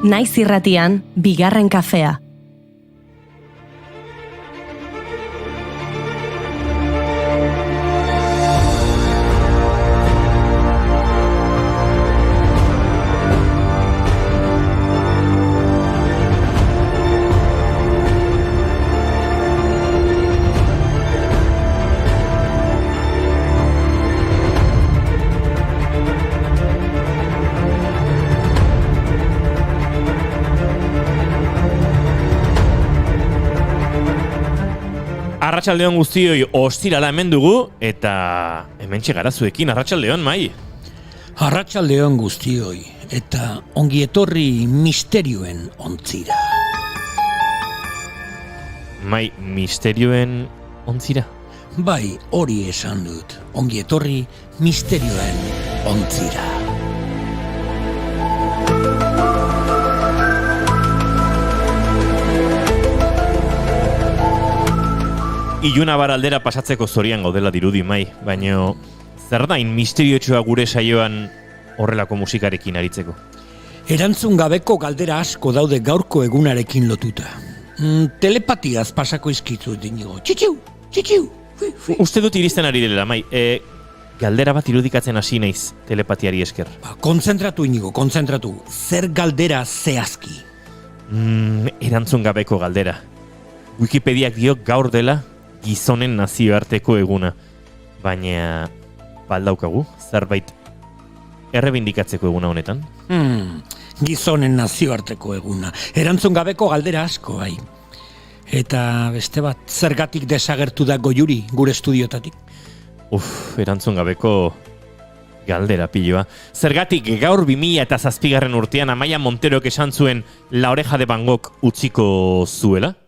Naiz irratian, bigarren kafea. Arratsaldeon guztioi, ostirala hemen dugu eta hementxe gara zuekin. Arratsaldeon, Mai. Arratsaldeon guztioi eta ongi etorri misterioen ontzira. Mai, misterioen ontzira? Bai, hori esan dut. Ongi etorri misterioen ontzira. Ilunabar aldera pasatzeko zorian gaudela dirudi, Mai, baina zer dain misteriotxoa gure saioan horrelako musikarekin aritzeko? Erantzun gabeko galdera asko daude gaurko egunarekin lotuta. Telepatiaz pasako izkitzu dinigo. Txitsiu, txitsiu. Uste dut iristen ari dela, Mai. Galdera bat irudikatzen hasi naiz telepatiari esker. Kontzentratu inigo, kontzentratu. Zer galdera zehazki? Erantzun gabeko galdera. Wikipediak dio gaur dela gizonen nazioarteko eguna. Baina baldaukagu, zerbait errebindikatzeko eguna honetan? Gizonen nazioarteko eguna. Erantzun gabeko galdera asko, bai. Eta beste bat, zergatik desagertu da Goiuri gure estudiotatik? Erantzun gabeko galdera piloa. Zergatik gaur 2007 urtean Amaia Monterok esan zuen La Oreja de Van Gogh utziko zuela?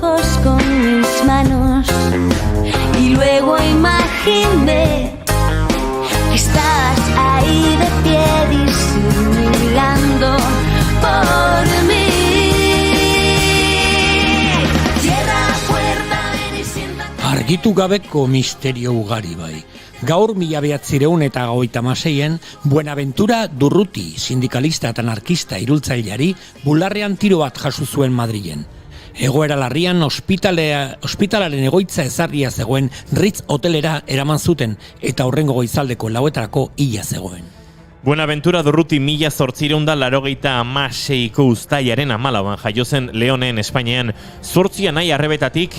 Ojos con mis manos y luego imaginé que estás ahí de pie disimulando por mí. Cierra la puerta, ven y siéntate. Argitu gabeko misterio ugari bai. Gaur 1936 Buenaventura Durruti, sindikalista eta anarkista irultzaileari, bularrean tiro bat jaso zuen Madrilen. Egoera larrian ospitalaren egoitza ezarria zegoen Ritz hotelera eraman zuten eta hurrengo goizaldeko 4:00 hila zegoen. Buenaventura Durruti 1886ko uztailaren 14an jaio zen Leonen, Espainian. 8 anai arrebetatik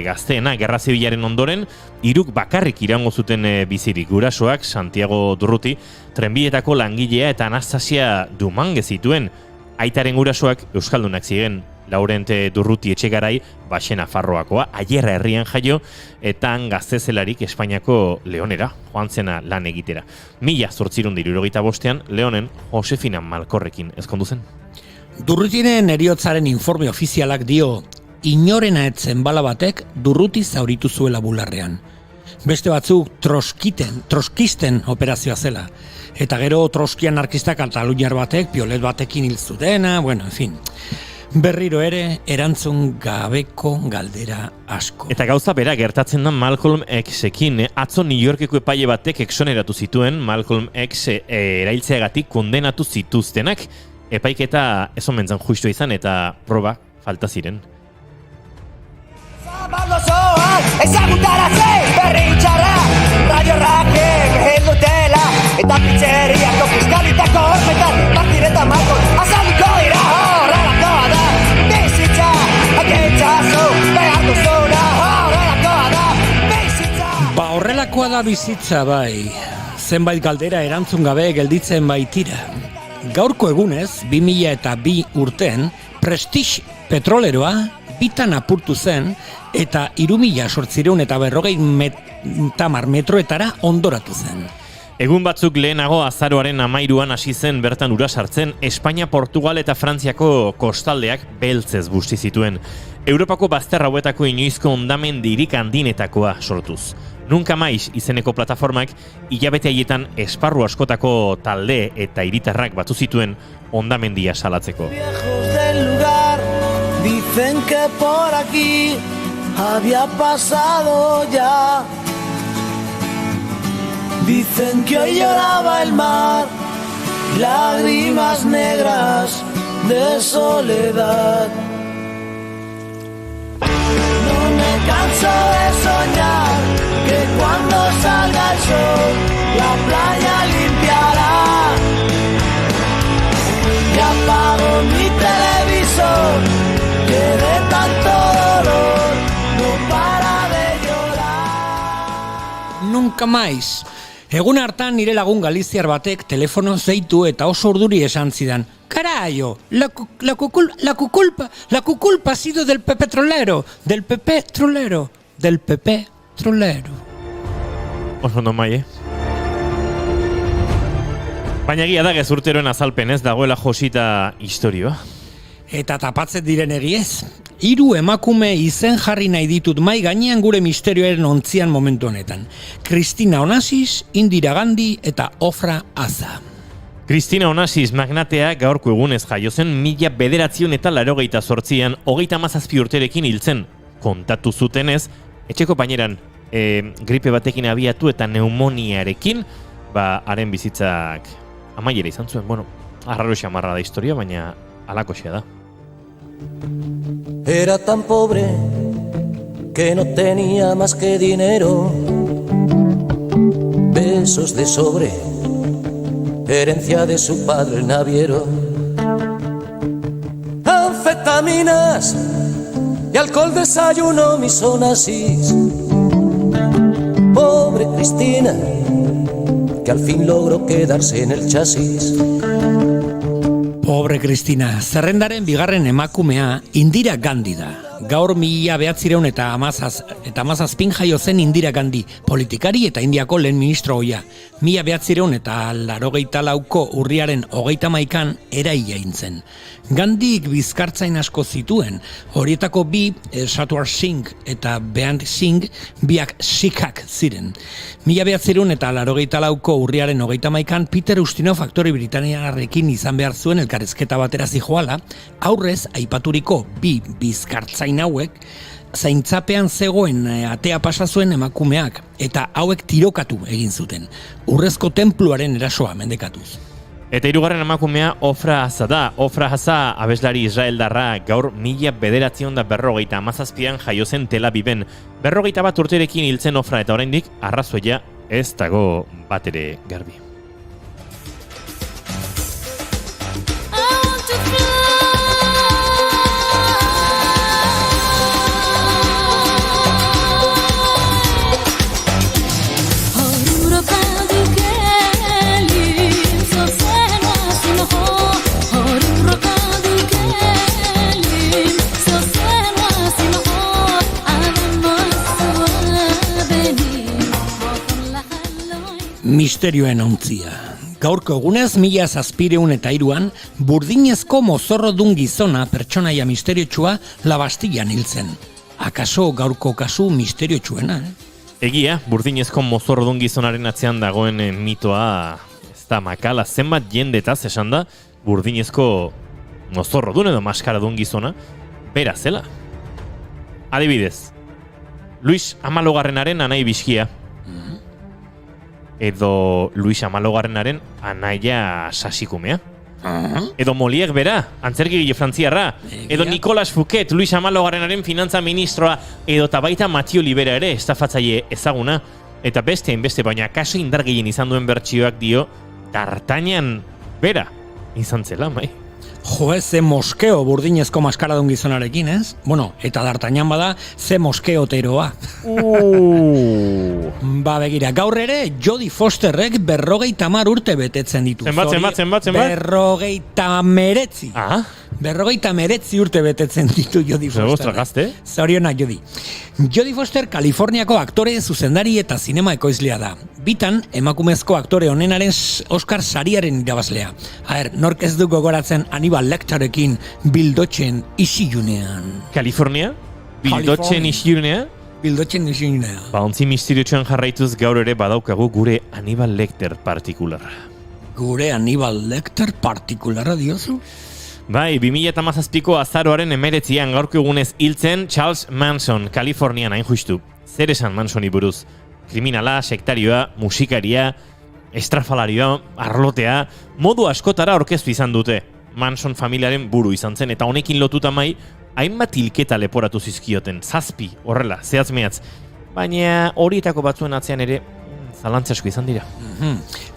gazteena Gerra Zibilaren ondoren, 3 bakarrik iraungo zuten bizirik. Gurasoak Santiago Durruti, trenbietako langilea eta Anastasia Dumange zituen. Aitaren gurasoak euskaldunak ziren. Laurente Durruti Etxegarai, Baxe Nafarroakoa, Aierra herrian jaio, eta gaztezelarik Espainiako Leonera, joan zena lan egitera. 1875 Leonen Josefina Malkorrekin ezkondu zen. Durrutinen heriotzaren informe ofizialak dio, inorena etzen bala batek Durruti zauritu zuela bularrean. Beste batzuk troskisten operazioa zela. Eta gero troskian anarkista kataluniar batek, piolet batekin hil zutena, en fin. Berriro ere, erantzun gabeko galdera asko. Eta gauza bera gertatzen da Malcolm X-ekin. Atzo New Yorkeko epaile batek exoneratu zituen Malcolm X erailtzeagatik kondenatu zituztenak. Epaiketa ez omen zen justu izan eta proba falta ziren. Radio Rackek heldutela eta pizzeriako fiskalitako horretan partireta Malcolm azalduko dira horrelakoa da bizitza agentzazu behar duzuna horrelakoa da bizitza. Horrelakoa da bizitza bai, zenbait galdera erantzun gabe gelditzen baitira. Gaurko egunez, 2002 urten, Prestige petroleroa bitan apurtu zen eta 3.840 metroetara ondoratu zen. Egun batzuk lehenago azaroaren 13an hasi zen bertan ura sartzen Espainia, Portugal eta Frantziako kostaldeak beltzez busti zituen. Europako bazter hauetako inoizko hondamendirik handinetakoa sortuz. Nunca Mais izeneko plataformak hilabete haietan esparru askotako talde eta hiritarrak batu zituen hondamendia salatzeko. Dicen que por aquí había pasado ya. Dicen que hoy lloraba el mar lágrimas negras de soledad. No me canso de soñar que cuando salga el sol la playa limpiará. Y apago mi televisor que de tanto dolor no para de llorar. Nunca mais. Egun hartan nire lagun galiziar batek telefono zeitu eta oso urduri esan zidan. Carayo, la culpa ha sido del petrolero. Oso ondo mai, Baina egia da gezurteroen azalpen ez dagoela josita historioa. Eta tapatzen diren egiez. 3 emakume izen jarri nahi ditut mai gainean gure misterioaren ontzian momentu honetan. Cristina Onassis, Indira Gandhi eta Ofra Aza. Cristina Onassis magnatea gaurko egunez jaio zen 1988an 37 urterekin hiltzen. Kontatu zutenez, etxeko paineran gripe batekin abiatu eta neumoniarekin, haren bizitzak amaiera izan zuen. Bueno, arraro xamarra da historia, baina alakoxea da. Era tan pobre que no tenía más que dinero, besos de sobre, herencia de su padre el naviero, anfetaminas y alcohol desayuno mis Onassis. Pobre Cristina, que al fin logró quedarse en el chasis. Pobre Cristina, zerrendaren bigarren emakumea Indira Gandhi da. Gaur 1917 jaio zen Indira Gandhi, politikari eta Indiako lehen ministro ohia. 1984ko urriaren 31an eraila hintzen. Gandik bizkartzain asko zituen, horietako 2, Satwar Singh eta Beant Singh, biak Sikhak ziren. 1984ko urriaren 31an Peter Ustinov aktore britaniarrekin izan behar zuen elkarrizketa batera zijoala, aurrez aipaturiko 2 bizkartzain hauek zaintzapean zegoen atea pasa zuen emakumeak eta hauek tirokatu egin zuten, urrezko tenpluaren erasoa mendekatuz. Eta 3. emakumea Ofra Aza da. Ofra Aza abeslari israeldarra gaur 1957an jaio zen Tel Aviven. 41 urterekin hiltzen Ofra eta oraindik arrazoia ez dago batere garbi. Misterioen ontzia. Gaurko egunez 1703an burdinezko mozorrodun gizona pertsonaia misteriotsua La Bastillan hiltzen. Akaso gaurko kasu misteriotsuena, Egia, burdinezko mozorrodun gizonaren atzean dagoen mitoa ez da makala, zenbat jendetaz esan da burdinezko mozorrodun edo maskaradun gizona bera zela. Adibidez, Luis Amalogarrenaren anai bizkia, edo Luis Amalogarrenaren anaia sasikumea. Edo Molière bera, antzerkigile frantziarra, edo Nicolas Fouquet, Luis Amalogarrenaren finantza ministroa, edo tabaita Mathieu Libera ere, estafatzaile ezaguna, eta beste, baina kaso indar gehien izan duen bertsioak dio, D'Artagnan bera izan zela, mai. Jo, ze moskeo burdinezko maskaradun gizonarekin, ez? Bueno, eta D'Artagnan bada, ze moskeo teroa. Ba, begira, gaur ere, Jodie Fosterrek 50 urte betetzen ditu. Zenbat? 59. 59 urte betetzen ditu Jodie Foster. Ostra, gazte? Zorionak, Jodie. Jodie Foster, Kaliforniako aktore, zuzendari eta zinema ekoizlea da. Bitan, emakumezko aktore onenaren Oscar sariaren irabazlea. Nork ez du gogoratzen Hannibal Lecterekin bildotzen isilunean. Kalifornia? Bildotzen isilunean? Bildotzen isilunean. Ontzi misteriotsuan jarraituz gaur ere badaukagu gure Hannibal Lecter partikularra. Gure Hannibal Lecter partikularra diozu? Bai, 2017ko azaroaren 19an gaurko egunez hiltzen Charles Manson, Kalifornian hain justu. Zer esan Mansoni buruz? Kriminala, sektarioa, musikaria, estrafalarioa, arlotea, modu askotara aurkeztu izan dute. Manson familiaren buru izan zen, eta honekin lotuta hainbat hilketa leporatu zizkioten, 7 horrela, zehatz-mehatz. Baina horietako batzuen atzean ere, zalantza asko izan dira.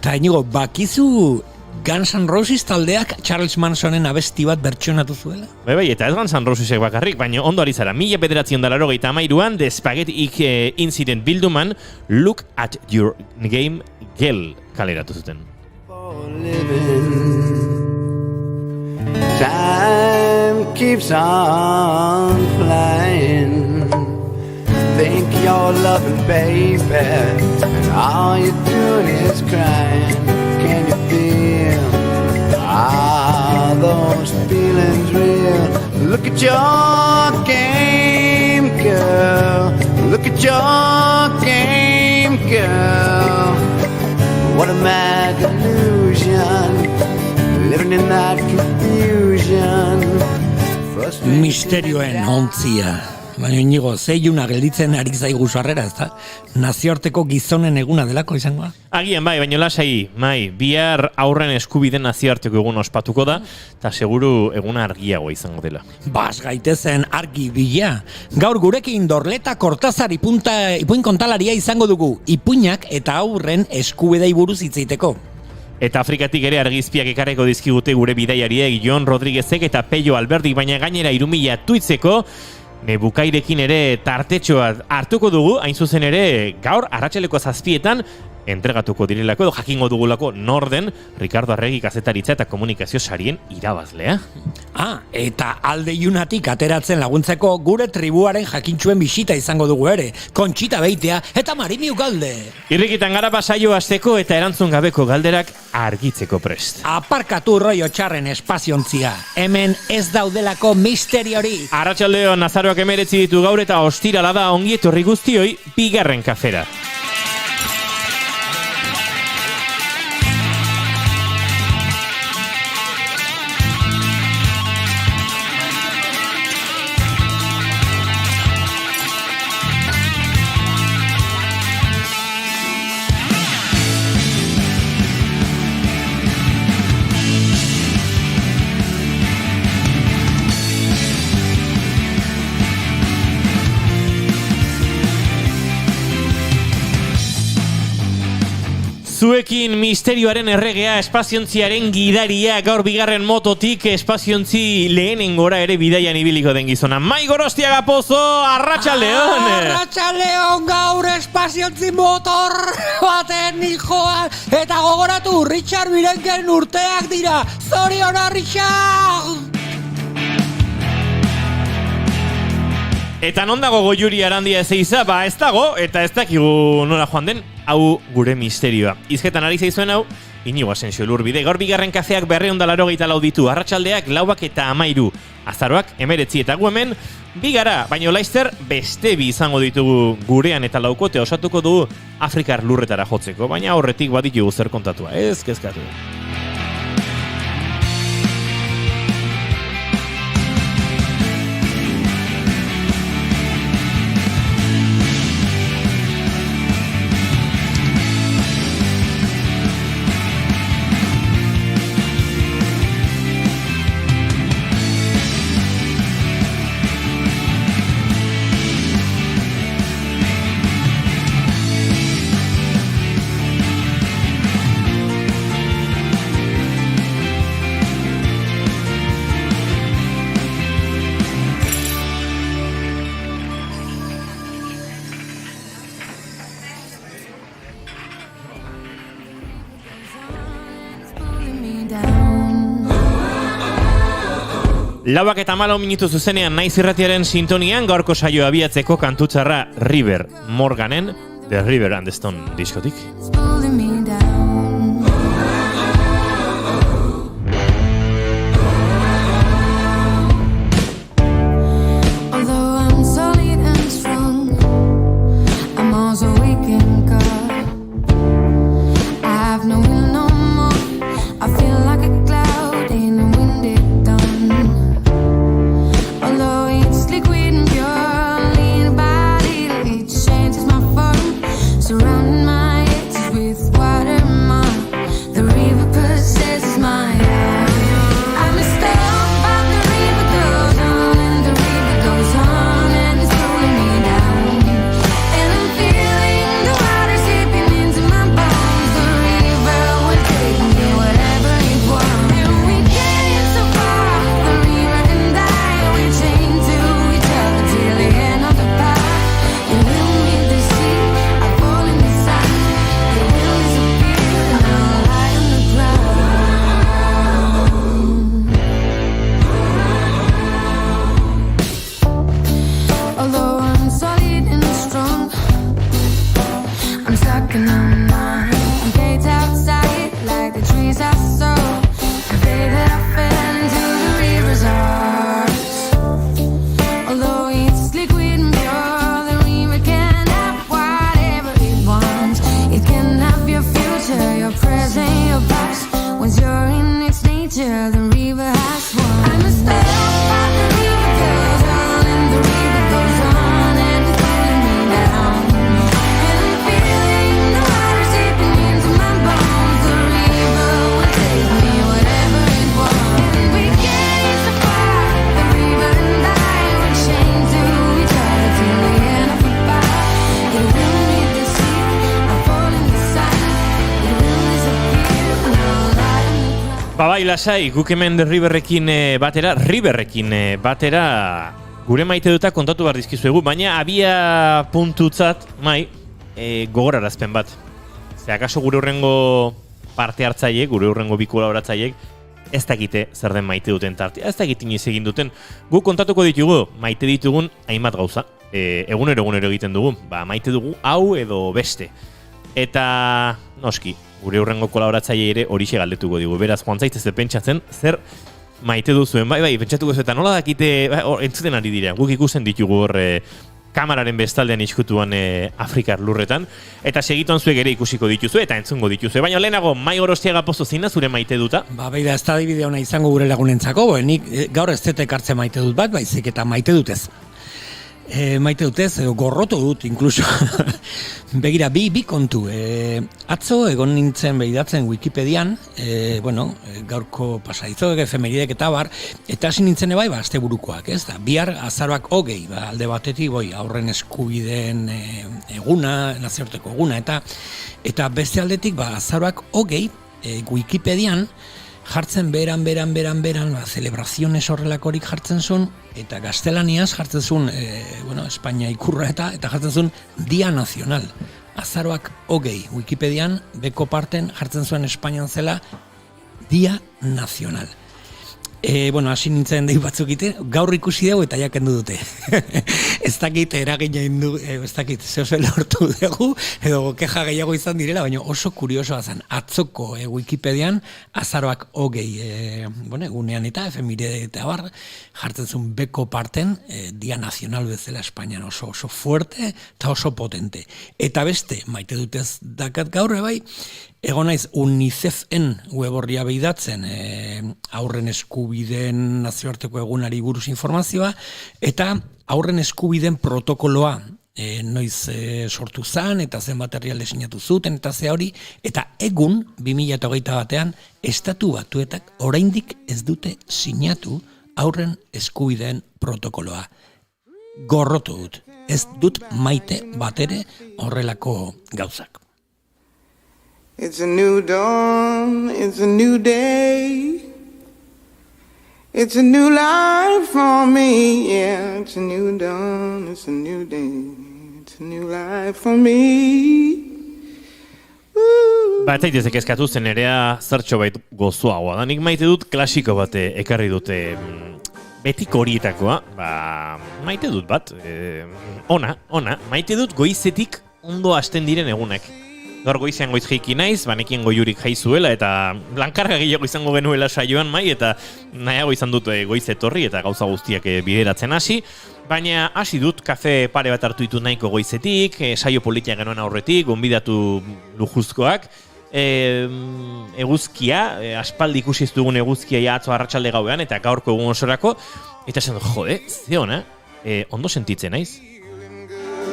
Ta inigo, bakizu Guns N' Roses taldeak Charles Mansonen abesti bat bertsionatu zuela? Bai, eta ez Guns N' Rosesek bakarrik, baina ondo ari zara, 1983an The Spaghetti Incident bilduman Look at Your Game Girl kaleratu zuten. Time keeps on flying. Think you're loving, baby, and all you're doing is crying. Can you feel those feelings real? Look at your game, girl. Look at your game, girl. What a mad delusion. Living in that confusion. Misterioen ontzia. Baina inigo, zeiuna gelditzen ari zaigu sarrera, ez da? Nazioarteko gizonen eguna delako izango da? Agian bai, baina lasai, bihar aurren eskubiden nazioarteko egun ospatuko da, eta seguru eguna argiago izango dela. Bas gaitezen argi bila. Gaur gurekin Dorleta Kortazar ipuin kontalaria izango dugu, ipuinak eta aurren eskubidei buruz hitzeiteko. Eta Afrikatik ere argizpiak ekarreko dizkigute gure bidaiariek Jon Rodriguezek eta Peio Alberdik, baina gainera 3000 tuitzeko Nebukairekin ere tartetxoa hartuko dugu, hain zuzen ere gaur arratsaleko 7etan entregatuko direlako edo jakingo dugulako norden Ricardo Arregi kazetaritza eta komunikazio sarien irabazlea. Eta alde iunatik ateratzen laguntzeko gure tribuaren jakintxuen bisita izango dugu ere, Kontxita Beitea eta Marimi Ugalde. Irrikitan gara pasaio hasteko eta erantzun gabeko galderak argitzeko prest. Aparkatu rollo txarren espaziontzia, hemen ez daudelako misteriori. Arratsaldeon azaroak 19 ditu gaur eta ostirala da, ongi etorri guztioi bigarren kafera. Zuekin misterioaren erregea, espaziontziaren gidaria, gaur bigarren mototik espaziontzi lehenengora ere bidaian ibiliko den gizona. Mai Gorostiaga Pozo, arratsaldeon! Arratsaldeon, gaur espaziontzi motor baten nijoan, eta gogoratu, Richard Birenken urteak dira. Zoriona, Richard! Eta non dago Goiuri Arandia Ezeiza? Ez dago, eta ez dakigu nola joan den, hau gure misterioa. Hizketan ari zaizuen hau, Inigo Asensio Lurbide. Gaur bigarren kafeak 284 ditu, arratsaldeak 4 eta 13. Azaroak 19 eta gu hemen, bigara, baino laizter beste bi izango ditugu gurean eta laukote osatuko dugu Afrikar lurretara jotzeko, baina horretik baditugu zer kontatua, ez kezkatu. Lauak eta 14 minutu zuzenean naiz irratiaren sintonian gaurko saioa abiatzeko kantutzarra River Morganen The River and the Stone diskotik. Surrounding my edges with Bai, lasai, guk hemen Riverrekin batera gure maite duta kontatu behar dizkizuegu, baina abia puntutzat, gogorarazpen bat. Ze akaso gure hurrengo parte hartzaiek, gure hurrengo bi kolaboratzaiek, ez dakite zer den maite duten tartea, ez dakit inoiz egin duten. Guk kontatuko ditugu, maite ditugun hainbat gauza. Egunero egiten dugu, maite dugu hau edo beste. Eta, noski, gure hurrengo kolaboratzaile ere horixe galdetuko digu. Beraz, joan zaitez pentsatzen, zer maite duzuen, pentsatuko zu eta nola dakite, entzuten ari dira. Guk ikusten ditugu hor kamararen bestaldean izkutuan Afrikar lurretan, eta segituan zuek ere ikusiko dituzu eta entzungo dituzu. Baina lehenago, Mai Gorostiaga Pozo zina zure maite duta? Beira, ez da adibide ona izango gure lagunentzako, nik gaur ez dut ekartzen maite dut bat, baizik eta maite dutez. Maite dutez, gorrotu dut, inkluso. Begira, bi kontu. Atzo, egon nintzen behidatzen Wikipedian, gaurko pasadizoek, efemeridek eta bar, eta hasi nintzen ebai, azte burukoak, ez da? Bihar azaroak 20, alde batetik, aurren eskubideen eguna, nazioarteko eguna, eta beste aldetik, azaroak 20, Wikipedian, jartzen beran, celebraziones horrelakorik jartzen zuen, eta gaztelaniaz jartzen zuen, Espainia ikurra eta jartzen zuen Dia Nacional. Azaroak 20, Wikipedian, beko parten jartzen zuen Espainian zela Dia Nacional. Hasi nintzen dei batzuk ite, gaur ikusi dugu eta jakendu dute. Ez dakit eragina indu, ez dakit zehose lortu dugu, edo keja gehiago izan direla, baina oso kuriosoa zen. Atzoko Wikipedian, azaroak 20, egunean eta efemire eta bar, jartzen zuen beko parten, Dia Nacional bezala Espainian oso fuerte eta oso potente. Eta beste, maite dutez dakat gaur bai, egon naiz UNICEF-en web horria behidatzen aurren eskubideen nazioarteko egunari buruz informazioa, eta aurren eskubideen protokoloa noiz sortu zan, eta zenbat herrialde sinatu zuten, eta ze hori, eta egun, 2021 batean, Estatu Batuetak oraindik ez dute sinatu aurren eskubideen protokoloa. Gorrotu dut, ez dut maite batere horrelako gauzak. It's a new dawn, it's a new day. It's a new life for me, yeah. It's a new dawn, it's a new day. It's a new life for me. Zaitezek eskatu zen erea zertxo bait gozoagoa da. Nik maite dut klasiko bat ekarri dute betiko horietakoa. Maite dut bat. Ona. Maite dut goizetik ondo hasten diren egunak. Gaur goizean goiz jeiki naiz, banekien goiurik jaizuela eta lankarga gehiago izango genuela saioan eta nahiago izan dut goiz etorri eta gauza guztiak bideratzen hasi. Baina hasi dut kafe pare bat hartu ditu nahiko goizetik, saio politia genuen aurretik, gonbidatu lujuzkoak. Eguzkia, aspaldi ikusi ez dugun eguzkia atzo arratsalde gauean eta gaurko egun osorako. Eta esan dut, ze ona, ondo sentitzen naiz.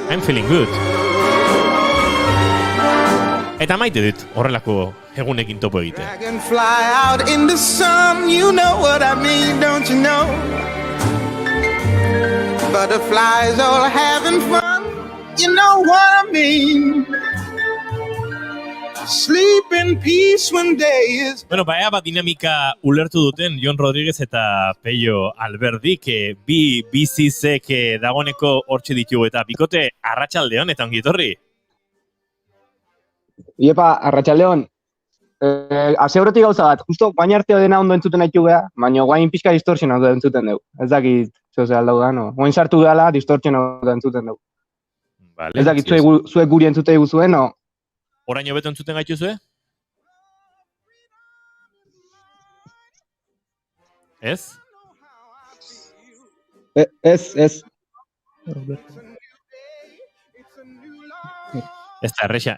I'm feeling good. Eta maite dut, horrelako egunekin topo egitea. I can fly out in the sun, you know what I mean, don't you know? Butterflies all having fun, you know what I mean? Sleep in peace when day is... Baina bat dinamika ulertu duten Jon Rodríguez eta Peio Alberdik, bi bizizek dagoneko hortxe ditugu eta bikote arratsaldeon eta ongi etorri. Iepa, arratsaldeon. Aseurotik gauza bat, justo baina arteo dena ondo entzuten haitu geha, baina guain pixka distorsion hau da entzuten dugu. Ez dakit, zehose aldau da, no? Guain sartu gehala, distorsion hau da entzuten dugu. Vale, ez dakit, zuek guri entzute dugu zuen, no? Oraino beto entzuten gaitu zue? Ez? Ez. Ez da, Errexa,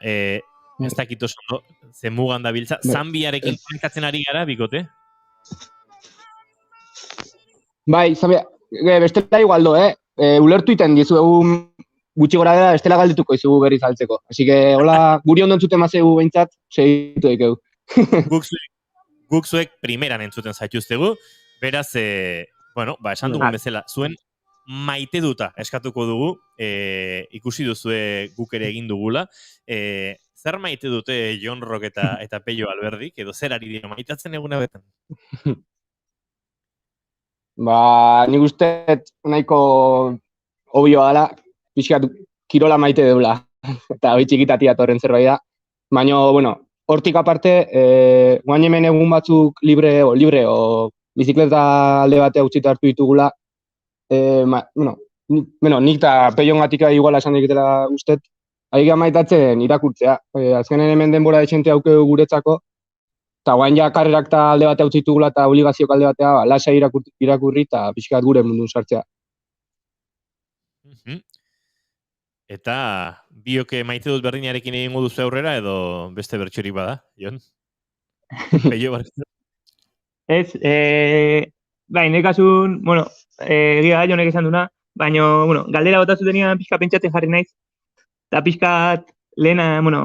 ez dakit oso ondo, ze mugan da biltza. Zambiarekin konektatzen ari gara, bikote? Bai, Zambia, bestela igualdo, ulertu iten dizuegu gutxi gora dela, bestela galdetuko izugu berriz altzeko. Así que, hola, guri ondo entzuten mazegu behintzat, segitu daikegu. Guk zuek primeran entzuten zaituztegu, beraz, esan dugun bezala, zuen maite duta eskatuko dugu, ikusi duzue guk ere egin dugula, zer maite dute Jon Rock eta Pello Alberdik, edo zer ari dira maitatzen eguna betan? Nik uste nahiko obioa dela, pixkat kirola maite deula, eta hori txikitatia torren zerbait da. Baina, bueno, hortik aparte, guain hemen egun batzuk libre o bizikleta alde batea utzita hartu ditugula, nik eta Pellongatik iguala esan diketela ustet, ahi maitatzen irakurtzea. Azkenen hemen denbora dexente hauke guretzako, eta guain ja karrerak eta alde batea utzi ditugula eta obligazioak alde batea, lasai irakurri eta pixkat gure mundun sartzea. Eta bioke maite dut berdinarekin egingo duzu aurrera edo beste bertxorik bada, Jon? Pello barkatu. Ez, nire kasun, bueno, egia da Jonek esan duna, baina, bueno, galdera bota zutenian pixka pentsatzen jarri naiz, eta pixkat lehena, bueno,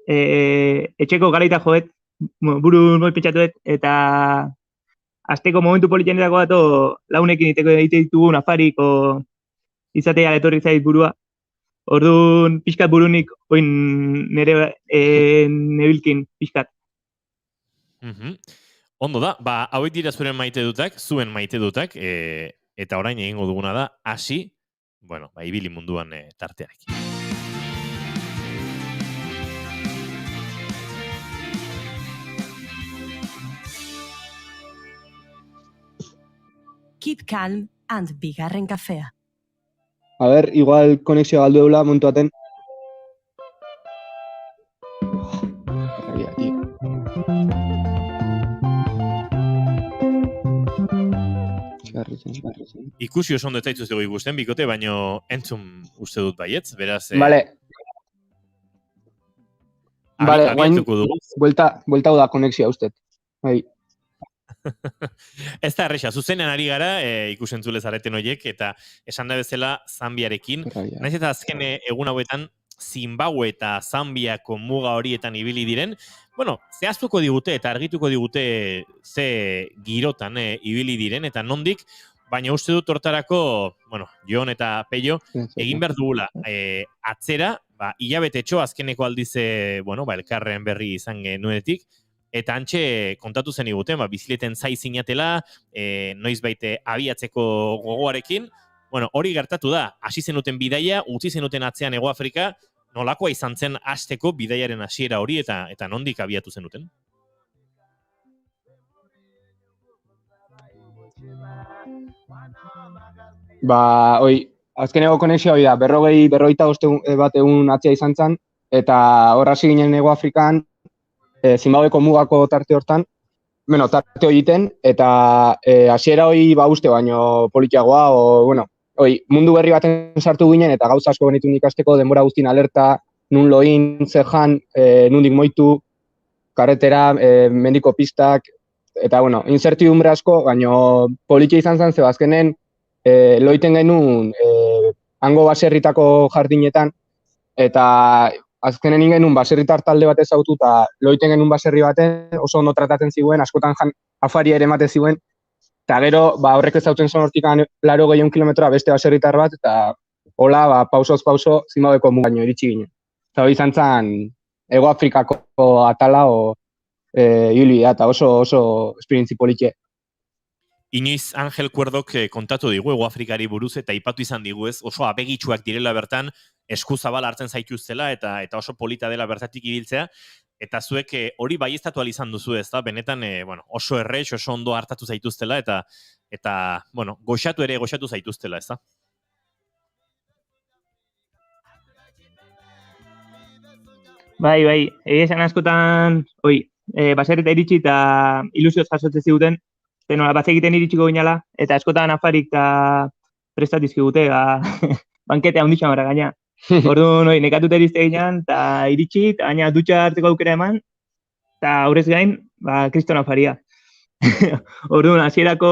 etxeko garaita joet, burun moi pentsatuet, eta azteko momentu politxenetako dato launekin egite ditugun afarik, izatea etorri zait burua. Orduan, pixkat burunik, oin nire nebilkin pixkat. Ondo da, hauek dira zuen maite dutak, eta orain egingo duguna da, hasi, bueno, ibili munduan tartearekin. Keep calm and bigarren kafea. A ber, igual konexioa galdu eula montuaten. Ikusi oso ondo ez zaituztego ikusten, bikote, baino entzun uste dut baietz, beraz... Vale, abiatuko dugu. Buelta da konexioa ustet. Ez da erresa, zuzenean ari gara ikusentzule zareten horiek, eta esan da bezala Zambiarekin. Naiz eta azken egun hauetan Zimbabue eta Zambiako muga horietan ibili diren, bueno, zehaztuko digute eta argituko digute ze girotan ibili diren, eta nondik, baina uste dut hortarako, bueno, Jon eta Pello, egin behar dugula atzera, hilabetetxo azkeneko aldiz, bueno, elkarren berri izan genuenetik, eta antxe kontatu zen iguten, bizileten zai zinatela, noiz baite abiatzeko gogoarekin, bueno, hori gertatu da, hasi zenuten bidaia, utzi zenuten atzean Hego Afrika, nolakoa izan zen hasteko bidaiaren hasiera hori, eta nondik abiatu zenuten? Azkeneko konexioa hori da, 45 bat egun atzea izan zen, eta hor hasi ginen Hego Afrikan, Zimbabweko mugako tarte hortan, tarte horiten, eta hasiera hori uste baino politiagoa, mundu berri baten sartu ginen, eta gauza asko genitun ikasteko, denbora guztin alerta, nun loin, zehan, nundik moitu, karretera, mendiko pistak, eta, incertidumbre asko, baino politia izan zen, zeba azkenen, loiten genuen hango baserritako jardinetan, eta azkenen ingenun baserritar talde bat ezautu eta loiten genuen baserri baten oso ondo tratatzen ziguen, askotan afari ere ematen ziguen, eta gero horrek ezauten zon hortikan 80 kilometroa beste baserritar bat, eta hola, pausoz pauso, Zimbabweko mugaino iritsi ginen. Eta hori izan zen Hego Afrikako atala ibili da, eta oso esperientzi politxe. Inoiz Angel Kuerdok kontatu digu Hego Afrikari buruz, eta ipatu izan digu ez, oso abegitsuak direla bertan, eskuzabal hartzen zaituztela, eta oso polita dela bertatik ibiltzea, eta zuek hori baieztatu izan duzu ez da, benetan oso errex, oso ondo hartatu zaituztela, eta goxatu zaituztela ez da. Bai, esan askotan, baserreta iritsi eta ilusioz jasotzen ziguten, nola bat egiten iritsiko ginala, eta askotan afarik eta prestatizkigute, bankete handitxan gara gaina. Orduan, nekatute erizte ginean, eta iritsi, eta gaina dutxa hartzeko aukera eman, eta aurrez gain, kriston afaria. Orduan, hasierako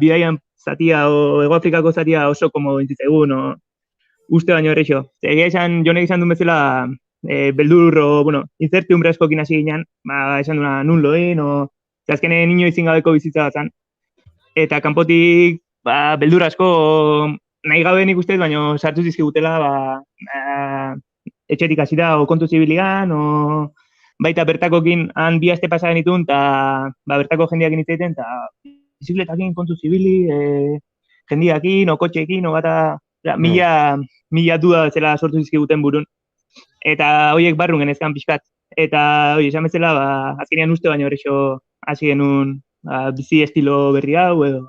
bidaian zatia, Hego Afrikako zatia oso komodo intzitzaigun, uste baino errexo. Egia esan, Jonek izan duen bezala, beldur, incertidumbre askokin hasi ginean, esan duena nun loin, azkenen nino izin gabeko bizitza bat zen. Eta kanpotik, beldur asko nahi gabe nik ustez, baina sartu zizkigutela, etxetik hasi da, o kontu zibiligan, o baita bertakokin han 2 aste pasa genitun, eta bertako jendeakin hitz egiten, eta bizikletakin kontu zibili, jendeakin, o kotxeekin, o bata, mila duda zela sortu zizkiguten burun. Eta horiek barrun genezkan pixkat. Eta esan bezala, azkenean uste baino horrexo hasi genuen bizi estilo berri hau edo.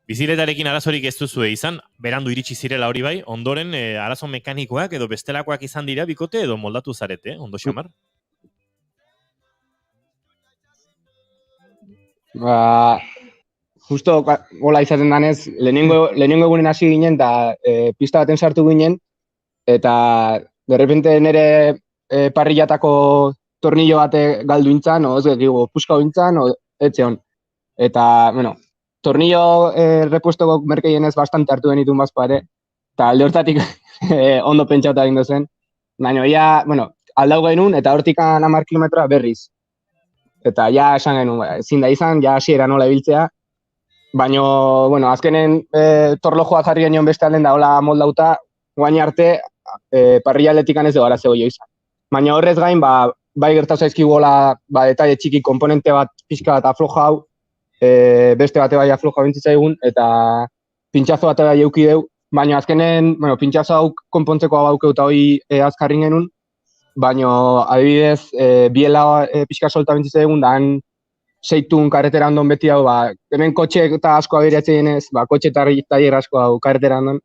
Biziletarekin arazorik ez duzue izan, berandu iritsi zirela hori bai, ondoren arazo mekanikoak edo bestelakoak izan dira bikote edo moldatu zarete, ondo xamar? Justo gola izaten danez, lehenengo egunen hasi ginen eta pista baten sartu ginen, eta derrepente nire parrillatako tornillo bate galdu intzan, o ez digo, puska intzan, o etxeon. Eta, bueno, tornillo repuestoko merkeienez bastante hartu genitun bazpare, eta alde hortatik ondo pentsauta egin zen. Baina, ja, bueno, aldau genuen, eta hortik 10 kilometroa berriz. Eta ja esan genuen, ezin da izan, ja hasiera nola ibiltzea. Baina, bueno, azkenen torlojoa jarri genion beste alden da hola moldauta, guain arte parrillaldetik ez dugara zegoio izan. Baina horrez gain, bai gertatu zaizkigola detaile txiki komponente bat pixka bat afloja hau, beste bate bai afloja bintzaigun, eta pintxazo bate bai euki deu, baina azkenen, bueno, pintxazo hau konpontzeko hau eta hoi azkarrin genuen, baina adibidez, biela pixka solta bintzaigun, da han seitun karretera ondon beti hau, hemen kotxe eta asko aberiatzen ez, kotxe eta tailer asko hau karretera ondon,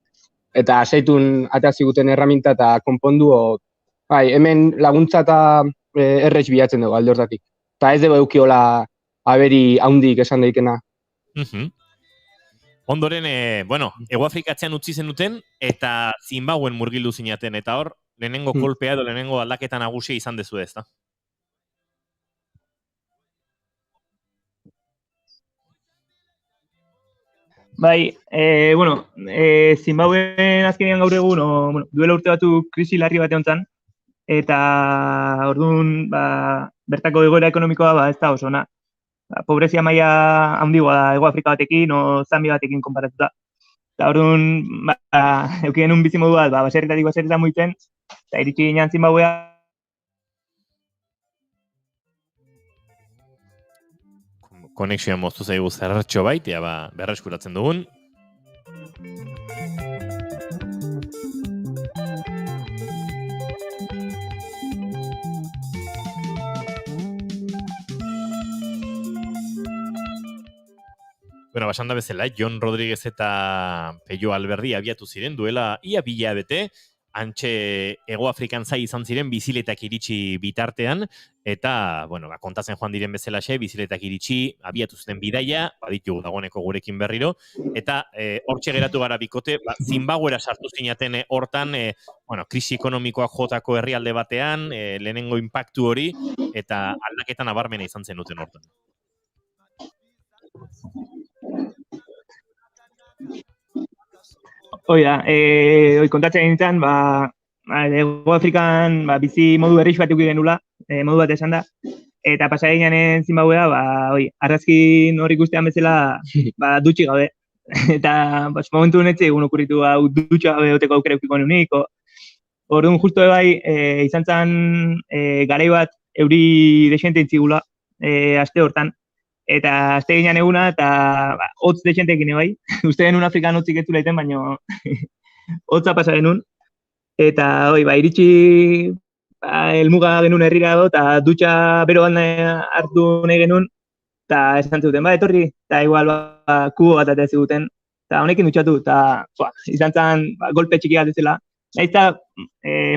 eta seitun ateazi guten erraminta eta konpondu, hemen laguntza eta errex bilatzen dugu alde hortatik. Eta ez dugu eukiola aberi haundik esan daikena. Ondoren, bueno, Hego Afrikatzean utzi zenuten, eta Zimbabuen murgildu zinaten, eta hor, lehenengo kolpea edo lehenengo aldaketa nagusia izan dezu ez, da? Bai, bueno, Zimbabuen azkenean gaur egun, duela urte batu krisi larri bate hontzan, eta orduan, bertako egoera ekonomikoa, ez da oso ona. Pobrezia maila handigoa da Hego Afrika batekin, o Zambia batekin konparatuta. Eta orduan, euki genuen bizimodu bat, baserritatik baserritan muitzen, eta iritsi ginen Zimbabwea. Konexioa moztu zaigu zerratxo bait, berreskuratzen dugun. Bueno, basan da bezala, Jon Rodríguez eta Peio Alberdi abiatu ziren, duela ia 2 hilabete, antxe Hego Afrikan zai izan ziren biziletak iritsi bitartean, eta, bueno, kontatzen joan diren bezalaxe, biziletak iritsi, abiatu zuten bidaia, baditugu dagoeneko gurekin berriro, eta hortxe geratu gara bikote, Zimbabwera sartu zinaten hortan, bueno, krisi ekonomikoak jotako herrialde batean, lehenengo inpaktu hori, eta aldaketan nabarmena izan zenuten hortan. Hoi da, kontatzen nintzen, Hego Afrikan bizi modu berriz bat euki genula, modu bat esan da, eta pasai ginen Zimbabwea, arrazkin hor ikustean bezala, dutxi gabe. Eta momentu honetze egun okurritu dutxi gabe oteko aukera eukiko nunik. Orduan justu bai, izan zen garai bat euri desente intzigula, aste hortan. Eta aste ginen eguna, eta hotz desentekin bai. Uste genuen Afrikan hotzik ez zulaiten, baina hotza pasa genuen. Eta iritsi helmuga genuen herrira dago, eta dutxa beroan hartu nahi genuen, eta esan zuten, etorri, eta igual kubo bat atea ziguten, eta honekin dutxatu, eta izan zen golpe txiki bat ezela. Eta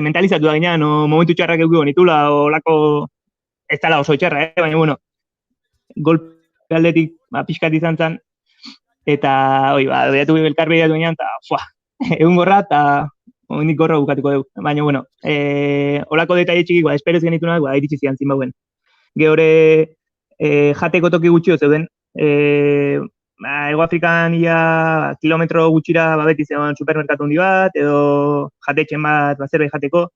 mentalizatu da ginean, momentu txarrak eukiko nitula, olako ez dala oso txarra, baina bueno, golpe aldetik pixkat izan zen, eta behiatu belkar behiatu ginean, eta egun gorra, eta nik gorra bukatuko dugu. Baina, bueno, olako detaile txikik, esperez genitunak, iritsi zian Zimbabwen. Gehore, jateko toki gutxio zeuden. Hego Afrikan ia kilometro gutxira beti zegoen supermerkatu handi bat, edo jatetxen bat zerbait jateko.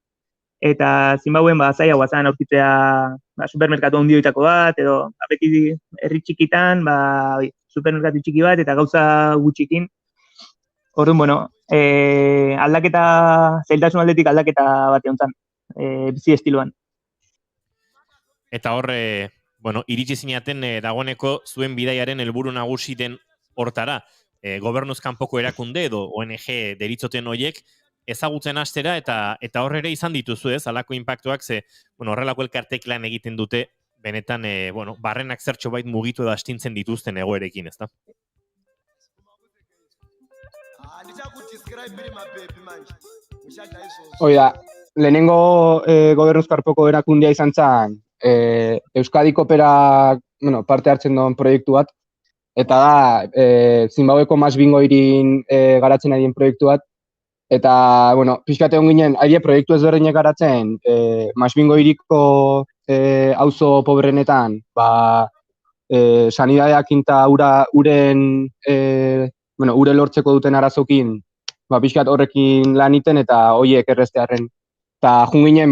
Eta Zimbabwen zaila guazan aurkitzea supermerkatu handi hoitako bat, edo beti herri txikitan, supermerkatu txiki bat, eta gauza gutxikin. Orduan, bueno, zailtasun aldetik aldaketa bat egon bizi estiloan. Eta hor, bueno, iritsi zinaten dagoeneko zuen bidaiaren helburu nagusi den hortara, gobernuz kanpoko erakunde edo ONG deritzoten hoiek ezagutzen hastera eta hor ere izan dituzu ez, halako inpaktuak, ze, bueno, horrelako elkartek lan egiten dute, benetan, bueno, barrenak zertxo bait mugitu edo astintzen dituzten egoerekin, ezta? Oida, lehenengo gobernuz kanpoko erakundea izan zen Euskadi Kopera, bueno, parte hartzen duen proiektu bat, eta da, Zimbabweko Masbingo irin garatzen adien proiektu bat, eta, bueno, pixkate hon ginen, adie proiektu ezberdinek garatzen, Masbingo iriko auzo pobrenetan, sanidadeak inta uren, bueno, ure lortzeko duten arazokin, pixkat horrekin lan iten eta hoiek errestearen. Eta junginen,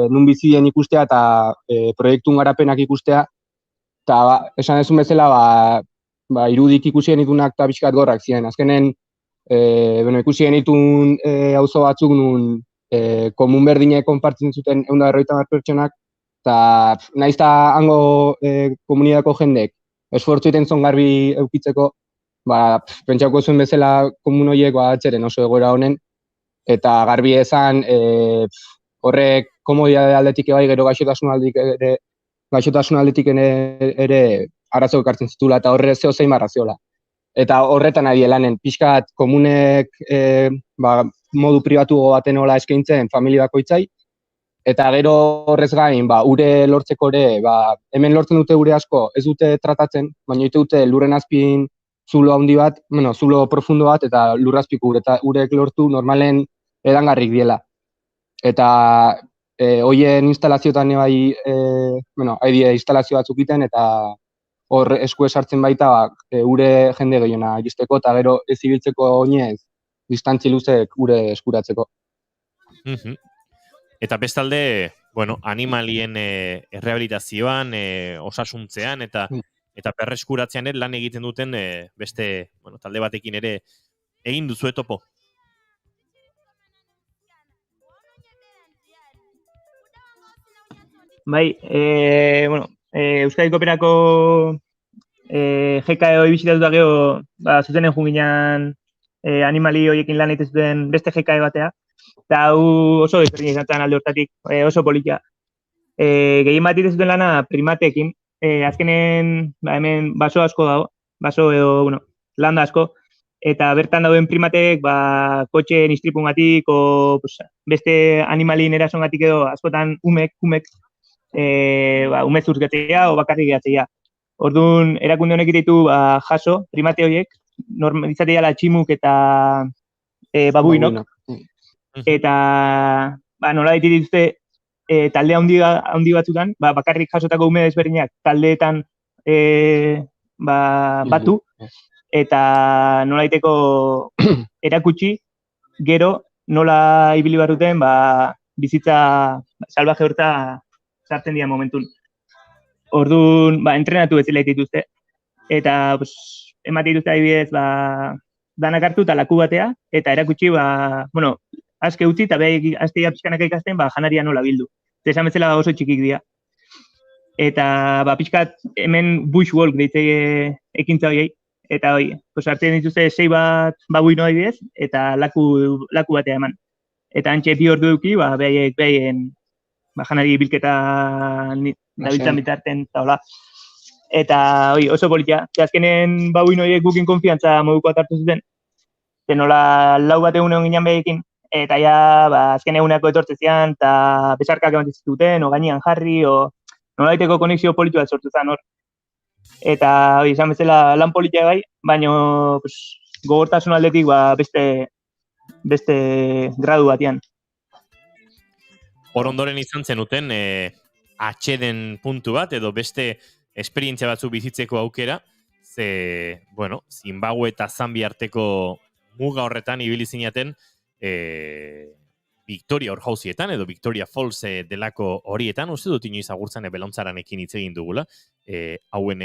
nun bizidien ikustea eta proiektun garapenak ikustea, eta esan ezun bezala, irudik ikusien itunak eta pixkat gorrak ziren. Azkenen, ikusien itun auzo batzuk nun komun berdine konpartzen zuten 150 pertsonak, eta nahiz eta hango komunidako jendek esfortzu iten zon garbi eukitzeko, pentsauko zuen bezala komun horiek atzeren oso egoera honen, eta garbi esan horrek komodidade aldetik bai, gero gaixotasun aldetik ere arazo ekartzen zitula, eta horre zeo zein marraziola. Eta horretan adie lanen, pixkat komunek modu pribatu baten hola eskaintzen familia bakoitzai, eta gero horrez gain, ure lortzeko ere, hemen lortzen dute ure asko, ez dute tratatzen, baina dute lurren azpin zulo handi bat, zulo profundo bat, eta lurrazpiko urek lortu normalen edangarrik diela. Eta hoien instalazioetan bai, haidie instalazio batzuk iten, eta hor esku esartzen baita ure jende gehiena iristeko, eta gero ez ibiltzeko oinez, distantzi luzek ure eskuratzeko. Eta bestalde, bueno, animalien errehabilitazioan, osasuntzean, eta perreskuratzean ere lan egiten duten beste, bueno, talde batekin ere egin duzu topo. Bai, bueno, Euskadi Koperako GKE bizitatuta gero, zutenen junginan animali horiekin lan egiten zuten beste GKE batea, eta hau oso desberdin izan zen alde hortatik, oso politia. Gehien bat egiten zuten lana primateekin, azkenen hemen baso asko dago, baso edo, bueno, landa asko, eta bertan dauden primateek kotxeen istripungatik, beste animalien erasongatik edo askotan umek, umezurz getzea o bakarrik getzea. Orduan, erakunde honek ditu jaso, primate horiek, normalizatea tximuk eta babuinok. Eta nola dituzte talde handi batzutan, bakarrik jasotako ume desberdinak taldeetan batu, eta nola diteko erakutsi, gero nola ibili barruten bizitza salvaje horta sartzen dira momentun. Orduan, entrenatu bezala dituzte. Eta emate dituzte adibidez, danak hartu eta laku batea, eta erakutsi, bueno, aske utzi eta beha azteia pixkanaka ikasten, janaria nola bildu. Esan bezala oso txikik dira. Eta pixkat hemen bushwalk deitzei ekintza horiei. Eta hartzen dituzte 6 bat babuino adibidez, eta laku batea eman. Eta antxe bi ordu duki, behaien janari bilketa nabiltzan bitarten, eta hola. Eta oso politia. Azkenen babuino horiek gukin konfiantza moduko atartu zuten. Nola lau bat egun ginen behekin, eta ja, azken eguneko etortze zian, eta besarkak eman zituten, o gainean jarri, o nola daiteko konexio politu bat sortu zen hor. Eta, izan bezala lan politia bai, baina gogortasun aldetik beste gradu batean. Hor ondoren izan zenuten, atxeden puntu bat, edo beste esperientzia batzu bizitzeko aukera, ze, bueno, Zimbabwe eta Zambia arteko muga horretan ibili zinaten Victoria Orjauzietan edo Victoria Falls delako horietan, uste dut inoiz agurtzan belontzaranekin hitz egin dugula, hauen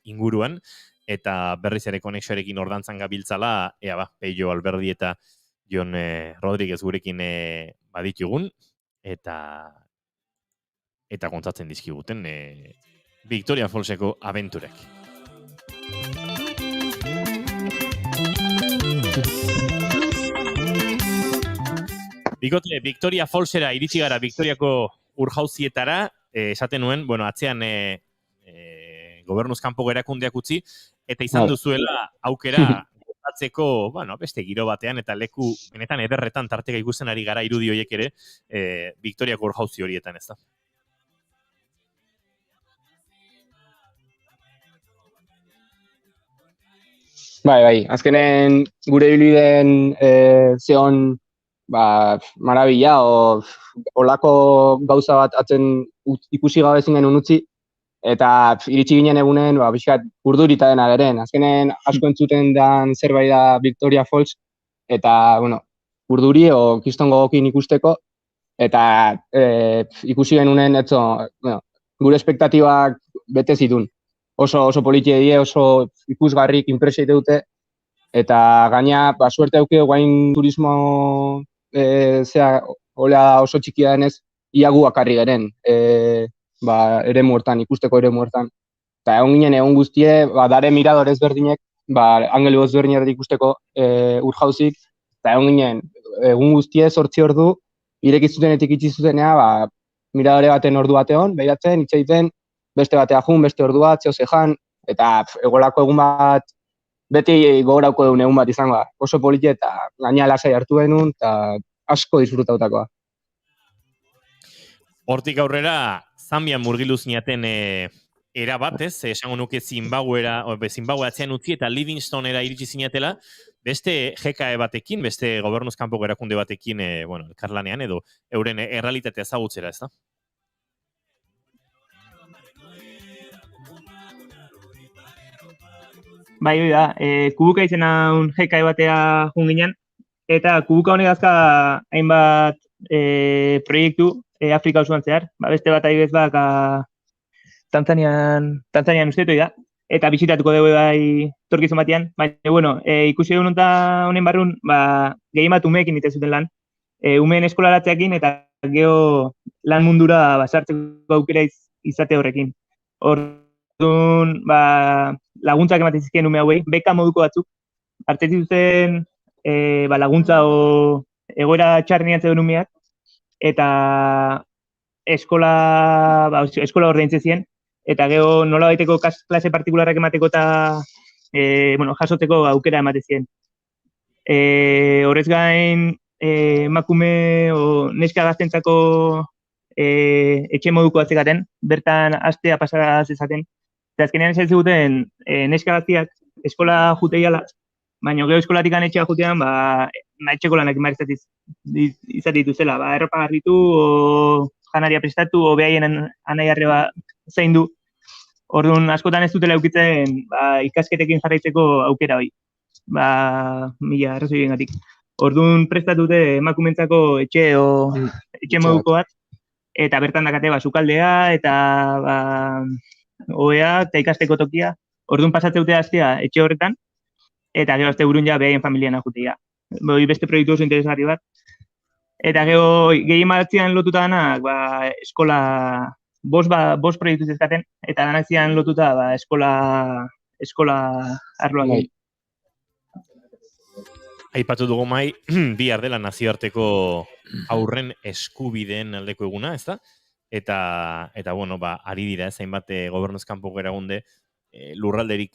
inguruan, eta berriz ere konexioarekin ordantzan gabiltzala, Peio Alberdi eta Jon Rodriguez gurekin baditugun, eta kontatzen dizkiguten Victoria Fallseko abenturek. Bikote, Victoria Fallsera iritsi gara Victoriako urjauzietara, esaten nuen, bueno, atzean gobernuz kanpo erakundeak utzi, eta izan duzuela aukera gozatzeko, bueno, beste giro batean, eta leku, benetan ederretan tarteka ikusten ari gara irudi horiek ere, Victoriako urjauzi horietan, ez da? Bai, azkenen gure ibilbideen zeon marabila, olako gauza bat atzen ikusi gabe ezin genuen utzi, eta iritsi ginen egunen, pixkat urdurita dena geren. Azkenen asko entzuten dan zerbait da Victoria Falls, eta, bueno, urduri o kiston gogokin ikusteko, eta ikusi genunen, gure espektatibak bete zitun. Oso politia die, oso ikusgarrik inpresio dute, eta gaina, suerte auke guain turismo olea oso txikia denez, iagu bakarri geren, eremu hortan, ikusteko eremu hortan. Eta egon ginen egun guztie, dare mirador ezberdinek, angelu ezberdinak ikusteko urjauzik, eta egon ginen egun guztie 8 ordu, irekitzutenetik itxi zutenea, miradore baten ordu batean, behiratzen, hitz egiten, beste batea jun, beste ordu bat, zeo zejan, eta egolako egun bat, beti gogorauko egun bat izango da. Oso politia eta gaina lasai hartu genuen, eta asko disfrutautakoa. Hortik aurrera, Zambian murgilu zinaten erabatez, esango nuke Zimbabwe atzean utzi eta Livingstonera iritsi zinatela, beste GKE batekin, beste gobernuz kanpoko erakunde batekin, elkarlanean edo euren errealitatea ezagutzera, ez da? Bai, hori da, Kubuka izena un GKE batea jun ginen, eta Kubuka honek azka hainbat proiektu Afrika osoan zehar. Beste bat adibidez Tanzanian ustetu da, eta bisitatuko dugu bai torkizun batean. Baina, ikusi egun honen barrun, gehien bat umeekin ite zuten lan. Umeen eskolaratzeakin eta geho lan mundura sartzeko aukera izate horrekin. Orduan, laguntzak ematen zizkien ume hauei, beka moduko batzuk, hartzen zuten laguntza o egoera txarrenean zeuden umeak, eta eskola ordaintzen zien, eta gero nola baiteko klase partikularrak emateko eta jasotzeko aukera ematen zien. Horrez gain, emakume o neska gaztentzako etxe moduko atzekaten, bertan astea pasara zezaten. Eta azkenean ez ziguten neska gaztiak eskola juteiala, baina gero eskolatik etxea jutean, etxeko lanak izati dituzela, erropa garritu, o janaria prestatu, o behaien anaiarre zein du. Orduan, askotan ez dutela eukitzen ikasketekin jarraitzeko aukera hori. Mila arrazoi gengatik. Orduan, prestatute emakumentzako etxe moduko bat, eta bertan dakate sukaldea, eta oea, eta ikasteko tokia. Orduan, pasatzeute astea etxe horretan, eta gero azte burun behaien familian ajutea. Beste proiektu oso interesgarri bat. Eta gero, gehien batzian lotuta danak, eskola, bost proiektu zezkaten, eta danak zian lotuta eskola arloak. Aipatu dugu mai, bihar dela nazioarteko aurren eskubideen aldeko eguna, ez da? Eta ari dira, hainbat gobernuz kanpoko erakunde lurralderik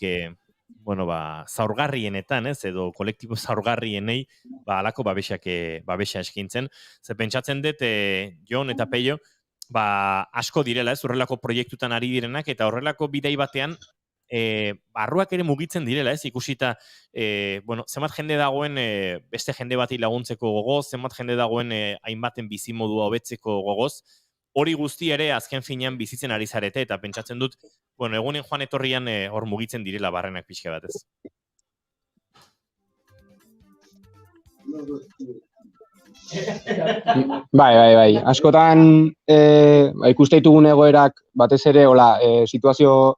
zaurgarrienetan, ez, edo kolektibo zaurgarrienei alako babesa eskintzen. Ze pentsatzen dut, Jon eta Peio, asko direla, ez, horrelako proiektutan ari direnak, eta horrelako bidai batean, barruak ere mugitzen direla, ez, ikusita, zenbat jende dagoen beste jende bati laguntzeko gogoz, zenbat jende dagoen hainbaten bizimodua hobetzeko gogoz, hori guzti ere azken finean bizitzen ari zarete, eta pentsatzen dut, egunen joan etorrian hor mugitzen direla barrenak pixka bat, ez? Bai. Askotan ikuste ditugun egoerak batez ere, situazio,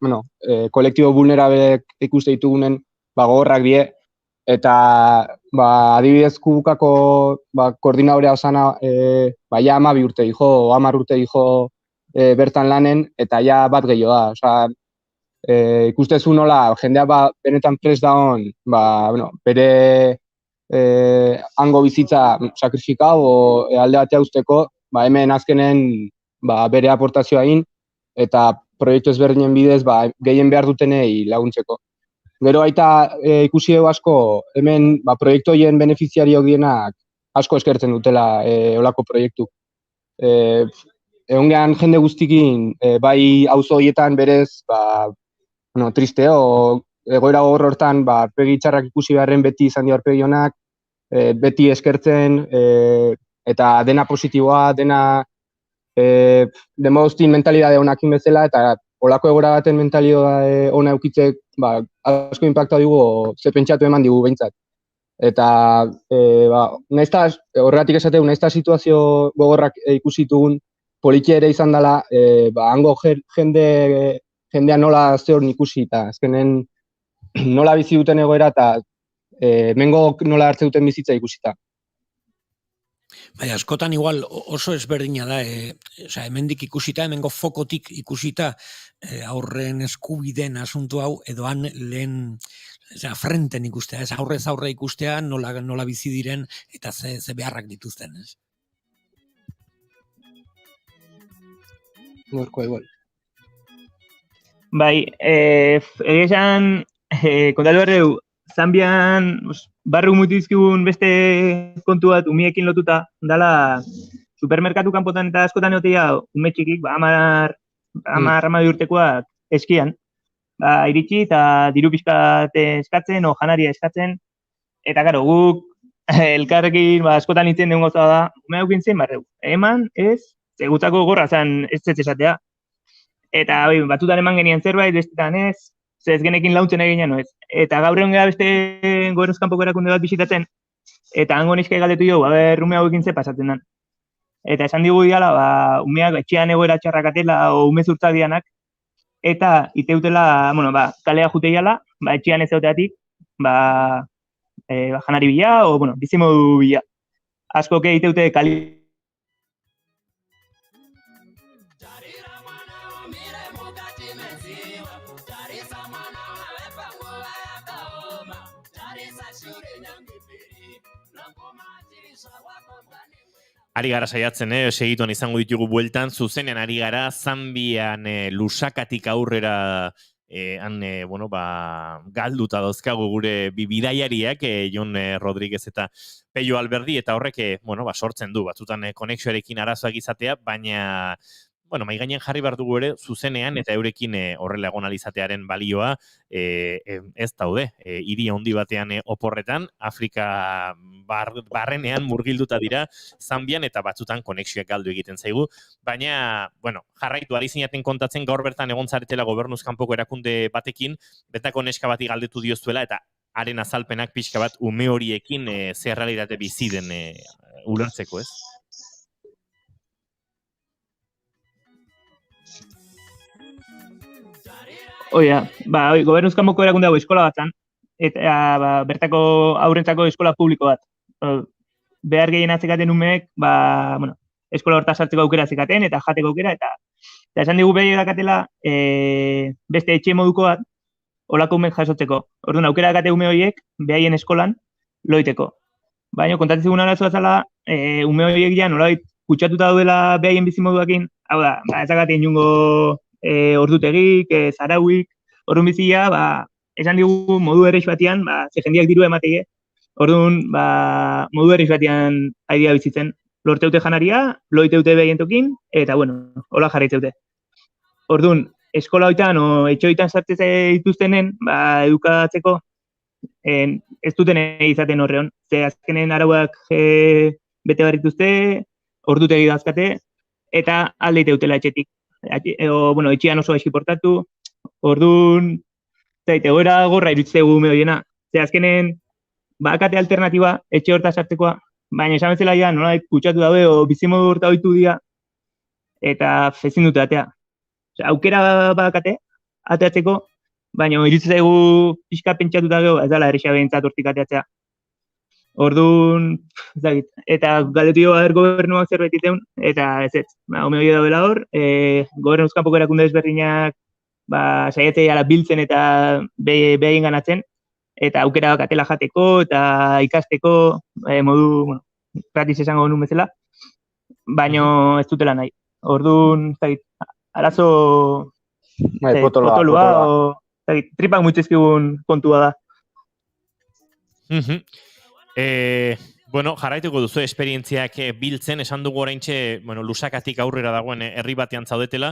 kolektibo vulnerableek ikuste ditugunen gogorrak die, eta adibidez kubukako koordinadorea osana ja 12 urte dijo, 10 urte dijo bertan lanen, eta ja bat gehiago da. Osea, ikustezu nola jendea benetan prest dagoen, bere hango bizitza sakrifikau alde batea usteko, hemen azkenen bere aportazioa egin eta proiektu ezberdinen bidez gehien behar dutenei laguntzeko. Gero baita ikusi dugu asko, hemen proiektu horien benefiziariok dienak asko eskertzen dutela olako proiektu. Egon gehan jende guztikin, bai auzo horietan berez, triste, egoera horretan, aurpegi txarrak ikusi beharren beti izan dira aurpegi onak, beti eskertzen, eta dena positiboa, dena demostin mentalidade onakin bezala, eta olako egoera baten mentalidade ona eukitzek, asko impacta dugu, ze pentsatu eman digu behintzat. Eta, horregatik esateu, naizta situazio gogorrak ikusitugun, politia ere izan dela, hango jendea nola zehorn ikusi, eta azkenen nola bizi duten egoera, eta mengo nola hartze duten bizitza ikusita. Baina, askotan igual oso ezberdina da, hemendik ikusita, hemengo fokotik ikusita, aurren eskubideen asuntu hau, edo han lehen frenten ikustea, aurrez aurre ikustea, nola bizi diren, eta ze beharrak dituzten, ez? Gorko, igual. Bai, egesan, kontatu berreu, Zambian, barru mutizkigun beste kontu bat umiekin lotuta, dala supermerkatu kanpotan eta askotan egotea ume txikik, 10 urtekoak eskian, iritsi eta diru pixkat eskatzen, o janaria eskatzen, eta karo, guk elkarrekin askotan itzen den gauza da, ume haukin zen barreu. Eman, ez, zegutzako gorra zen ez esatea. Eta batutan eman genien zerbait, bestetan ez, ez genekin launtzen eginean ez. Eta gaur egun gara beste gobernuz kanpoko erakunde bat bisitatzen, eta hango neskai galdetu jo, ume hauekin ze pasatzen den. Eta esan digu diala, umeak etxean egoera txarrakatela o ume zurtzak dianak, eta iteutela, kalea juteiala, etxean ez zauteatik, janari bila, o, bizimodu bila. Asko ke iteute kali. Ari gara saiatzen, segituan izango ditugu bueltan, zuzenean ari gara, Zambian Lusakatik aurrera galduta dauzkagu gure bidaiariak, Jon Rodríguez eta Pello Alberdi, eta horrek sortzen du, batzutan konexioarekin arazoak izatea, baina mai gainean jarri behar dugu ere zuzenean eta eurekin horrela egon alizatearen balioa ez daude. Hiri handi batean oporretan, Afrika barrenean murgilduta dira Zambian eta batzutan konexioak galdu egiten zaigu. Baina, jarraitu ari zinaten kontatzen gaur bertan egon zaretela gobernuz kanpoko erakunde batekin, betako neska bati galdetu diozuela eta haren azalpenak pixka bat ume horiekin ze errealitate bizi den ulertzeko, ez? Gobernuz kanpoko erakunde hau eskola batzan, eta bertako aurrentzako eskola publiko bat. Behar gehien atzekaten umeek, eskola horta sartzeko aukera atzekaten, eta jateko aukera, eta esan digu behi edakatela beste etxe moduko bat, olako umeek jasotzeko. Orduan, aukera edakate ume horiek, behaien eskolan, loiteko. Baina, kontatzegun arazoa zala, ume horiek ja nolabait kutsatuta daudela behaien bizimoduakin, hau da, ez dakaten jungo ordutegik, zarauik, orduan bizia, esan digu modu erreix batean, ze jendiak diru ematege, orduan, modu erreix batean aidea bizitzen. Lorteute janaria, loiteute behientokin, eta, hola jarraitzeute. Orduan, eskola hoitan, etxoitan sartzeze dituztenen, edukatzeko, ez duten izaten horreon. Ze azkenen arauak bete barrituzte, ordutegi dazkate, eta aldeiteutela etxetik. Etxean oso gaizki portatu, orduan, egoera gorra irutzegu ume horiena. Ze azkenen, bakate alternatiba, etxe horta sartzekoa, baina esan bezala ja, nola kutsatu dabe, o bizimodu horta oitu dira, eta ezin dute atea. Aukera bakate, ateatzeko, baina iritsi zaigu pixka pentsatuta gero, ez dela erresa behintzat hortik ateatzea. Orduan, ezagit, eta galdetu jo gobernuak zerbait iteun, eta ez. Home hori daudela hor, gobernuz kanpoko erakunde desberdinak saiatzea ala biltzen eta behaien ganatzen, eta aukera bakatela jateko eta ikasteko modu, gratis esango nuen bezala, baina ez dutela nahi. Orduan, ezagit, arazo potolua, tripak muitzizkigun kontua da. Bueno, jarraituko duzu esperientziak biltzen, esan dugu oraintxe, bueno, lusakatik aurrera dagoen herri batean zaudetela,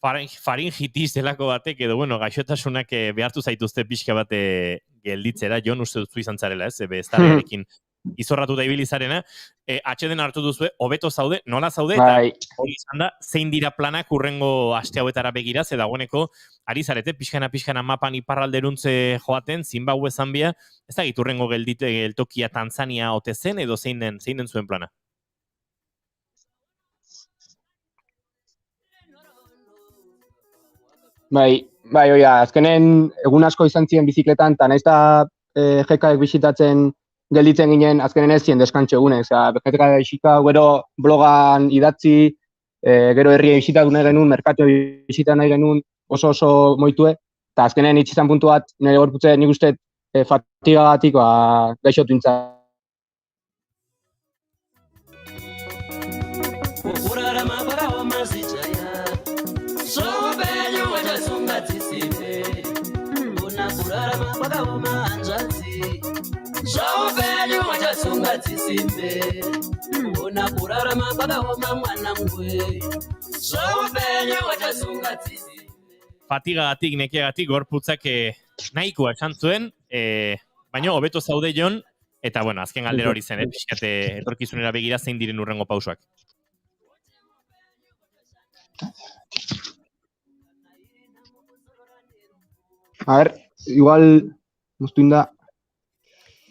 faringitis delako batek, edo, bueno, gaixotasunak behartu zaituzte pixka bate gelditzera, Jon uste duzu izan zarela, ez, beztarriarekin izorratuta ibilizarena, atxeden hartu duzue, hobeto zaude, nola zaude, eta hori izan da, zein dira planak urrengo aste hauetara begira, ze dagoeneko, ari zarete, pixkana mapan iparralderuntze joaten, Zimbabue, Zambia, ez da gitu urrengo geltokia Tanzania ote zen, edo zein den zuen plana? Bai, oia, azkenen egun asko izan ziren bizikletan, eta nahiz da jekaek bisitatzen gelditzen ginen, azkenen ez ziren deskantxo egunek, jekaek bisita, gero blogan idatzi, gero herria bisitatu nahi genuen, merkatio bisitatu nahi genuen, oso moitue, eta azkenen itxizan puntu bat, nire gorputze nik uste fatigagatik gaixotu intzat. Fatigagatik, nekeagatik, gorputzak nahikoa esan zuen, baina hobeto zaude Jon, eta bueno, azken galdera hori zen, pixkate etorkizunera begira zein diren urrengo pausoak. A ver, igual, moztuin da.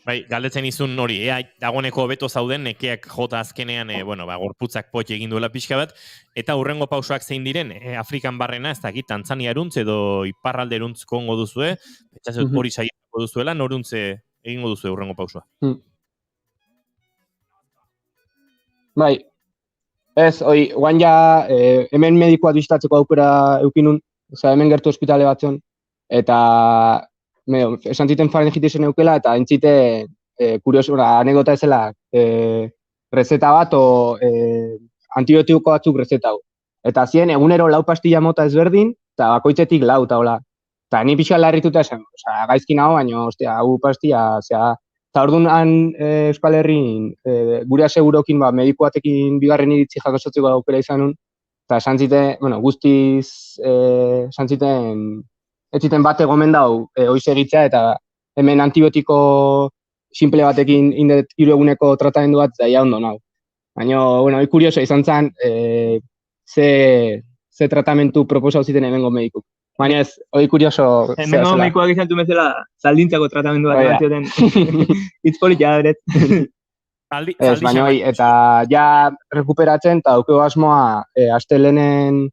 Bai, galdetzen izun hori, dagoeneko hobeto zauden, nekeak jota azkenean, gorputzak potxe egin duela pixka bat, eta hurrengo pausoak zein diren, Afrikan barrena, ez dakit, Tanzaniaruntz edo iparralderuntz kongo duzue, betxazut hori saiatuko duzuela, noruntze egingo duzue hurrengo pausoa. Bai, ez, guan ja, hemen medikoa bizitatzeko aukera eukinun, hemen gertu ospitale batzen, eta esan ziten faringitisen eukela, eta entzite, anekdota ezela, rezeta bat, antibiotiko batzuk rezeta hau. Eta zien, egunero 4 pastilla mota ezberdin, eta bakoitzetik 4, eta hola. Eta ni pixka larrituta esan, gaizkin hau, baina, hau pastilla, eta orduan Euskal Herrin, gure asegurokin, mediku batekin bigarren iritzi jasotzeko aukera izanun, eta esan ziten, guztiz, esan ziten, ez ziten bate gomendau hoiz egitzea, eta hemen antibiotiko simple batekin indet 3 eguneko tratamendu bat daia ondo nau. Baina, kurioso izan zen, ze tratamentu proposau ziten hemengo medikuk. Baina ez, kurioso... Hemengo medikuak izan du bezala, zaldintzako tratamendu bat emantzioten. Itzpolik jaderet. Ez, baina, eta ja rekuperatzen, eta daukego asmoa, astelenen,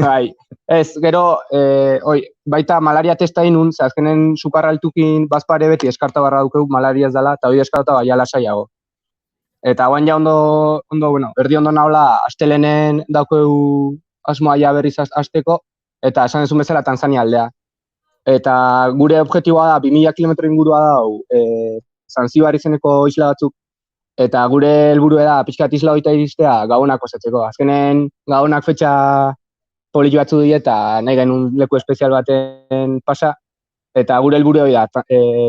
bai, ez, gero, baita malaria testa inun, ze azkenen sukarra altukin bazpare beti eskarta barra dukeu malaria ez dela, eta hori eskarta baia lasaiago. Eta guan ja erdi ondo naula, astelenen daukeu asmoa ja berriz azteko, eta esan ezun bezala Tanzania aldea. Eta gure objektiboa da, 2000 kilometro ingurua dau, Zanzibar izeneko isla batzuk, eta gure helburua da, pixkat isla hoita iristea, Gabonak osatzeko. Azkenen, Gabonak fetxa politi batzu dira, eta nahi genuen leku espezial baten pasa, eta gure helburua da,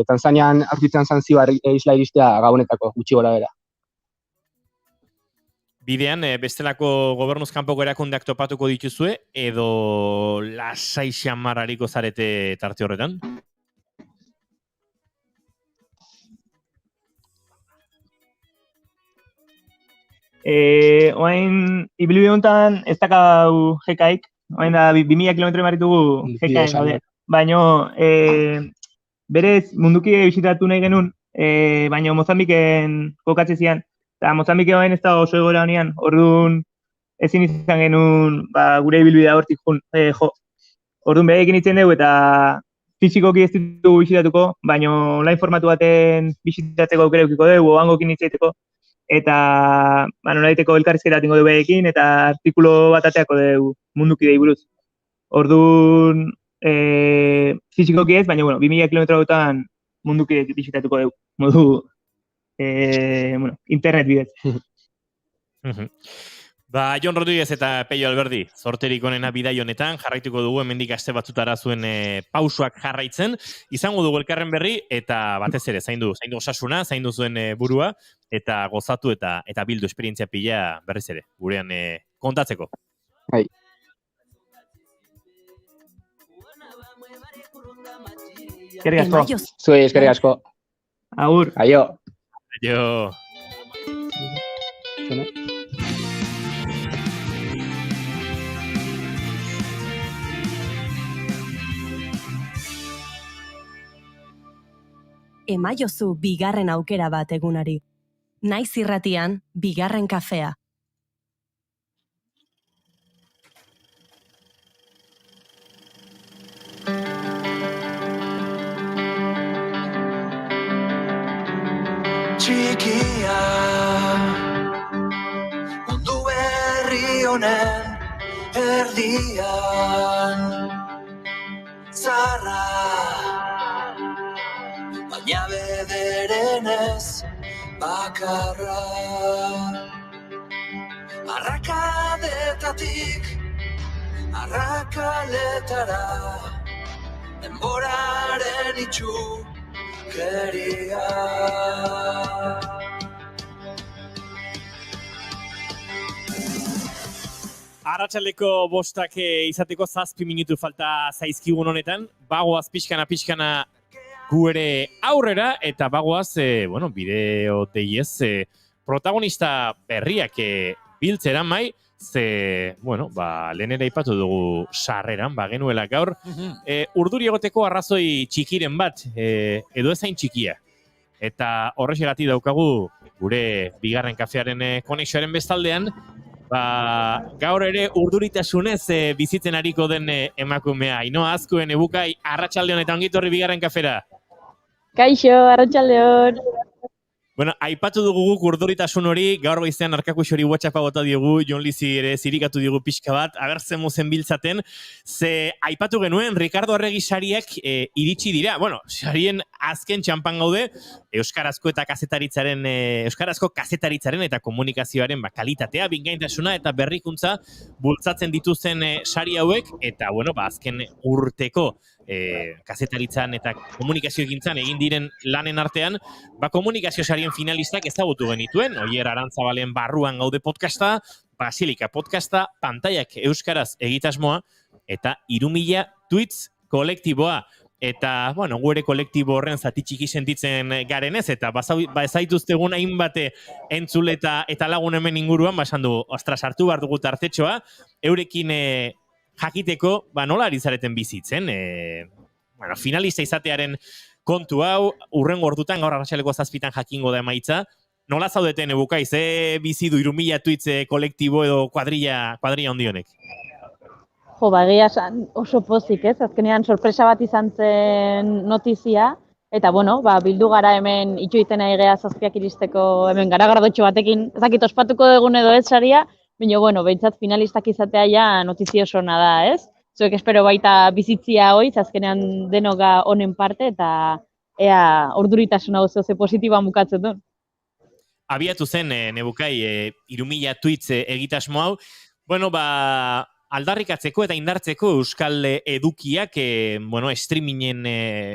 Tanzanian aurkitzen Zanzibar isla iristea Gabonetako, gutxi gora bera. Bidean, bestelako gobernuz kanpoko erakundeak topatuko dituzue, edo lasai xamarrariko zarete tarte horretan? Oain, ibilbide honetan ez dakau jekaik, oain da 2000 kilometro emarritugu jekaik, baina berez munduki bisitatu nahi genuen, baina Mozambiken kokatze zian, eta Mozambike oain ez da oso egora honean, orduan ezin izan genuen gure ibilbidea hortik jo. Orduan berekin itzen dugu eta fizikoki ez ditugu bisitatuko, baina online formatu baten bisitatzeko aukera edukiko dugu, oangokin hitz egiteko, eta nolaiteko elkarrizketa tingo dugu berekin, eta artikulo bat ateako dugu mundukidei buruz. Orduan, fizikoki ez, baina 2000 kilometro hautan mundukidei bisitatuko dugu, modu internet bidez. Ba, Jon Rodríguez eta Peio Alberdi, zorterik onena bidai honetan, jarraituko dugu hemendik aste batzutara zuen pausoak jarraitzen, izango dugu elkarren berri, eta batez ere, zaindu osasuna, zaindu zuen burua, eta gozatu eta bildu esperientzia pila berriz ere, gurean kontatzeko. Bai. Eskerrik asko. Zuei, eskerrik asko. Agur. Aio. Aio. Emaiozu bigarren aukera bat egunari. Naiz irratian, bigarren kafea. Txikia mundu berri honen erdian zarra baina bederen ez bakarra arrakadetatik arrakaletara denboraren itxukeria Arratsaldeko bostak izateko 7 minutu falta zaizkigun honetan, bagoaz pixkana gu ere aurrera, eta bagoaz, bideo deiez, protagonista berriak biltzera mai, lehen ere ipatu dugu sarreran, genuela gaur, urduri egoteko arrazoi txikiren bat, edo ezain txikia. Eta horrexegatik daukagu gure bigarren kafearen konexioaren bestaldean, gaur ere urduritasunez bizitzen ariko den emakumea. Ainhoa Azkuen, Ebukai, arratsalde honetan ongi etorri bigarren kafera. Kaixo, arratsaldeon. Bueno, aipatu dugu guk urduritasun hori, gaur goizean Arkakuxori WhatsAppa bota diogu, Jon Lizi ere zirikatu digu pixka bat, agertzen muzen biltzaten, ze aipatu genuen Ricardo Arregi sariak iritsi dira. Bueno, sarien azken txampan gaude, euskarazko kazetaritzaren eta komunikazioaren kalitatea, bingaintasuna eta berrikuntza bultzatzen dituzten sari hauek, eta azken urteko kazetaritzan eta komunikazio egintzan egin diren lanen artean, komunikazio sarien finalistak ezagutu genituen, Oier Arantzabalen barruan gaude podcasta, Basilika podcasta, Pantaiak euskaraz egitasmoa, eta 3000 tweets kolektiboa. Eta, gu ere kolektibo horren zati txiki sentitzen garenez, eta ezaituztegun hainbat entzule eta lagun hemen inguruan, esan du, ostras, hartu behar dugu tartetxoa, eurekin jakiteko, nola ari zareten bizitzen, finalista izatearen kontu hau, urrengo ordutan, gaur arratsaleko 7 jakingo da emaitza, nola zaudeten Ebukai, ze bizi du 3000 tweets kolektibo edo kuadrilla ondionek? Jo, egia oso pozik, ez? Azkenean sorpresa bat izan zen notizia, eta bildu gara hemen itxoiten ari gea 7 iristeko hemen garagardotxo batekin, ezakit ospatuko dugun edo ez saria, baina, behintzat finalistak izatea ja notizio osona da, ez? Zuek espero baita bizitzia hoiz, azkenean denoga honen parte, eta ea orduritasuna oso positiboan bukatzen duen. Abiatu zen, Nebukai, 3000 tweets egitasmo hau, aldarrikatzeko eta indartzeko euskal edukiak, streamingen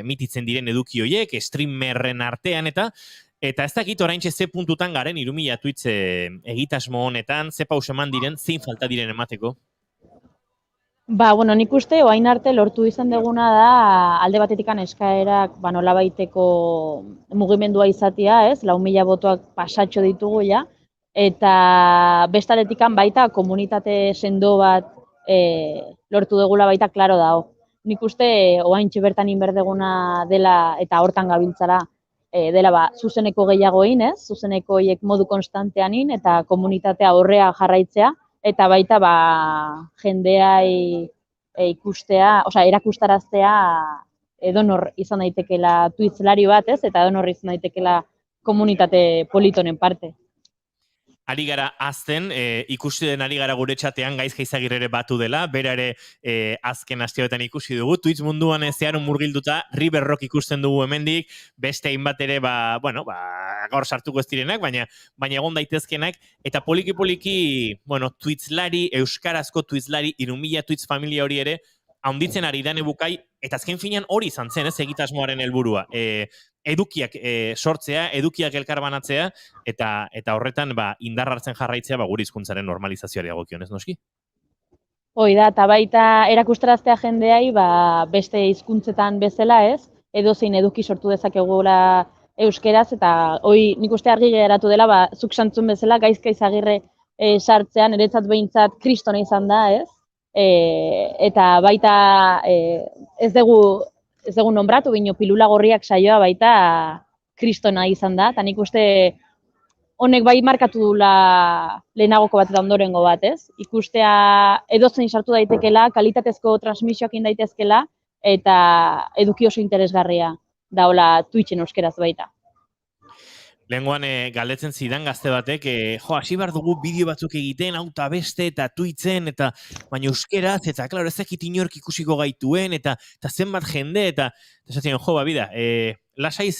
mititzen diren eduki horiek, streamerren artean eta ez dakit oraintxe ze puntutan garen 3000 tweets egitasmo honetan, ze paus eman diren, zein falta diren emateko? Nik uste, oain arte lortu izan deguna da, alde batetikan eskaerak nolabaiteko mugimendua izatea, ez? 4000 botoak pasatxo ditugu ja, eta bestaletikan baita komunitate sendo bat lortu degula baita klaro dago. Nik uste, oaintxe bertan inberdeguna dela eta hortan gabiltzara, dela zuzeneko gehiago egin, ez? Zuzeneko hiek modu konstantean egin eta komunitatea horrea jarraitzea, eta baita jendeai ikustea, erakustaraztea edonor izan daitekela Twitchlari bat, ez? Eta edonor izan daitekela komunitate politonen parte. Ari gara azten, ikusi den ari gara gure txatean Gaizka Izagirre ere batu dela, bera ere azken asteoetan ikusi dugu, Twitch munduan zehar murgilduta, River Rock ikusten dugu hemendik, beste hainbat ere, gaur sartuko ez direnak, baina egon daitezkenak, eta poliki-poliki, Twitchlari, euskarazko Twitchlari, 3000 Twitch familia hori ere, haunditzen ari da Nebukai, eta azken finean hori izan zen, ez egitasmoaren helburua. Edukiak sortzea, edukiak elkarbanatzea, eta horretan indar hartzen jarraitzea gure hizkuntzaren normalizazioari dagokionez, noski? Hoi da, eta baita erakustaraztea jendeai beste hizkuntzetan bezala, ez? Edozein eduki sortu dezakegula euskeraz, eta nik uste argi geratu dela, zuk santzun bezala, Gaizka Izagirre sartzean, eretzat behintzat kristona izan da, ez? Eta baita ez dugu nombratu, bino pilula gorriak saioa baita kristona izan da, eta nik uste honek bai markatu dula lehenagoko bat eta ondorengo bat, ez? Ikustea edozein sartu daitekela, kalitatezko transmisioak daitezkela, eta eduki oso interesgarria daola Twitchen euskeraz baita. Lehengoan galdetzen zidan gazte batek, hasi behar dugu bideo batzuk egiten, hau eta beste, eta Twitchen, eta baina euskeraz, eta klaro, ez dakit inork ikusiko gaituen, eta zenbat jende, eta esatzen, bida, lasaiz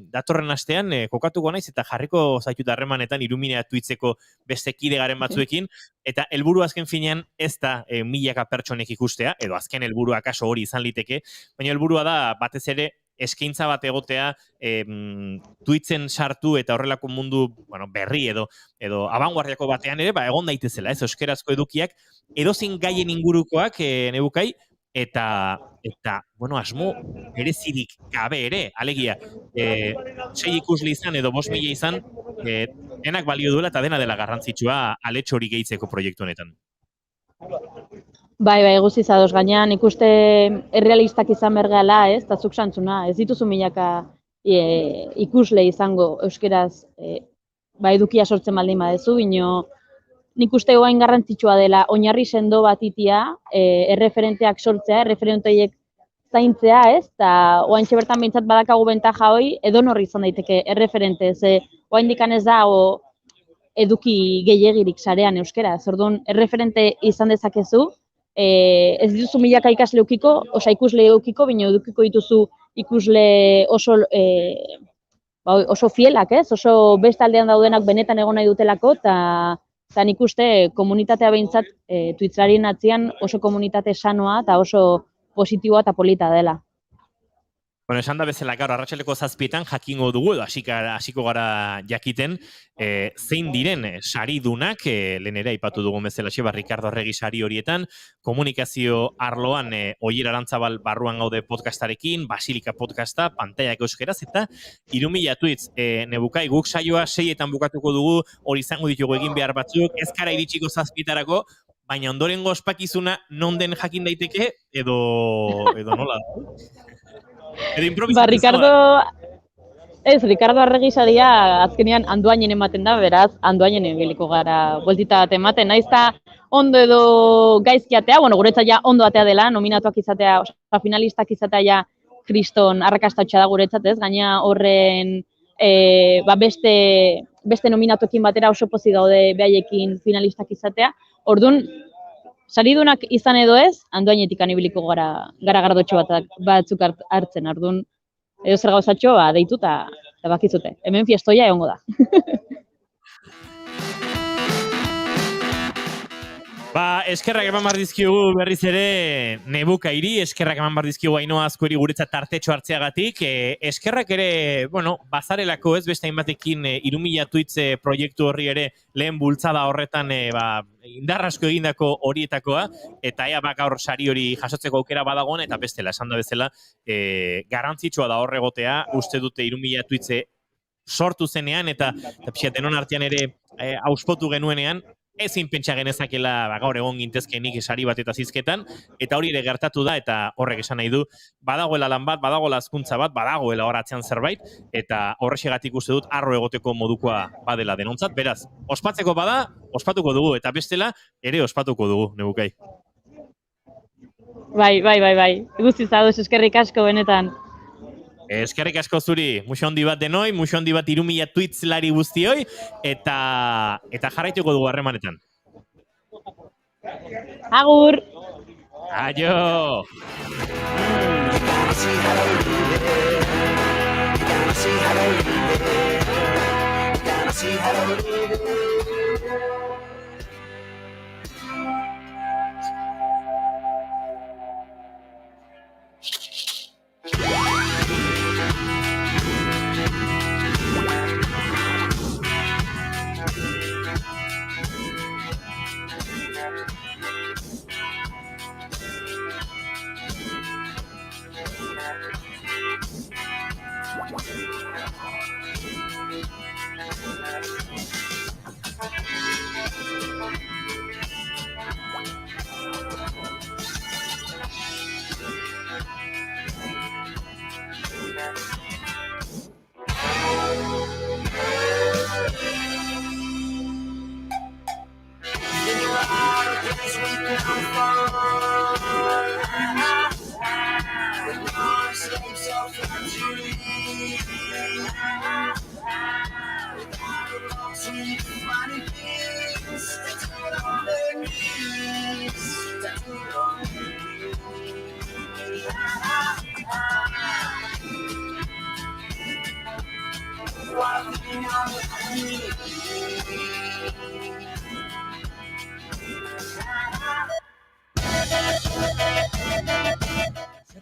datorren astean kokatuko naiz, eta jarriko zaitut harremanetan Iruminea Twitcheko beste kide garen batzuekin, eta helburu azken finean ez da milaka pertsonek ikustea, edo azken helburua kaso hori izan liteke, baina helburua da batez ere, eskaintza bat egotea Twitchen sartu eta horrelako mundu berri edo abanguardiako batean ere egon daitezela, ez euskerazko edukiak edozein gaien ingurukoak Nebukai eta asmo berezirik gabe ere, alegia 6 ikusle izan edo 5.000 izan denak balio duela eta dena dela garrantzitsua aletxo hori gehitzeko proiektu honetan. Bai, guztiz ados gainean, ikuste errealistak izan bergala, ez, eta zuk santzuna, ez dituzu milaka ikusle izango euskeraz edukia sortzen baldin badezu, bino nik uste goain garrantzitsua dela oinarri sendo bat itia, erreferenteak sortzea, erreferenteiek zaintzea, ez, eta oaintxe bertan behintzat badakagu bentaja hoi, edonorri izan daiteke erreferente, ze oaindikan ez da eduki gehiagirik sarean euskeraz, orduan erreferente izan dezakezu, ez dituzu milaka ikasle eukiko, ikusle eukiko, baina edukiko dituzu ikusle oso fielak, ez? Oso beste aldean daudenak benetan egon nahi dutelako, eta nik uste komunitatea behintzat Twitchlarien atzian oso komunitate sanoa eta oso positiboa eta polita dela. Bueno, esan da bezala, gaur, arratsaleko 7:00 jakingo dugu, edo hasiko gara jakiten, zein diren saridunak, lehen ere aipatu dugun bezala, Ricardo Arregi sari horietan, komunikazio arloan Oier Arantzabal barruan gaude podcastarekin, Basilika podcasta, pantaiak euskeraz, eta 3000 Twitch Nebukai guk saioa 6:00 bukatuko dugu, hori izango ditugu egin behar batzuk, ez gara iritsiko 7:00, baina ondorengo ospakizuna non den jakin daiteke, edo nola da? Ricardo Arregi saria azkenean Andoainen ematen da, beraz, Andoainen ebiliko gara bueltita bat ematen. Naiz eta ondo edo gaizki atea, guretzat ja ondo atea dela, nominatuak izatea, finalistak izatea ja kriston arrakastatxa da guretzat, ez? Gaina horren beste nominatuekin batera oso pozik gaude behaiekin finalistak izatea. Orduan, saridunak izan edo ez, Andoainetik anibiliko gara gardotxo batzuk hartzen, orduan, edo zer gauzatxo, deitu eta bakizute. Hemen fiestoia egongo da. Eskerrak eman bardizkigu berriz ere Nebukairi, eskerrak eman bardizkigu Ainhoa Azkueri guretzat tartetxo hartzeagatik, eskerrak ere, bazarelako ez beste hainbatekin 3000 Twitch proiektu horri ere lehen bultzada horretan indarrasko egindako horietakoa, eta gaur sari hori jasotzeko aukera badagoen, eta bestela, esan da bezala, garrantzitsua da horregotea, uste dute 3000 Twitch sortu zenean, eta denon artean ere auspotu genuenean, ezin pentsa genezakela gaur egon gintezkenik sari bat eta zizketan, eta hori ere gertatu da, eta horrek esan nahi du, badagoela lan bat, badagoela hazkuntza bat, badagoela horatzean zerbait, eta horrexegatik uste dut arro egoteko modukoa badela denontzat, beraz, ospatzeko bada, ospatuko dugu, eta bestela ere ospatuko dugu, Nebukai. Bai. Guztiz ados, eskerrik asko benetan. Eskerrik asko zuri, muxo handi bat denoi, muxo handi bat 3000 tweetslari guztioi, eta jarraituko dugu harremanetan. Agur! Aio!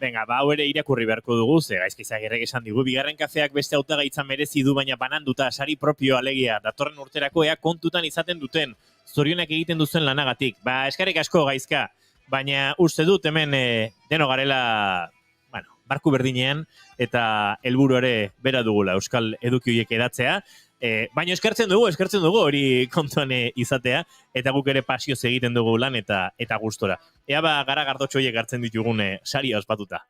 Venga, ba, hau ere irakurri beharko dugu, ze gaizki Izagirrek esan digu, bigarren kafeak beste hautagaitza merezi du, baina bananduta sari propio alegia, datorren urterako ea kontutan izaten duten, zorionak egiten duzen lanagatik. Ba, eskerrik asko gaizka, baina uste dut hemen deno garela, bueno, barku berdinean, eta helburu ere bera dugula Euskal Eduki horiek edatzea, baina eskertzen dugu hori kontuan izatea, eta guk ere pasioz egiten dugu lan eta gustora. Ea ba, gara gardotxo horiek hartzen ditugun saria ospatuta.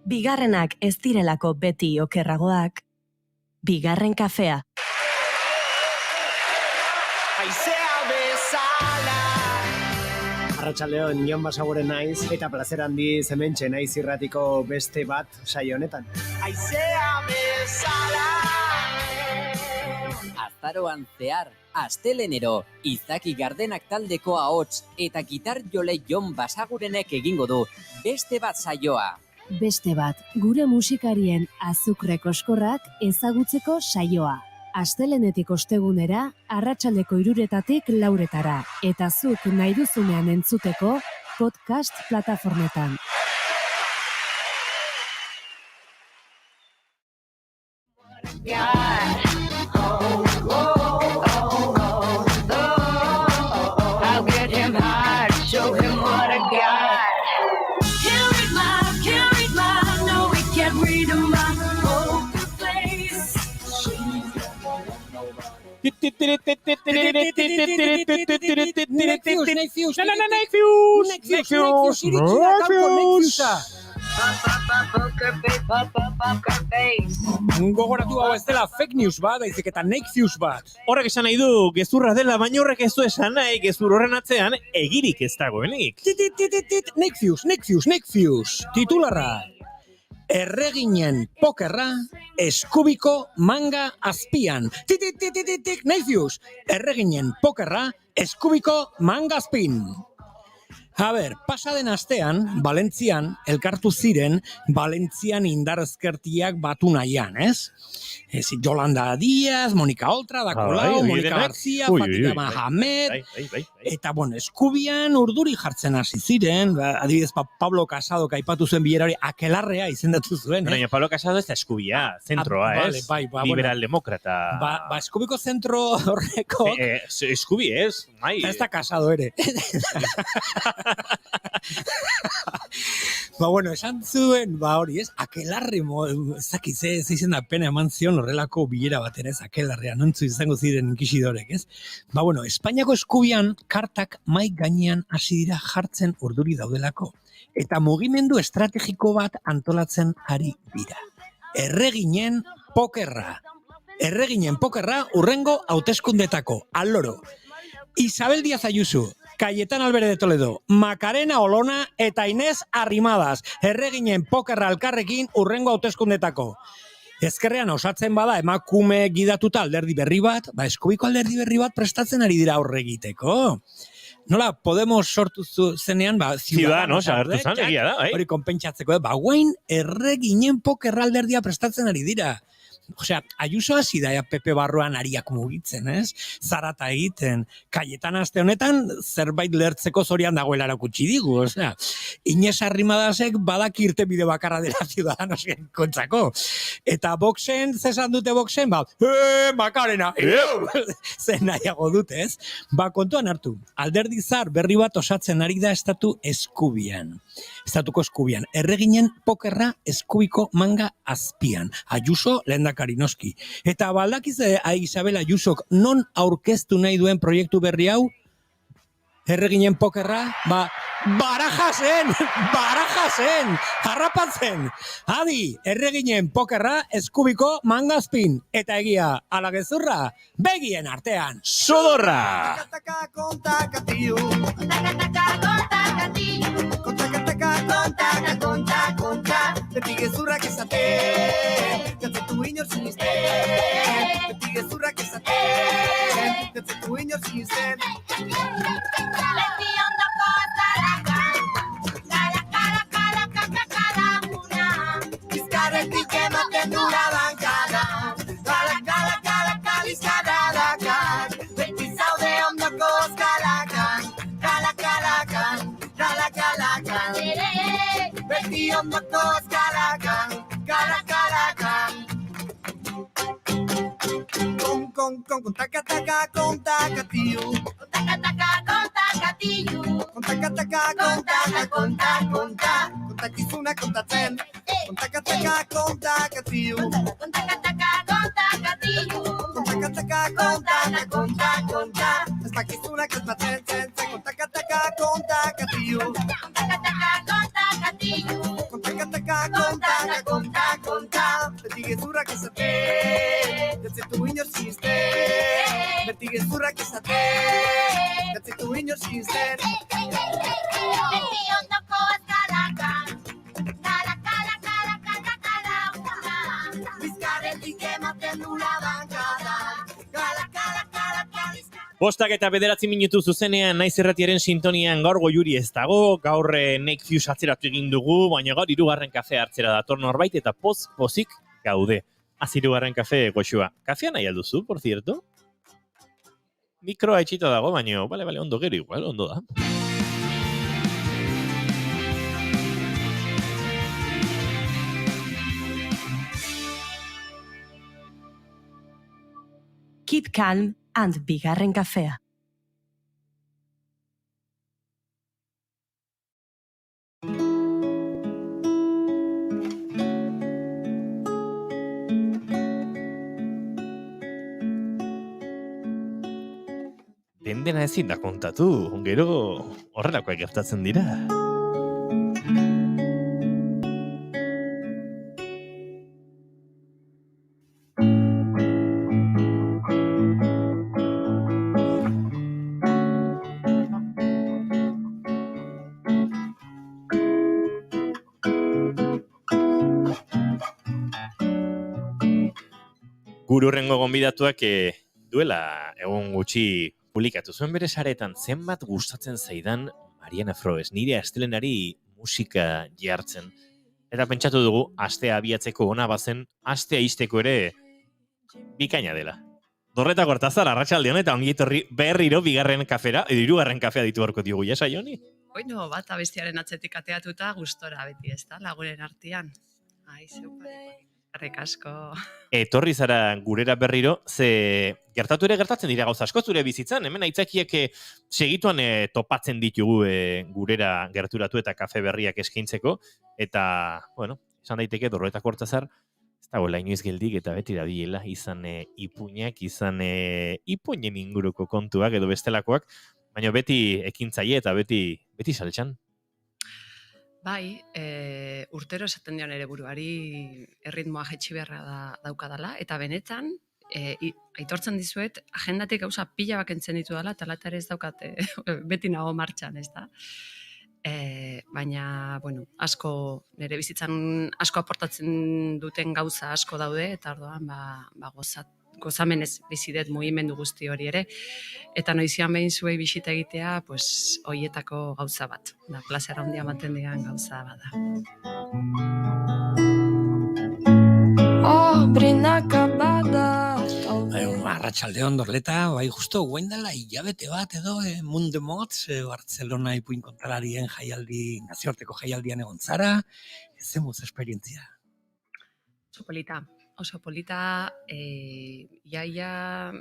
Bigarrenak ez direlako beti okerragoak, bigarren kafea. Aizea bezala. Arratsaldeon, Jon Basagure naiz, eta plazer handiz hementxe naiz irratiko beste bat saio honetan. Aizea bezala. Azaroan zehar, astelenero, Izaki Gardenak taldeko ahots eta gitar jole Jon Basagurenek egingo du beste bat saioa. Beste bat, gure musikarien azukre koskorrak ezagutzeko saioa. Astelenetik ostegunera, arratsaldeko 3:00 lauretara, eta zuk nahi duzunean entzuteko podcast plataformetan. I'll get him hard, show him what I got. Can't read my, no, we can't read my poker face. Gogoratu hau ez dela fake news bat, daizik eta Nexius bat. Horrek esan nahi du, gezurra dela, baina horrek ez du esan nahi, gezur horren atzean egirik ez dagoenik. Nexius, titularra. Erreginen pokerra, eskubiko manga azpian. Nexius, erreginen pokerra, eskubiko manga azpin. A ber, pasaden astean, Valentzian, elkartu ziren, Valentzian indarrezkertiak batu nahian, ez? Yolanda Díaz, Monika Oltra, Da Colau, Monika García, Fatima Mahamed, eta, bueno, eskubian urduri jartzen hasi ziren, adibidez, Pablo Casado aipatu zuen bilera hori, akelarrea izendatu zuen, Baina Pablo Casado ez da eskubia, zentroa, ez? Liberal demokrata. Ba, eskubiko zentro horreko... Eskubi, ez? Ez da Casado ere. Ba, bueno, esan zuen, ba, hori, ez, akelarre, ez dakit, ze izen da pena eman zion horrelako bilera baten, ez, akelarrea, nontzu izango ziren inkisidorek, ez? Ba, bueno, Espainiako eskubian kartak mai gainean hasi dira jartzen urduri daudelako, eta mugimendu estrategiko bat antolatzen ari dira. Erreginen pokerra urrengo hauteskundetako, aloro. Isabel Díaz Ayuso, Cayetano Albere de Toledo, Macarena Olona eta Inés Arrimadas, erreginen pokerra elkarrekin urrengo hauteskundetako. Ezkerrean osatzen bada emakume gidatuta alderdi berri bat, ba eskubiko alderdi berri bat prestatzen ari dira aurre egiteko. Nola, Podemos sortu zenean, ba, Ciudadanos agertu zen, egia da, bai. Hori konpentsatzeko, ba, guain erreginen pokerra alderdia prestatzen ari dira. Osea, Ayuso hasi da PP barruan ariak mugitzen, ez? Zarata egiten. Cayetano aste honetan zerbait lertzeko zorian dagoela erakutsi digu, osea. Inés Arrimadasek badaki irtenbide bakarra dela Ciudadanosen kontzako. Eta Voxen, zesan dute Voxen, ba, Macarena, zen nahiago dute, ez? Ba, kontuan hartu, alderdi zar berri bat osatzen ari da estatuko eskubian. Erreginen pokerra eskubiko manga azpian. Ayuso lehendakari noski. Eta baldakize Isabel Ayusok non aurkeztu nahi duen proiektu berri hau? Erreginen pokerra, ba, Barajasen, harrapatzen. Adi, erreginen pokerra eskubiko mangazpin. Eta egia, ala gezurra, begien artean. Sodorra! Konta, beti gezurrak esate, gatzetu inor sinisten. Beti gezurrak esate, gatzetu inor sinisten. Beti ondoko azarakan, kala bizkarretik ematen dura bankada. Kala, izkarradakan, beti zaude ondoko azkalakan. Kala, beti ondoko azkalakan. Kontakataka, kontakizuna kontatzen. Kontakataka, ez bakizunak ez batzen zen. Kontakataka, beti gezurrak esate, gatzetu inor sinisten. Beti gezurrak esate, gatzetu inor sinisten. Beti ondoko azkalakan, bizkarretik ematen dula bankada. Bostak eta 9 minutu zuzenean naiz irratiaren sintonian gaur Goiuri ez dago, gaur Neck Fuse atzeratu egin dugu, baina gaur 3. kafe hartzera dator norbait eta pozik gaude. Az 3. kafe, Goxua. Kafea nahi alduzu, por cierto? Mikroa etxita dago, baina, bale, ondo gero igual, ondo da. Keep calm and bigarren kafea. Dena ezin da kontatu, gero horrelakoak gertatzen dira. Gure hurrengo gonbidatuak duela egun gutxi publikatu zuen bere saretan zenbat gustatzen zaidan Mariana Froes, nire astelenari musika jartzen. Eta pentsatu dugu, astea abiatzeko ona bazen, astea izteko ere bikaina dela. Dorreta Kortazar, arratsaldeon eta ongi etorri berriro bigarren kafera, edo 3. kafea ditu barko diogu, jasa, Joni? Bueno, bat abestiaren atzetik ateatuta gustora beti, ez da, lagunen artean. Ai, zeu pareko. Eskerrik asko. Etorri zara gurera berriro, ze gertatu ere gertatzen dira gauza asko zure bizitzan, hemen aitzakiek segituan topatzen ditugu gurera gerturatu eta kafe berriak eskaintzeko, eta, bueno, esan daiteke Dorretako Hortzazar, ez dagoela inoiz geldik eta beti dabilela izan ipuinak, izan ipuinen inguruko kontuak edo bestelakoak, baina beti ekintzaile eta beti saltxan. Bai, urtero esaten dion ere buruari erritmoa jaitsi beharra daukadala, eta benetan, aitortzen dizuet, agendatik gauza pila bakentzen ditu dela, eta latare ez daukat beti nago martxan, ez da? Baina, bueno, asko, nire bizitzan asko aportatzen duten gauza asko daude, eta orduan, gozamenez bizidet mugimendu guzti hori ere, eta noizian behin zuei bisita egitea, pues, hoietako gauza bat, da, plazera handia ematen digan gauza bada. Obra inacabada. Arratsaldeon Dorleta, bai justo guen dela hilabete bat edo Munde Motz, Barcelona ipuin kontalarien jaialdi, nazioarteko jaialdian egon zara, zemuz esperientzia? Oso polita, iaia,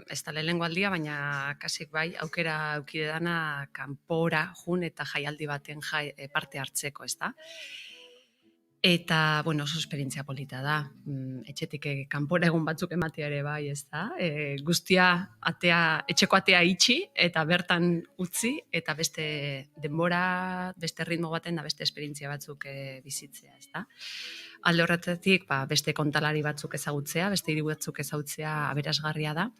ez da lehenengo aldia, baina kasik bai, aukera aukide dana kanpora jun eta jaialdi baten parte hartzeko, ez da? Eta, bueno, oso esperientzia polita da. Etxetik kanpora egun batzuk ematea ere bai, ez da? Guztia etxeko atea itxi eta bertan utzi, eta beste denbora, beste ritmo baten da beste esperientzia batzuk bizitzea, ez da? Alde horretatik, beste kontalari batzuk ezagutzea, beste hiri batzuk ezagutzea aberasgarria da.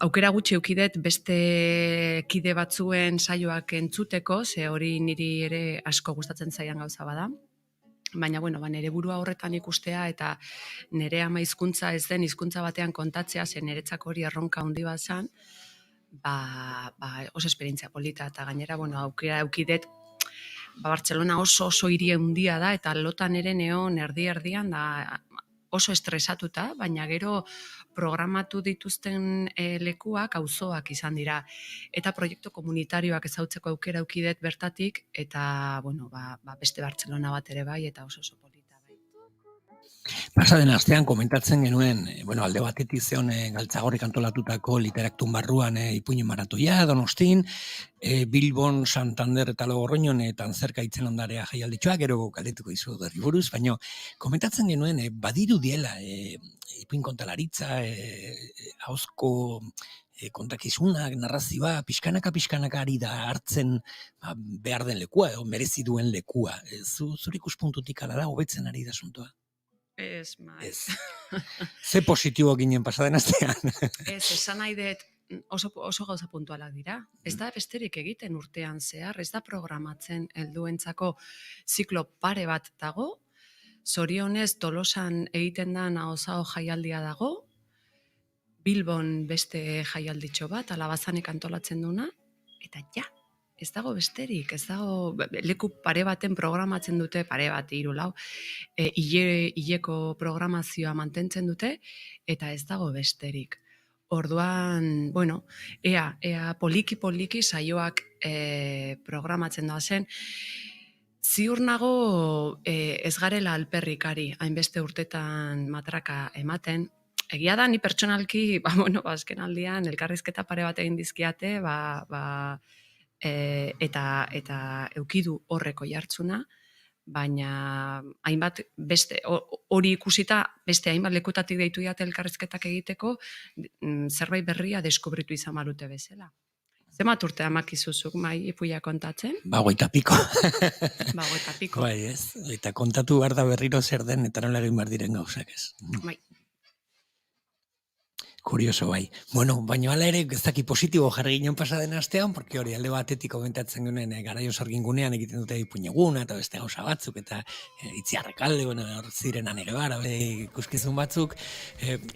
Aukera gutxi eukidet beste kide batzuen saioak entzuteko, ze hori niri ere asko gustatzen zaian gauza bada. Baina, bueno, nire burua horretan ikustea eta nire ama hizkuntza ez den hizkuntza batean kontatzea, ze niretzako hori erronka handi bat zen, oso esperientzia polita, eta gainera, bueno, aukera eukidet, Barcelona oso hiri handia da, eta lotan ere neon erdi-erdian da oso estresatuta, baina gero programatu dituzten lekuak auzoak izan dira, eta proiektu komunitarioak ezautzeko aukera eukidet bertatik, eta, bueno, beste Barcelona bat ere bai, eta oso polita bai. Pasaden astean komentatzen genuen, alde batetik zeon Galtzagorrik antolatutako literaktun barruan ipuinen maratoia, Donostin, Bilbon, Santander eta Logorroinon eta Antzerka Hitzen Ondarea jaialditxoa, gero galdetuko dizu berri buruz, baina komentatzen genuen badiru diela ipuin kontalaritza, ahozko kontakizunak, narrazioa, pixkanaka ari da hartzen behar den lekua, merezi duen lekua. Zure ikuspuntutik ala da, hobetzen ari da asuntoa? Ez, maiz. Ze positibo ginen pasaden astean? Ez, esan nahi dut oso gauza puntualak dira. Ez da besterik egiten urtean zehar, ez da programatzen helduentzako ziklo pare bat dago, zorionez Tolosan egiten da Ahozao jaialdia dago, Bilbon beste jaialditxo bat, Alabazanek antolatzen duna, eta ja, ez dago besterik, ez dago leku pare baten programatzen dute, pare bat, 3-4, hileko programazioa mantentzen dute, eta ez dago besterik. Orduan, bueno, ea poliki saioak programatzen doa zen, ziur nago ez garela alperrikari, hainbeste urtetan matraka ematen. Egia da, ni pertsonalki, azken aldian, elkarrizketa pare bat egin dizkiate, eta eukidu horreko jartzuna, baina hainbat beste, hori ikusita, beste hainbat lekutatik deitu diate elkarrizketak egiteko, zerbait berria deskubritu izan barute bezala. Zemat urte amakizuzuk mai ipuia kontatzen? 20 piko. 20 piko. Bai, ez. Eta kontatu behar da berriro zer den, eta nola egin behar diren gauzak, ez. Bai. Kurioso bai. Baina hala ere ez daki positibo jarri ginen pasaden astean, porque hori alde batetik komentatzen genuen garaio zargingunean egiten dute ipuineguna eta beste gauza batzuk, eta Itziarrekalde, zirenan ere bara, ikuskizun batzuk.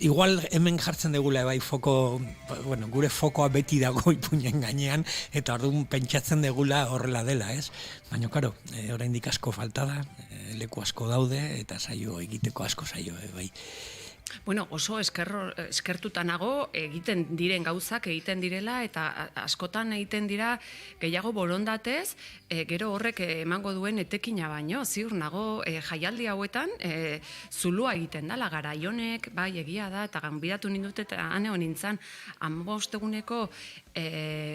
Igual hemen jartzen degula bai gure fokoa beti dago ipuinen gainean, eta orduan pentsatzen degula horrela dela, ez? Baina, karo, oraindik asko falta da, leku asko daude, eta saio egiteko asko saio, bai. Bueno, oso eskertuta nago egiten diren gauzak egiten direla eta askotan egiten dira gehiago borondatez, gero horrek emango duen etekina baino, ziur nago jaialdi hauetan zulua egiten dela, garaionek, bai egia da, eta ganbidatu nindut eta ane honintzan, 15 eguneko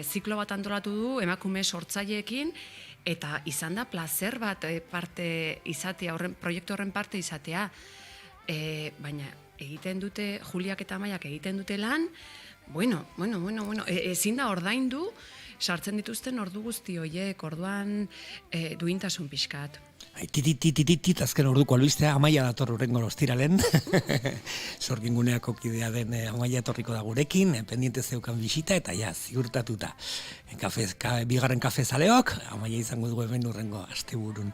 ziklo bat antolatu du emakume sortzaileekin, eta izan da plazer bat parte izatea, proiektu horren parte izatea, baina egiten dute, Juliak eta Amaiak egiten dute lan, bueno, ezin da ordaindu, sartzen dituzten ordu guzti horiek, orduan duintasun pixkat. Titit, azken orduko albistea, Amaia dator urrengo ostiralen. Sorginguneako kidea den Amaia etorriko da gurekin, pendiente zeukan bisita, eta ja, ziurtatuta. Bigarren kafe zaleok, Amaia izango dugu hemen urrengo asteburun.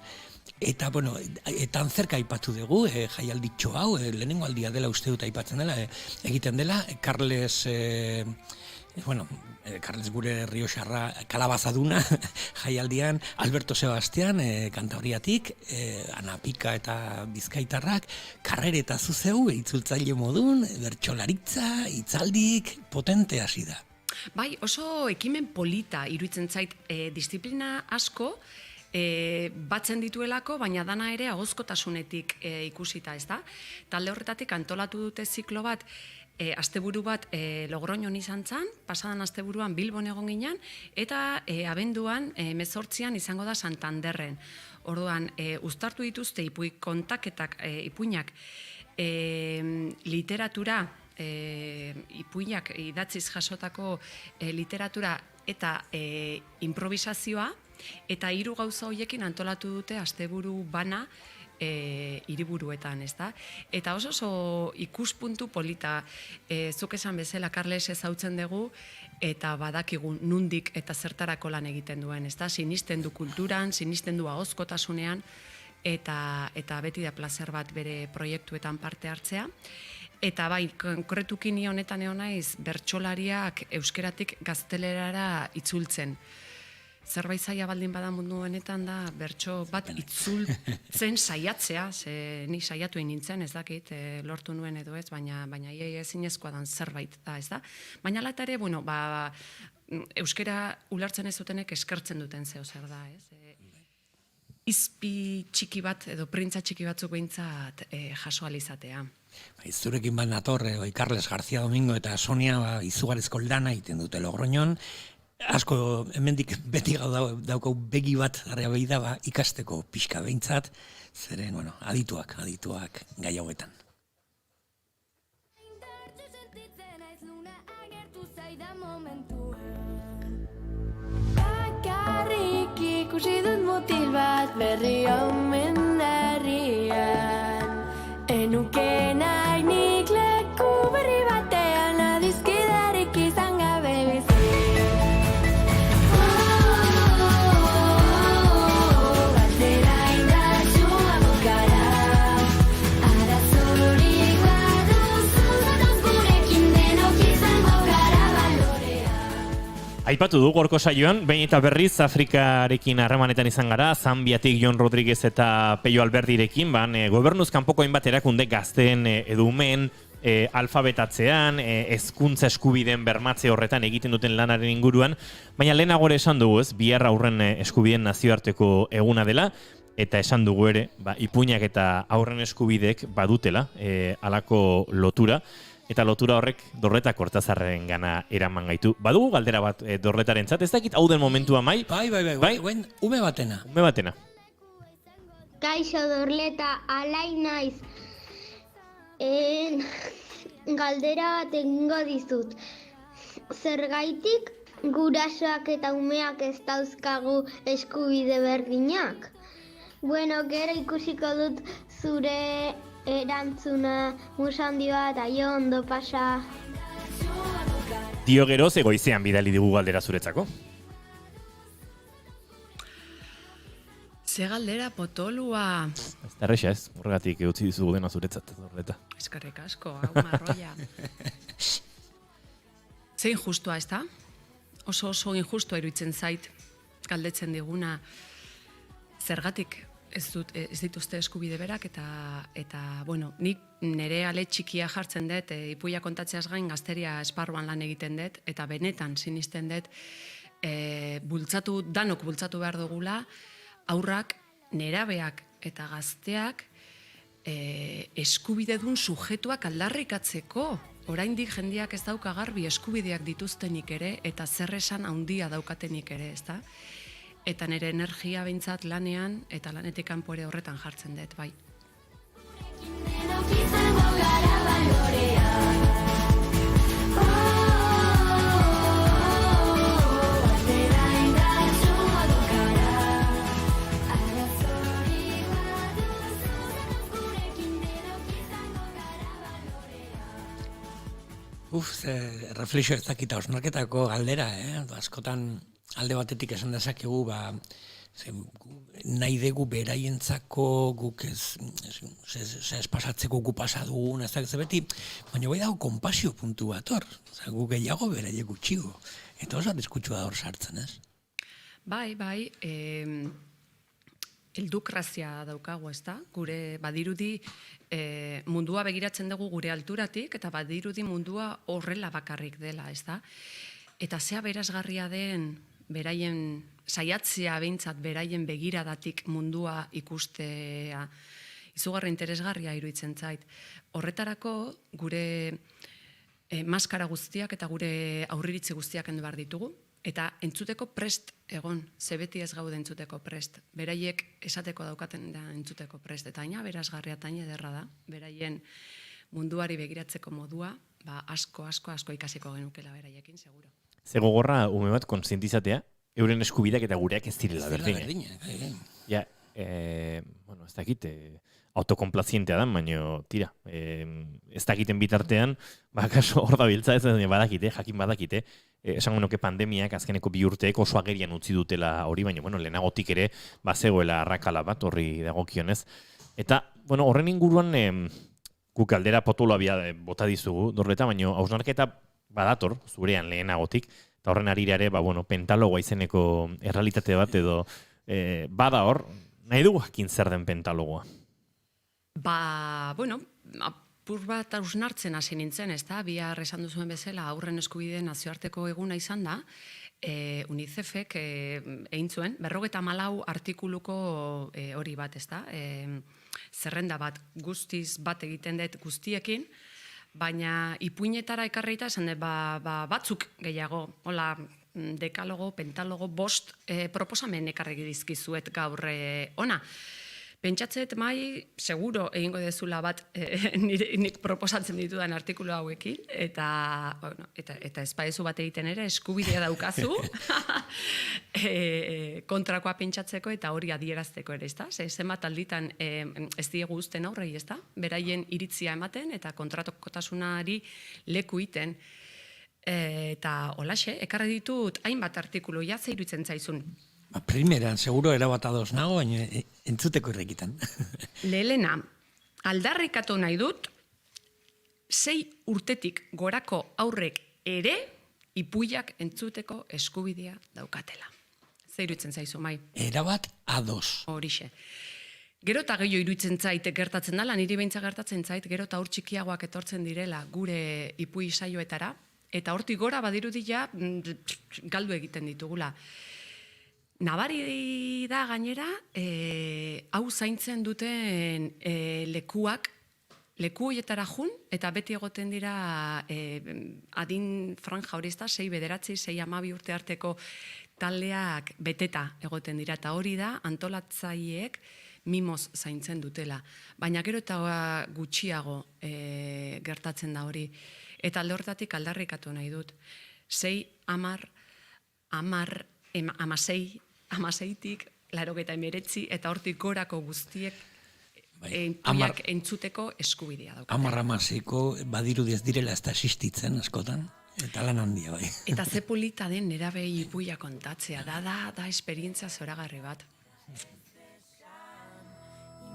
Eta, bueno, eta antzerka aipatu dugu, jaialditxo hau, lehenengo aldia dela uste dut aipatzen dela, egiten dela, Carles gure Rioxarra kalabazaduna jaialdian, Alberto Sebastian Kantabriatik, Ana Pika eta Bizkaitarrak, karrere eta zuzeu, itzultzaile modun, bertsolaritza, itzaldik, potente hasi da. Bai, oso ekimen polita iruditzen zait, disiplina asko, batzen dituelako, baina dana ere agozkotasunetik ikusita, ez da? Talde horretatik antolatu dute ziklo bat, asteburu bat Logroñon izan zan, pasadan asteburuan Bilbon egon ginen, eta abenduan 18an izango da Santanderren. Orduan, uztartu dituzte kontaketak, ipuinak, literatura, ipuinak idatziz jasotako literatura eta improvisazioa, eta 3 gauza horiekin antolatu dute asteburu bana hiriburuetan, ez da? Eta oso ikuspuntu polita, zuk esan bezala Carles ezautzen dugu, eta badakigu nundik eta zertarako lan egiten duen, ez da? Sinisten du kulturan, sinisten du ahozkotasunean, eta beti da plazer bat bere proiektuetan parte hartzea. Eta bai, konkretuki ni honetan egon naiz, bertsolariak euskeratik gaztelerara itzultzen. Zerbait zaila baldin bada mundu honetan da, bertso bat itzultzen saiatzea, ze ni saiatu nintzen, ez dakit, lortu nuen edo ez, baina ezinezkoa dan zerbait da, ez da. Baina lata ere, bueno, euskera ulertzen ez dutenek eskertzen duten zeo zer da, ez. Izpi txiki bat edo printza txiki batzuk behintzat jaso alizatea. Zurekin bat nator, Carles García Domingo eta Sonia izugarrizko lana egiten dute Logroñon, asko hemendik beti daukau begi bat arrea da ikasteko pixka behintzat, zeren, bueno, adituak gai hauetan. Bakarrik ikusi dut mutil bat berri omen herrian, enuke nahi nik leku berri batean adizkidarik izan gabe bizi. Aipatu du gorko saioan, behin eta berriz Afrikarekin harremanetan izan gara, Zambiatik Jon Rodriguez eta Peio Alberdirekin, gobernuz kanpoko hainbat erakunde gazteen edo umeen alfabetatzean, hezkuntza eskubideen bermatze horretan egiten duten lanaren inguruan, baina lehenago ere esan dugu, ez, bihar aurren eskubideen nazioarteko eguna dela, eta esan dugu ere, ipuinak eta aurren eskubideek badutela halako lotura. Eta lotura horrek Dorreta Kortazarren gana eraman gaitu. Badugu galdera bat Dorretaren zat, ez dakit hau den momentua, Mai? Bai, ume batena. Kaixo Dorleta, alai naiz. Galdera bat egingo dizut. Zergaitik gurasoak eta umeak ez dauzkagu eskubide berdinak? Bueno, gero ikusiko dut zure erantzuna musandi bat, aio ondo pasa. Dio geroz egoizean bidali digu galdera zuretzako. Ze galdera potolua. Ez da erresa ez, horregatik utzi dizugu dena zuretzat, Dorreta. Eskerrik asko, hau marroia. Ze injustua, ez da? Oso injustua iruditzen zait, galdetzen diguna, zergatik ez dituzte eskubide berak eta bueno, nik nire ale txikia jartzen dut, ipuia kontatzeaz gain gazteria esparruan lan egiten dut, eta benetan sinisten dut, danok bultzatu behar dugula, aurrak, nerabeak eta gazteak eskubidedun sujetuak aldarrikatzeko. Oraindik jendiak ez dauka garbi eskubideak dituztenik ere, eta zer esan handia daukatenik ere, ezta? Eta nire energia behintzat lanean, eta lanetik kanpo ere horretan jartzen dut, bai. Reflexio ez dakita osnarketako galdera, askotan alde batetik esan dezakegu, nahi dugu beraientzako guk ez pasatzeko gu pasa dugun, ez dakit beti, baina bai dago konpasio puntu bat hor, gu gehiago beraiek gutxigo, eta oso arriskutsua da hor sartzen, ez? Bai, heldukrazia daukagu, ezta? Gure badirudi mundua begiratzen dugu gure alturatik, eta badirudi mundua horrela bakarrik dela, ezta? Eta zea berazgarria den beraien saiatzea behintzat beraien begiradatik mundua ikustea izugarri interesgarria iruditzen zait. Horretarako gure maskara guztiak eta gure aurriritzi guztiak kendu behar ditugu, eta entzuteko prest egon, zebeti ez gaude entzuteko prest. Beraiek esateko daukaten da entzuteko prest, eta aina berazgarria eta aina ederra da, beraien munduari begiratzeko modua, asko ikasiko genukela beraiekin, seguro. Ze gogorra ume bat kontzientizatea, euren eskubideak eta gureak ez direla berdinak. Ja, bueno, ez dakit, autokonplazientea da, baina tira, ez dakiten bitartean, kaso hor da biltza ez badakite, jakin badakite, esango nuke pandemiak azkeneko 2 urteek oso agerian utzi dutela hori, baina bueno, lehenagotik ere bazegoela arrakala bat horri dagokionez. Eta, bueno, horren inguruan guk aldera potolo abia bota dizugu, dorreta, baina hausnarketa badator, zurean lehenagotik, eta horren arireare, bueno, pentalogoa izeneko errealitate bat edo bada hor, nahi dugu jakin zer den pentalogoa? Bueno, apur bat hausnartzen hasi nintzen, ez da, bihar esan duzuen bezala aurren eskubideen nazioarteko eguna izan da, UNICEFek egin zuen, 54 artikuluko hori bat, ez da, zerrenda bat, guztiz bat egiten dut guztiekin, baina ipuinetara ekarreita esan dut, batzuk gehiago, hola, dekalogo, pentalogo, 5 proposamen ekarri dizkizuet gaur ona. Pentsatzeet seguro egingo dezula bat nik proposatzen ditudan artikulu hauekin, eta ez baezu bat egiten ere, eskubidea daukazu kontrakoa pentsatzeko eta hori adierazteko ere, ezta? Zenbat alditan ez diegu uzten aurrei, ezta? Beraien iritzia ematen eta kontratokotasunari leku iten. Eta holaxe, ekarri ditut hainbat artikulu, ze iruditzen zaizun. Primeran, seguro erabat ados nago, baina entzuteko irrekitan. Lehena, aldarrikatu nahi dut, 6 urtetik gorako aurrek ere ipuiak entzuteko eskubidea daukatela. Ze iruditzen zaizu, Mai? Erabat ados. Horixe. Gero eta gehiago iruditzen zait gertatzen dela, niri beintza gertatzen zait, gero eta hor txikiagoak etortzen direla gure ipui saioetara, eta hortik gora badirudia galdu egiten ditugula. Nabari da gainera, hau zaintzen duten lekuak, leku horietara jun, eta beti egoten dira adin franja hori, 6, 9, 6, 12 urte arteko taldeak beteta egoten dira, eta hori da antolatzaileek mimoz zaintzen dutela. Baina gero eta gutxiago gertatzen da hori. Eta alde horretatik aldarrikatu nahi dut. 6, 10, 16tik, 89 eta hortik gorako guztiek ipuiak entzuteko eskubidea daukatela. 10-16ko badirudi ez direla ez da existitzen askotan, eta lan handia bai. Eta ze polita den nerabei ipuia kontatzea, da esperientzia zoragarri bat.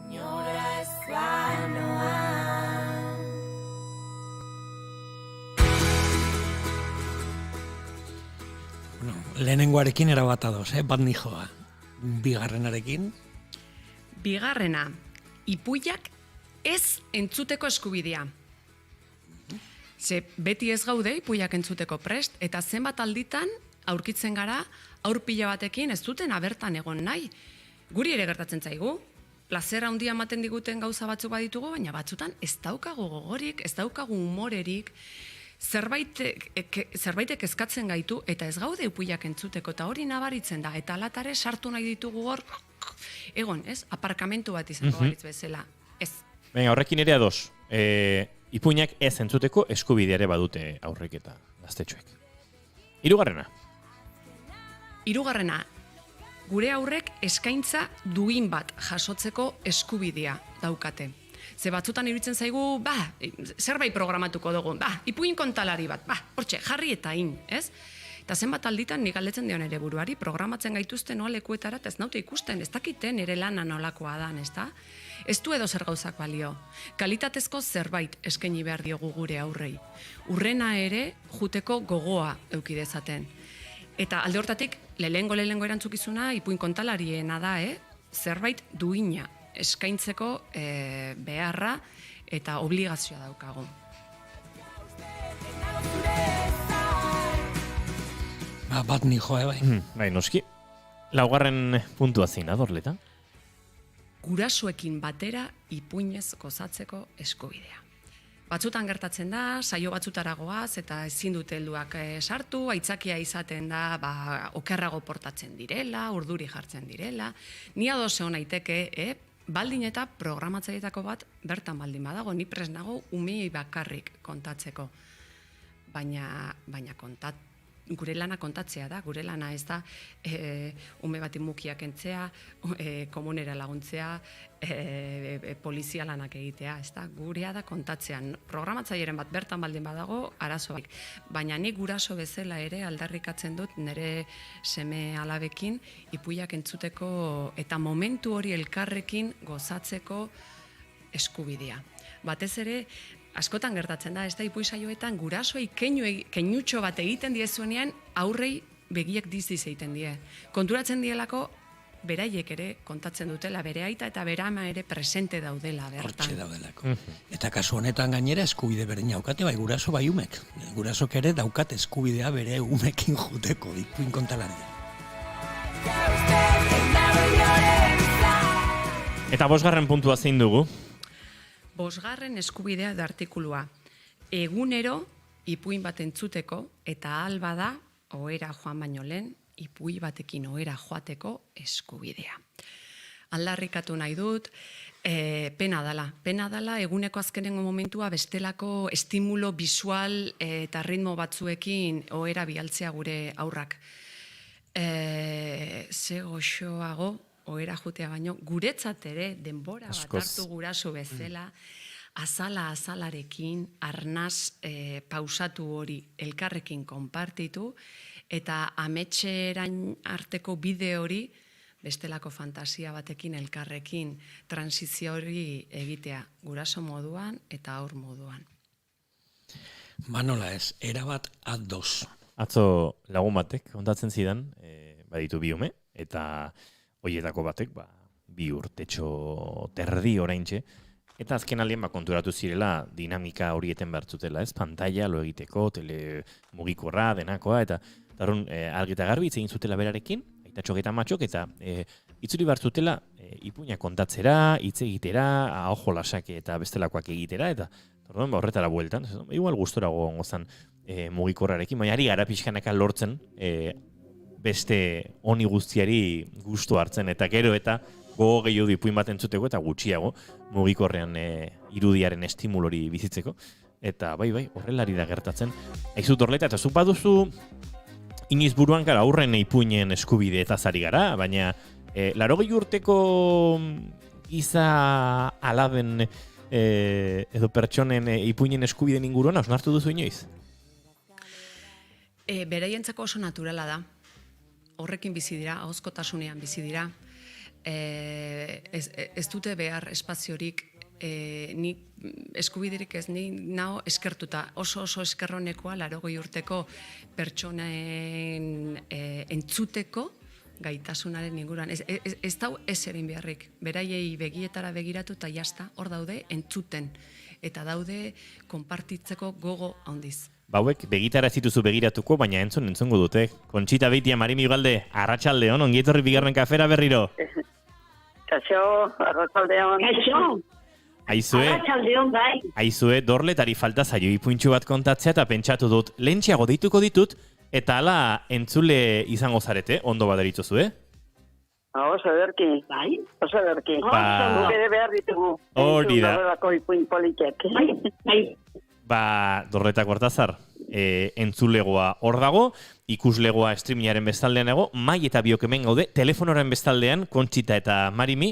Inora ez banoa. Lehenengoarekin erabat ados, bat nijoa. Bigarrenarekin? Bigarrena, ipuiak ez entzuteko eskubidea. Ze beti ez gaude ipuiak entzuteko prest, eta zenbat alditan aurkitzen gara aur pila batekin ez duten abertan egon nahi. Guri ere gertatzen zaigu, plazera handia ematen diguten gauza batzuk baditugu, baina batzutan ez daukagu gogorik, ez daukagu humorerik, zerbaitek eskatzen gaitu, eta ez gaude ipuiak entzuteko, eta hori nabaritzen da, eta alatare sartu nahi ditugu hor, egon, ez? Aparkamentu bat izango baritz bezala, ez. Baina, horrekin ere ados, ipuinak ez entzuteko eskubideare badute aurrek eta gaztetxoek. Hirugarrena, gure aurrek eskaintza duin bat jasotzeko eskubidea daukate. Ze batzutan iruditzen zaigu, zerbait programatuko dugu, ipuin kontalari bat, hortxe, jarri eta ez? Eta zenbat alditan nik galdetzen dion ere buruari, programatzen gaituzte noa lekuetara, eta ez naute ikusten, ez dakiten ere lana nolakoa dan, ez da? Ez du edo zer gauzak balio. Kalitatezko zerbait eskaini behar diogu gure aurrei. Urrena ere juteko gogoa eukidezaten. Eta alde hortatik, lehengo erantzukizuna ipuin kontalariena da, zerbait duina eskaintzeko beharra eta obligazioa daukagu. Bat ni joa, bai. Bai, noski. Laugarren puntua zein adorleta? Gurasoekin batera ipuinez gozatzeko eskubidea. Batzutan gertatzen da, saio batzutara goaz eta ezin dute helduak sartu, aitzakia izaten da, okerrago portatzen direla, urduri jartzen direla. Ni ados egon naiteke, baldin eta programatzaileetako bat bertan baldin badago, ni prest nago umeei bakarrik kontatzeko. Baina gure lana kontatzea da, gure lana ez da ume bati mukiak entzea, komunera laguntzea, polizia lanak egitea, ez da, gurea da kontatzean. Programatzaileren bat bertan baldin badago, arazoak. Baina nik guraso bezala ere aldarrikatzen dut nire seme alabekin ipuiak entzuteko eta momentu hori elkarrekin gozatzeko eskubidea. Batez ere, askotan gertatzen da, ez da ipui saioetan gurasoei keinutxo bat egiten diezuenean aurrei begiek diz-diz egiten die. Konturatzen dielako beraiek ere kontatzen dutela, bere aita eta bere ama ere presente daudela bertan. Hortxe daudelako. Eta kasu honetan gainera eskubide berdina daukate, bai guraso bai umek. Gurasok ere daukat eskubidea bere umekin juteko ipuin kontalaria. Eta 5. puntua zein dugu? 5. eskubidea da artikulua. Egunero ipuin bat entzuteko eta ahal bada ohera joan baino lehen ipuin batekin ohera joateko eskubidea. Aldarrikatu nahi dut, pena dala eguneko azkenengo momentua bestelako estimulo bisual eta ritmo batzuekin ohera bialtzea gure aurrak. Ze goxoago ohera jutea baino, guretzat ere denbora bat hartu guraso bezala, azalarekin, arnaz pausatu hori elkarrekin konpartitu, eta ametxerain arteko bide hori bestelako fantasia batekin elkarrekin transizio hori egitea, guraso moduan eta aur moduan. Nola ez, erabat ados. Atzo lagun batek kontatzen zidan, baditu bi ume, eta hoietako batek, 2 urtetxo terdi oraintxe, eta azken aldean konturatu zirela dinamika horieten bertzutela, ez? Pantalla lo egiteko, mugikorra, denakoa, eta argita garbi hitz egin zutela berarekin, aitatxok eta matxok, eta itzuri bertzutela ipuina kontatzera, hitz egitera, ojo lasake eta bestelakoak egitera, eta horretara bueltan, igual gustorago gozan mugikorrarekin, baina ari gara pixkanaka lortzen, beste honi guztiari gustu hartzen, eta gero eta gogo gehiago ipuin bat entzuteko, eta gutxiago mugikorrean irudiaren estimulori bizitzeko, eta bai, horrelari da gertatzen. Aizut horleta, eta zuk baduzu iniz buruan gara aurren ipuinen eskubide eta zari gara, baina 80 urteko giza alaben edo pertsonen ipuinen eskubideen inguruan hausnartu duzu inoiz? Beraientzako oso naturala da. Horrekin bizi dira, ahozkotasunean bizi dira. Ez dute behar espaziorik, ni eskubiderik ez, ni nao eskertuta, oso eskerronekoa 80 urteko pertsonen entzuteko gaitasunaren inguruan. Ez dau ez erin beharrik. Beraiei begietara begiratu eta jasta, hor daude entzuten. Eta daude konpartitzeko gogo handiz. Bauek begitara ez dituzu begiratuko, baina entzungo dute. Kontxita Beitia, Marimi Ugalde, arratsaldeon, ongi etorri bigarren kafera berriro. Kaixo, arratsaldeon. Kaixo. Aizue, Arratsaldeon bai. Aizue, dorletari falta zaio ipuintxu bat kontatzea eta pentsatu dut, lehentxeago deituko ditut, eta hala entzule izango zarete, ondo baderitzozu, Oso ederki. Bai, oso ederki. Ba- Guk ere behar ditugu. Hori da. Horrelako ipuin politek. Bai. Dorretak Hortazar, entzulegoa hor dago, ikuslegoa streamingaren bestaldean dago, Mai eta biok hemen gaude, telefonoren bestaldean, Kontxita eta Marimi,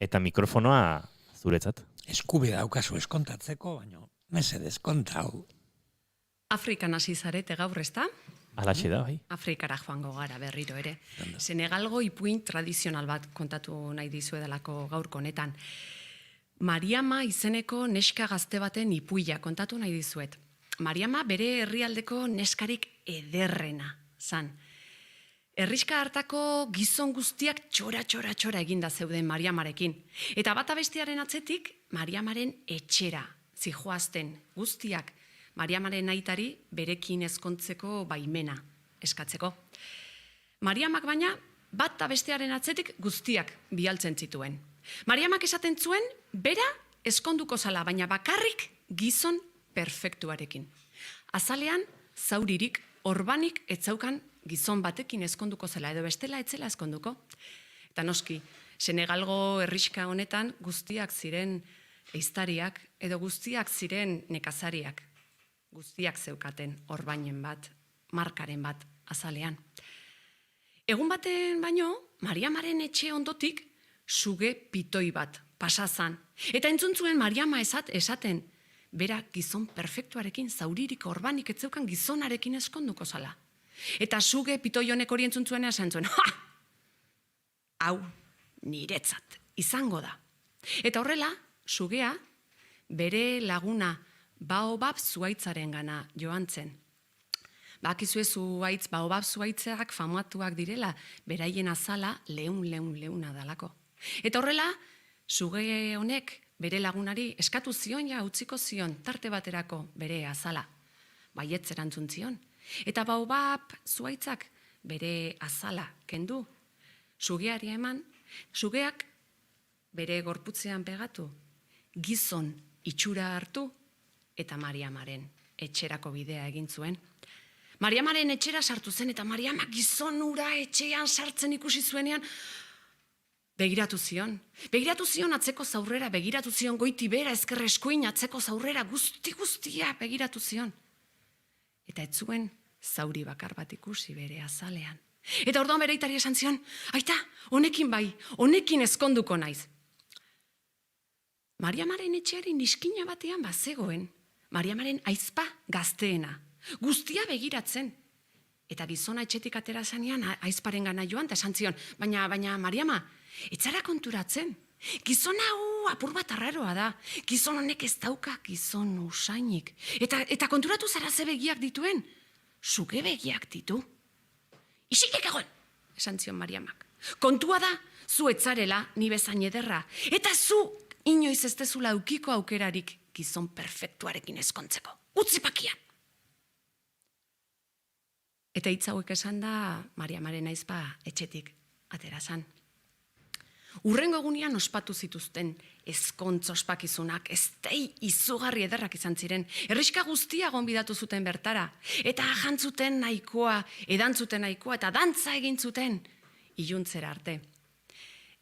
eta mikrofonoa zuretzat. Eskubide daukazu eskontatzeko, baina mesedez kontau. Afrikan hasi zarete gaur, ezta? Alaxe da, bai. Afrikara joango gara berriro ere. Senegalgo ipuin tradizional bat kontatu nahi dizuedalako gaurko honetan. Mariama izeneko neska gazte baten ipuia kontatu nahi dizuet. Mariama bere herrialdeko neskarik ederrena zan. Herriska hartako gizon guztiak txora eginda zeuden Mariamarekin. Eta bata bestearen atzetik, Mariamaren etxera zijoazten guztiak Mariamaren aitari berekin ezkontzeko baimena eskatzeko. Mariamak baina bata bestearen atzetik guztiak bialtzen zituen. Mariamak esaten zuen, bera eskonduko zala, baina bakarrik gizon perfektuarekin. Azalean, zauririk, orbanik etzaukan gizon batekin eskonduko zela, edo bestela etzela eskonduko. Eta noski, Senegalgo herriska honetan guztiak ziren ehiztariak, edo guztiak ziren nekazariak. Guztiak zeukaten orbainen bat, markaren bat azalean. Egun baten baino, Mariamaren etxe ondotik suge pitoi bat pasazan. Eta entzuntzuen Mariama esaten, bera gizon perfektuarekin, zauririk orbanik etzeukan gizonarekin eskonduko zala. Eta suge pitoi honek hori entzuntzuen esan zuen, hau niretzat izango da. Eta horrela, sugea bere laguna baobab zuaitzaren gana joan zen. Bakizue zuaitz, baobab zuaitzak famatuak direla, beraien azala leuna dalako. Eta horrela, suge honek bere lagunari eskatu zion utziko zion tarte baterako bere azala. Baietz erantzun zion. Eta baobab zuaitzak bere azala kendu. Sugeari eman, sugeak bere gorputzean pegatu, gizon itxura hartu, eta Mariamaren etxerako bidea egin zuen. Mariamaren etxera sartu zen, eta Mariama gizon ura etxean sartzen ikusi zuenean, begiratu zion. Begiratu zion atzeko zaurrera, begiratu zion goiti bera, ezker eskuin atzeko zaurrera, guztia begiratu zion. Eta ez zuen zauri bakar bat ikusi bere azalean. Eta orduan bere aitari esan zion, aita, honekin bai, honekin ezkonduko naiz. Mariamaren etxeari niskina batean bazegoen, Mariamaren aizpa gazteena, guztia begiratzen. Eta gizona etxetik atera zanean aizparen gana joan, eta esan zion, baina Mariama, etzara konturatzen. Gizon hau apur bat arraroa da, gizon honek ez dauka gizon usainik. Eta konturatu zara ze begiak dituen, suge begiak ditu. Isikek egon, esan zion Mariamak. Kontua da, zu etzarela ni bezain ederra, eta zu inoiz ez dezula aukiko aukerarik gizon perfektuarekin ezkontzeko. Utzi pakian! Eta hitz hauek esan da Mariamaren aizpa etxetik atera zan. Urrengo egunean ospatu zituzten ezkontz ospakizunak, eztei izugarri ederrak izan ziren. Herriska guztia gonbidatu zuten bertara. Eta jantzuten nahikoa, edantzuten nahikoa, eta dantza egin zuten iluntzera arte.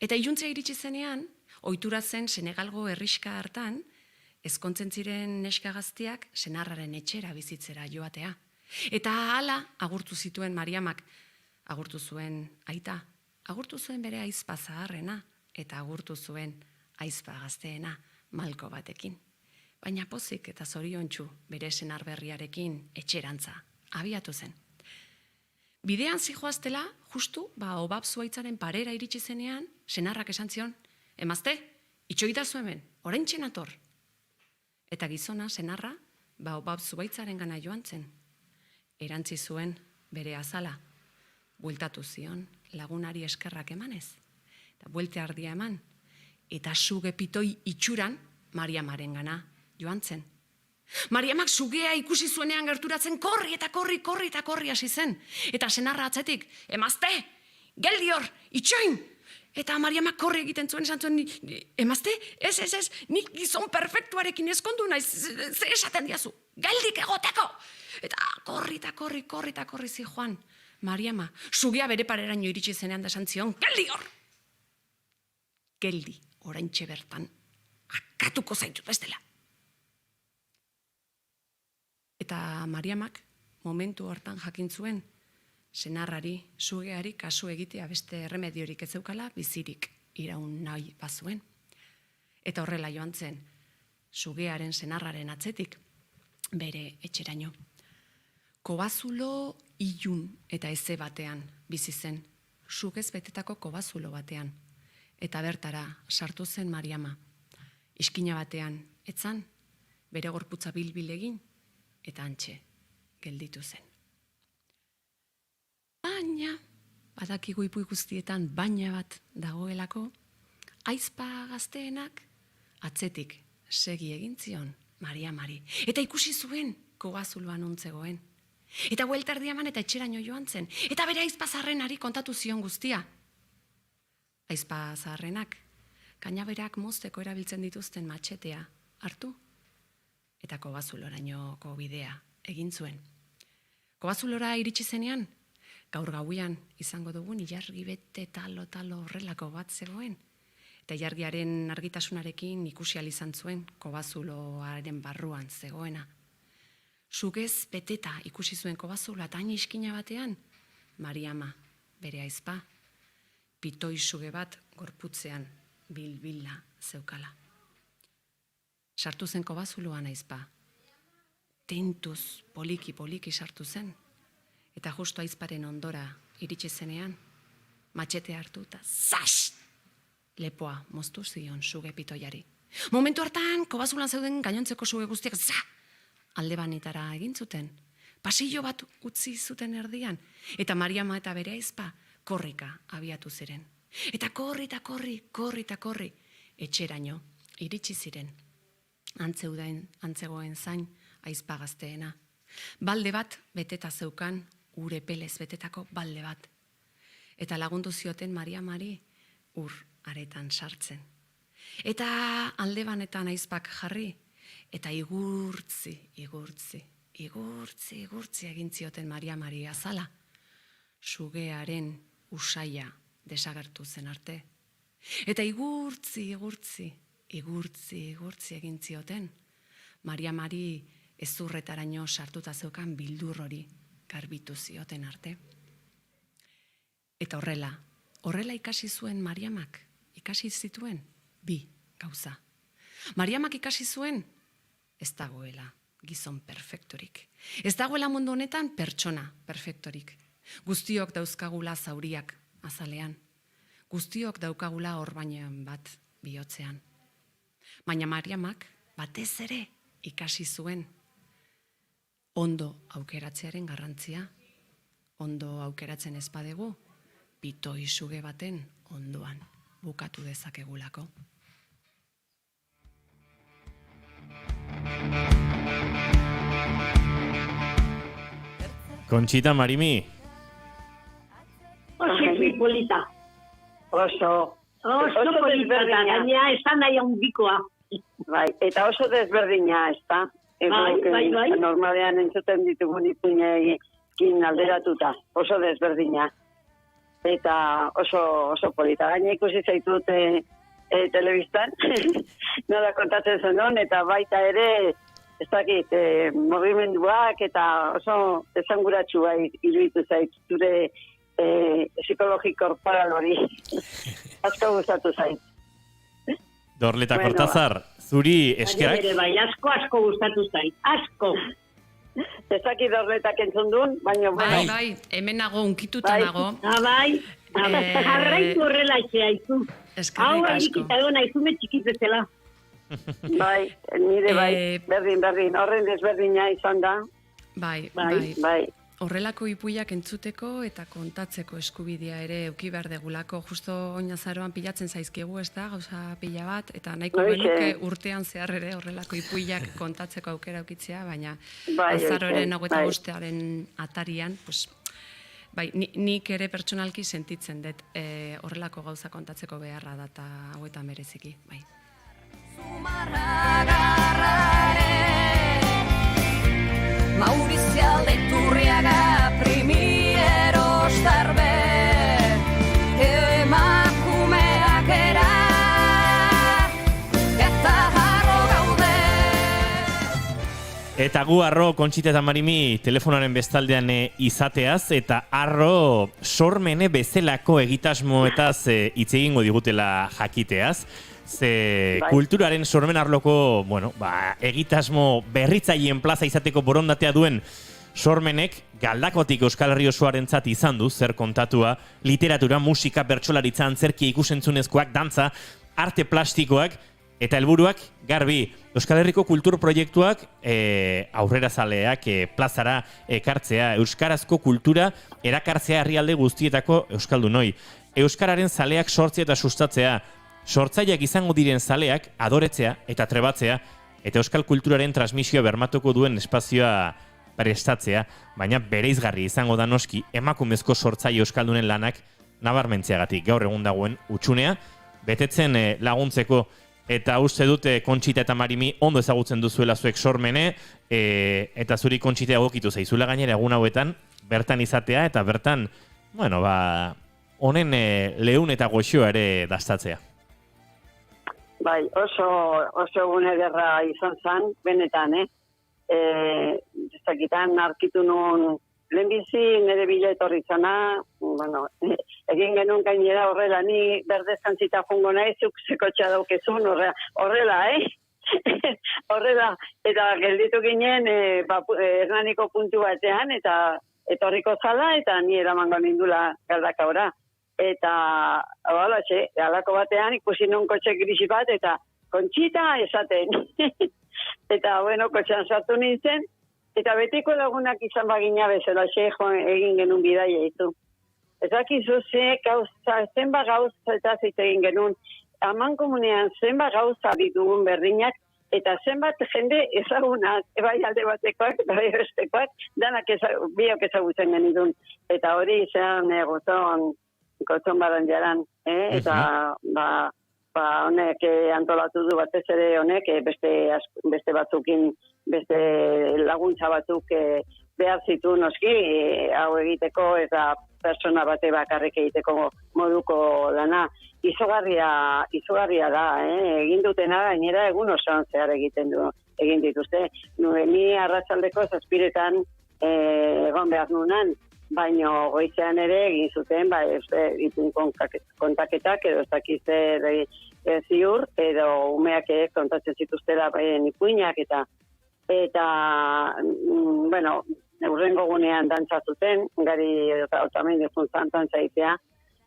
Eta iluntzea iritsi zenean, ohitura zen Senegalgo herriska hartan, ezkontzen ziren neska gaztiak senarraren etxera bizitzera joatea. Eta hala agurtu zituen Mariamak, agurtu zuen aita, agurtu zuen bere aizpa zaharrena, eta agurtu zuen aizpa gazteena malko batekin. Baina pozik eta zoriontsu bere senar berriarekin etxerantza abiatu zen. Bidean zijoaztela, justu, obab zuaitzaren parera iritsi zenean, senarrak esan zion, emazte, itxoitazu hemen, oraintxe nator. Eta gizona, senarra, obab zuaitzaren gana joan zen. Erantzi zuen bere azala, bueltatu zion, lagunari eskerrak emanez, eta buelte ardia eman, eta suge pitoi itxuran Mariamaren gana joan zen. Mariamak sugea ikusi zuenean gerturatzen korri eta korri hasi zen. Eta senarra atzetik, emazte, geldi hor, itxoin! Eta Mariamak korri egiten zuen, esan zuen, emazte, ez, nik gizon perfektuarekin eskondu naiz, ze esaten diazu, geldik egoteko! Eta korri zijoan. Mariama, sugea bere pareraino iritsi zenean da esan zion, geldi hor! Geldi, oraintxe bertan, akatuko zaitut bestela. Eta Mariamak momentu hortan jakin zuen, senarrari, sugeari kasu egitea beste erremediorik ez zeukala, bizirik iraun nahi bazuen. Eta horrela joan zen, sugearen senarraren atzetik, bere etxeraino. Kobazulo ilun eta eze batean bizi zen, sugez betetako kobazulo batean. Eta bertara sartu zen Mariama. Iskina batean, etzan, bere gorputza bilbil egin, eta antxe gelditu zen. Baina, badakigu ipuin guztietan baina bat dagoelako, aizpa gazteenak atzetik segi egin zion Mariamari. Eta ikusi zuen kobazuloan ontzegoen. Eta buelta erdi eman eta etxeraino joan zen. Eta bere aizpa zaharrenari kontatu zion guztia. Aizpa zaharrenak, kainaberak mozteko erabiltzen dituzten matxetea hartu, eta kobazulorainoko bidea egin zuen. Kobazulora iritsi zenean, gaur gauian izango dugun ilargi bete talo horrelako bat zegoen, eta ilargiaren argitasunarekin ikusi ahal izan zuen kobazuloaren barruan zegoena. Sugez beteta ikusi zuen kobazuloa eta hain iskina batean, Mariama, bere aizpa, pitoi suge bat gorputzean bilbila zeukala. Sartu zen kobazuloan aizpa. Tentuz poliki sartu zen. Eta justu aizparen ondora iritsi zenean, matxete hartu eta zas! Lepoa moztu zion suge pitoiari. Momentu hartan, kobazulan zeuden gainontzeko suge guztiak alde banetara egin zuten. Pasillo bat utzi zuten erdian. Eta Mariama eta bere aizpa korrika abiatu ziren. Eta korri, etxeraino iritsi ziren. Antzegoen zain aizpa gazteena. Balde bat beteta zeukan, ure pelez betetako balde bat. Eta lagundu zioten Mariamari ur aretan sartzen. Eta alde banetan aizpak jarri, eta igurtzi egin zioten Mariamari azala. Sugearen usaia desagertu zen arte. Eta igurtzi egin zioten, Mariamari ezurretaraino sartuta zeukan bildur hori garbitu zioten arte. Eta horrela ikasi zuen Mariamak, ikasi zituen bi gauza. Mariamak ikasi zuen, ez dagoela gizon perfektorik. Ez dagoela mundu honetan pertsona perfektorik. Guztiok dauzkagula zauriak azalean. Guztiok daukagula orbainean bat bihotzean. Baina Mariamak batez ere ikasi zuen ondo aukeratzearen garrantzia. Ondo aukeratzen ez badegu, pitoi suge baten ondoan bukatu dezakegulako. Conchita Marimi. Oso polita. Oso polita, gaina esan nahi handikoa. Bai, eta oso desberdina, ez da? Bai. Normalean entzuten ditugun ipuinekin alderatuta. Oso desberdina. Eta oso polita. Gaina ikusi zaitut telebistan, nola kontatzen zen eta baita ere, ez dakit, mugimenduak eta oso esanguratsu bai iruditu zait, zure psikologi korporal hori. Asko gustatu zait. Dorleta Cortázar, zuri eskerak? Bai, asko gustatu zait, asko. Ez dakit Dorletak entzun duen, baina... Bai, hemen nago, unkituta nago. Bai, jarraitu horrela etxeaizu. Eskerrik asko. Hau egitita duen aizume txikitetela. Bai, nire bai, berdin, horren desberdina izan da. Bai. horrelako ipuiak entzuteko eta kontatzeko eskubidea ere eduki behar degulako. Justo oinazaroan pilatzen zaizkigu, ez da, gauza pila bat, eta nahiko genuke urtean zehar ere horrelako ipuiak kontatzeko aukera eukitzea, baina azaroren 25. atarian, pues, bai, nik ere pertsonalki sentitzen dut horrelako gauza kontatzeko beharra da eta hauetan bereziki, bai. Maurizio Leiturriaga primieros darbe emakumeak era eta harro gaude. Eta gu Arro, Kontxita eta Marimi telefonaren bestaldean izateaz, eta Arro sormene bezalako egitasmoetaz hitz egingo digutela jakiteaz. Ze kulturaren sormen arloko, bueno, egitasmo berritzaileen plaza izateko borondatea duen sormenek Galdakotik Euskal Herri osoarentzat izan du zer kontatua, literatura, musika, bertsolaritza, antzerkia, ikusentzunezkoak, dantza, arte plastikoak eta helburuak garbi. Euskal Herriko kultur proiektuak aurrerazaleak plazara ekartzea, euskarazko kultura erakartzea herrialde guztietako euskaldunoi. Euskararen zaleak sortzea eta sustatzea, sortzaileak izango diren zaleak adoretzea eta trebatzea, eta euskal kulturaren transmisioa bermatuko duen espazioa prestatzea, baina bereizgarri izango da noski emakumezko sortzaile euskaldunen lanak nabarmentzeagatik gaur egun dagoen utxunea, betetzen laguntzeko, eta uste dute Kontxita eta Marimi ondo ezagutzen duzuela zuek sormene, eta zuri Kontxita egokitu zaizula gainera egun hauetan, bertan izatea eta bertan, bueno, honen lehun eta goxoa ere dastatzea. Bai, oso gune ederra izan zen, benetan, zakitan arkitu nuen lehenbizi nire bila etorri zana, bueno, egin genuen gainera horrela, ni berdezkantzita jungo nahi, zuk zekotxa daukezun, horrela, horrela, eta gelditu ginen Hernaniko puntu batean, eta etorriko zala, eta ni eramango nindula Galdakaora. Eta, halako batean ikusi non kotxe grisi bat, eta Kontxita esaten. Eta, bueno, kotxean sartu nintzen, eta betiko lagunak izan bagina bezala, egin genuen bidaia izu. Ez dakizu zenba gauza eta zit egin genuen, aman komunean zenba gauza ditugun berdinak, eta zenbat jende ezagunak, bai alde batekoak, bai bestekoak, danak biok ezagutzen genitun. Eta hori izan gotzon badan jaran, eta honek antolatu du batez ere honek, beste batzukin, beste laguntza batzuk behar zitu noski, hau egiteko eta persona bate bakarrik egiteko moduko lana. Izugarria da, egin dutena gainera egun osoan zehar egin dituzte. Ni arratsaldeko 7:00 egon behar nunan, baina goizean ere egin zuten, itun kontaketak edo ez dakizte ziur, edo umeak kontatzen zituztela ipuinak eta bueno, urrengo gunean dantzazuten, gari otamen defuntzan dantzaitea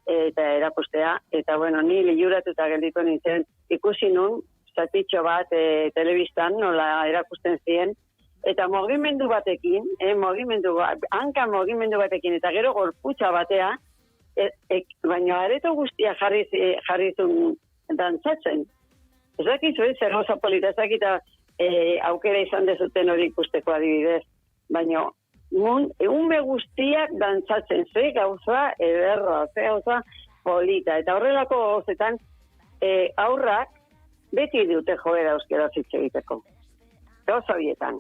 eta erakustea, eta bueno, ni liuratuta gelditu nintzen, ikusi nun, zatitxo bat telebistan, nola erakusten ziren, eta mugimendu batekin, hanka mugimendu batekin, eta gero gorputza batea, baina areto guztia jarri zuen dantzatzen. Ez dakizu zer oso polita, ez dakita aukera izan dezuten hori ikusteko adibidez, baina ume guztiak dantzatzen, ze gauza ederroa, ze gauza polita, eta horrelako gauzetan aurrak beti dute joera euskera zitze egiteko. Gauza horietan.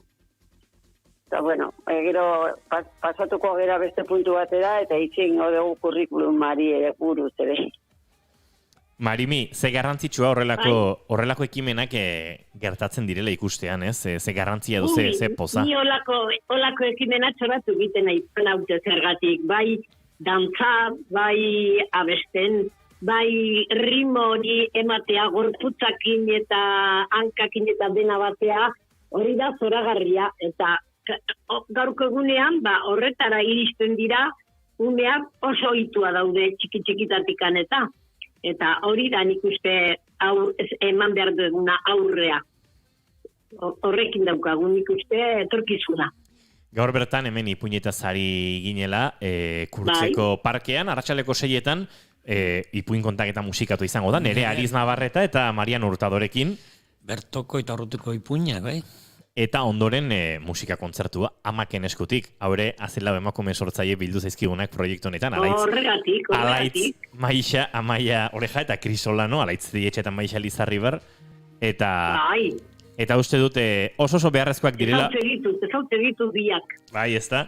Eta, bueno, gero pasatuko gera beste puntu batera, eta itxin dugu kurrikulumari ere buruz ere. Marimi, ze garrantzitsua horrelako ekimenak gertatzen direla ikustean, ez? Ze garrantzia du, ze poza? Ni olako ekimenak txoratu egiten nahi naute zergatik, bai dantza, bai abesten, bai ritmo hori ematea, gorputzakin eta hankakin eta dena batea, hori da zoragarria, eta gaurko egunean, horretara iristen dira, umeak oso ohitua daude txiki-txikitatikan eta hori da nik uste eman behar duguna aurrea. Horrekin daukagun nik uste etorkizuna. Gaur bertan hemen ipuinetaz ari ginela, Kurtzeko parkean, arratsaldeko 6etan, ipuin kontaketa musikatu izango da, nere Ariz Navarreta eta Marian Hurtadorekin. Bertoko eta urrutuko ipuinak, bai? Eta ondoren musika kontzertua Amaken eskutik. Haure, azela emakume sortzaile bildu zaizkigunak proiektu honetan. Horregatik. Alaitz Maixa, Amaia Oreja eta Krisolano, Alaitz Dietxe eta Maixa Lizarribar. Eta uste dute oso beharrezkoak direla... Ezautze ditut biak. Bai, ez da.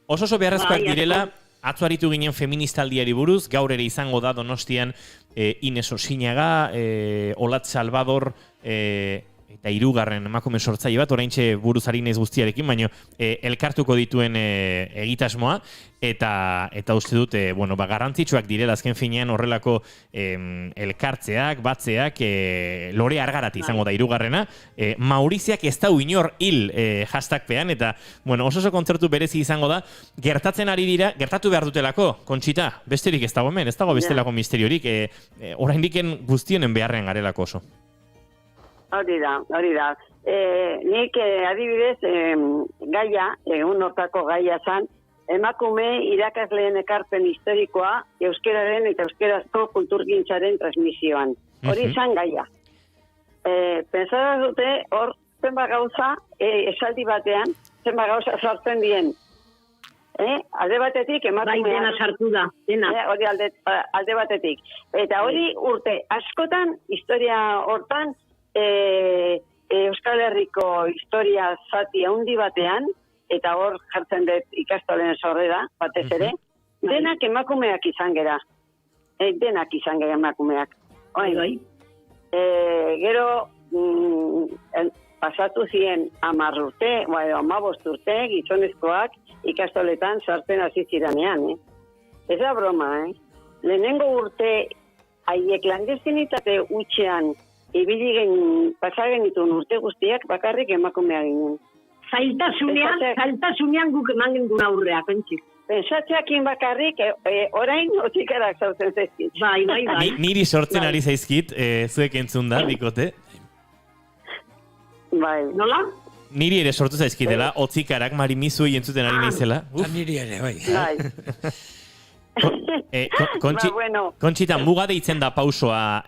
Oso beharrezkoak direla, atzo aritu ginen feministaldiari buruz, gaur ere izango da Donostian Ines Osinaga, Olat Salvador, eta 3. emakume sortzaile bat, oraintxe buruz ari naiz guztiarekin, baina elkartuko dituen egitasmoa, eta uste dut, garrantzitsuak direla azken finean horrelako elkartzeak, batzeak, Lore Argarati izango da 3. Mauriziak ez da inor hil hashtagpean, eta oso kontzertu berezi izango da, gertatzen ari dira, gertatu behar dutelako, Kontxita, besterik ez dago hemen, ez dago bestelako misteriorik, oraindiken guztienen beharrean garelako oso. Hori da. Nik adibidez gaia, egun hortako gaia zan, emakume irakasleen ekarpen historikoa euskeraren eta euskarazko kulturgintzaren transmisioan. Hori zan gaia. Pentsara dute hor zenbat gauza esaldi batean, zenbat gauza sartzen dien. Alde batetik emakumean. Bai, dena sartu da, dena. Hori alde batetik. Eta hori urte askotan, historia hortan, Euskal Herriko historia zati handi batean, eta hor jartzen dut ikastolen sorrera, batez ere, denak emakumeak izan gera. Denak izan gera emakumeak. Bai. Gero, pasatu ziren 10 urte, 15 urte, gizonezkoak ikastoletan sartzen hasi ziranean. Ez da broma, Lehenengo urte, haiek landestinitate utxean, ibili pasagen dituen urte guztiak bakarrik emakumea ginen. Zailtasunean guk eman gendun aurrea, pentsik. Pensatzeakin bakarrik, orain otikarak zautzen zaizkit. Bai. Niri sortzen ari zaizkit, zuek entzun da, bikote. Bai. Nola? Niri ere sortu zaizkitela, otzikarak Marimizui entzuten ari naizela. Niri ere, bai. Kontxita, muga deitzen da pausoa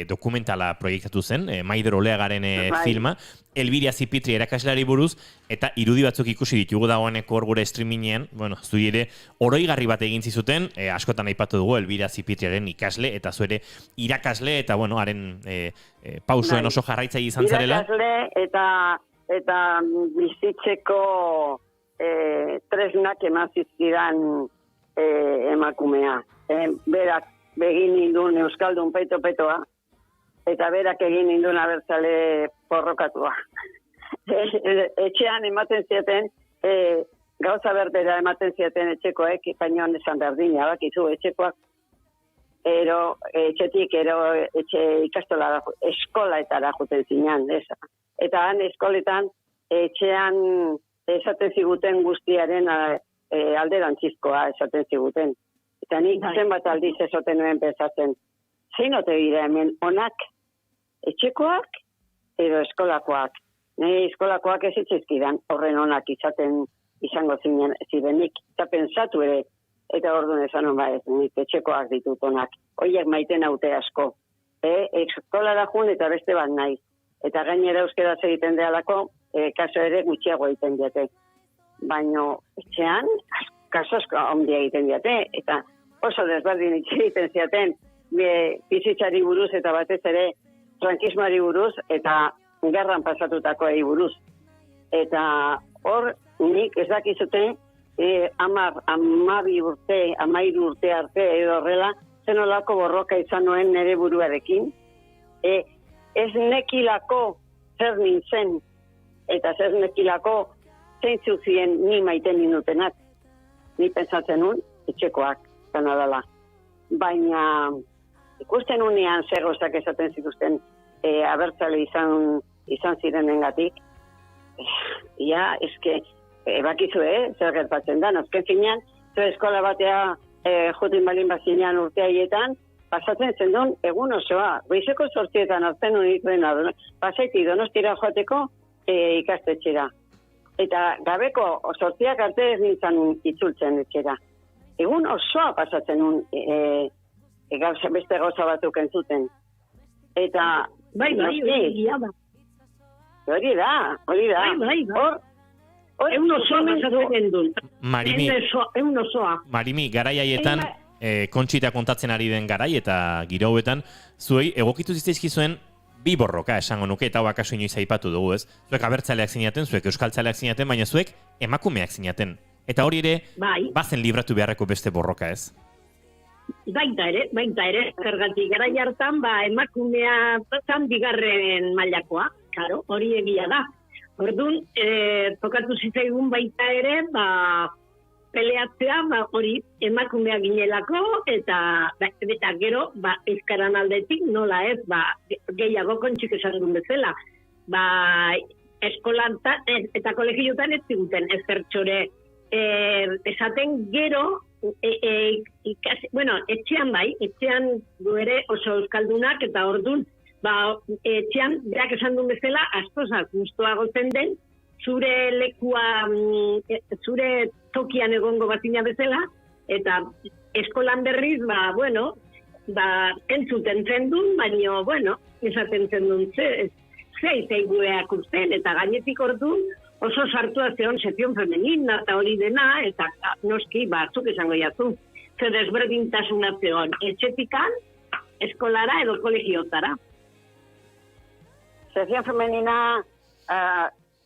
dokumentala proiektatu zen, Maider Oleagaren filma, Elbiria Zipitri erakaslari buruz, eta irudi batzuk ikusi ditugu dagoeneko hor gure streamingean, zui ere oroigarri bat egin zizuten, askotan aipatu dugu Elbiria Zipitriaren ikasle, eta zu ere irakasle, eta haren pausoen oso jarraitzaile izan zarela. Irakasle eta bizitzeko tresnak emazizkidan emakumea. Berak begin indun euskaldun peto-petoa, eta berak egin indun abertzale porrokatua. Etxean ematen zieten, gauza berbera ematen zieten etxekoek, bainoan esan berdina, bakizu, etxekoak, etxetik, etxe ikastola, eskoletara juten zinean, eta han eskoletan, etxean esaten ziguten guztiaren alderantzizkoa esaten ziguten. Eta nik zenbat aldiz esaten nuen pensatzen, zein ote dira hemen onak etxekoak edo eskolakoak. Nei eskolakoak ez itxizkidan horren onak izango zirenik. Eta pensatu ere, eta orduan esan ez, nik etxekoak ditut onak. Hoiek maiten haute asko. Eskolara jun eta beste bat naiz. Eta gainera euskeraz egiten dealako, kaso ere gutxiago egiten diate. Baina etxean, kaso asko ondia egiten diate, eta oso desberdin egiten ziaten, bizitzari buruz eta batez ere frankismoari buruz eta gerran pasatutakoei buruz. Eta hor, nik ez dakizute, 12 urte, 13 urte arte edo horrela, zenolako borroka izan nuen nire buruarekin. Ez nekilako zer nintzen, eta zer nekilako zeintzuk ziren ni maiten minutenak. Ni pentsatzen nun, etxekoak, zanadala. Baina ikusten unean zer gozak esaten zituzten abertzale izan zirenengatik. Eske, bakizu, zer gertatzen da. Azken finean, eskola batea jotin balin bazinean urteaietan, pasatzen zendun egun osoa. Goizeko 8etan hartzen unituen pasaiti Donostira joateko ikastetxera. Eta gabeko 8 arte ez nintzen itzultzen etxera. Egun osoa pasatzen nun beste gauza batzuk entzuten. Eta... Bai, egia da. Hori da. Bai. Egun osoa pasatzen gendun. Egun osoa. Marimi, garai haietan, Kontxita kontatzen ari den garai eta giro hauetan, zuei egokitu zitzaizkizuen bi borroka esango nuke, eta hau akaso inoiz aipatu dugu, ez? Zuek abertzaleak zinaten, zuek euskaltzaleak zinaten, baina zuek emakumeak zinaten. Eta hori ere, bazen libratu beharreko beste borroka, ez? Baita ere, zergatik garai hartan, emakumea zan bigarren mailakoa, claro, hori egia da. Orduan, tokatu zitzaigun baita ere, peleatzea, hori emakumea ginelako, eta gero, euskaran aldetik, nola ez, gehiago Kontxik esan duen bezala. Eskolan eta kolegiotan ez ziguten ezertxore esaten gero, etxean du ere oso euskaldunak, eta orduan, etxean, berak esan duen bezala, askosaz gustoago zen den, zure lekua, zure tokian egongo batina bezala, eta eskolan berriz, entzuten zendun, baina, esaten zendun, zeigueak usten, eta gainetik orduan, oso sartua zeon sekzion femenina, eta hori dena, eta noski, zuk esango jatzu, zer desberdintasuna zeon, etxetikan, eskolara edo kolegiotara. Sekzion femenina,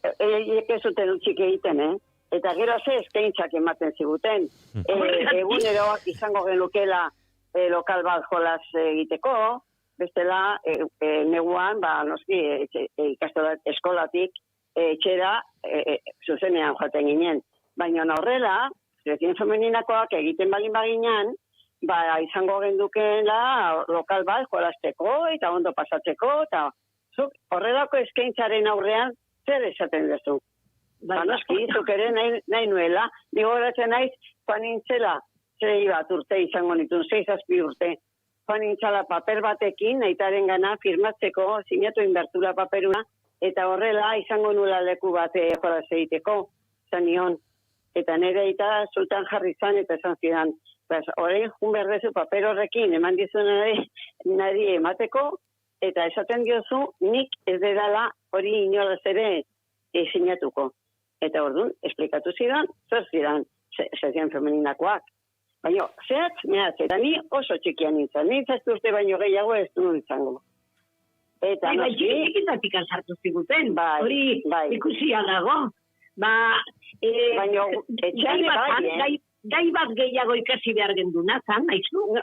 ez zuten utxik egiten, Eta gero eskaintzak ematen ziguten. Egunero izango genukela lokal bat jolas egiteko, bestela neguan, noski, eskolatik etxera zuzenean joaten ginen. Baina horrela, sekzion femeninakoak egiten balin baginan, izango gendukela lokal bat jolasteko eta ondo pasatzeko, eta horrelako eskaintzaren aurrean zer esaten duzu. Noski, zuk ere nahi nuela. Digo horatzen naiz, joan nintzela, 6 bat urte izango nituen, 6-7 urte. Joan nintzela paper batekin, aitaren gana firmatzeko, sinatu inbertura paperuna, eta horrela izango nula leku bat joraz egiteko, zan nion. Eta nire aita sultan jarri zan, eta esan zidan, horrein jun berdezu paper horrekin, eman dizu nari emateko, eta esaten diozu, nik ez dedala hori inolaz ere sinatuko. Eta orduan, esplikatu zidan, zer zidan sekzion femeninakoak. Baina, mehatz, eta ni oso txikian nintzen. Nintzaztu urte baino gehiago ez du nintzango. Eta txikitatik sartu ziguten, hori ikusia dago. Baina, etxean gai bat gehiago ikasi behar genduna, zan, naizu?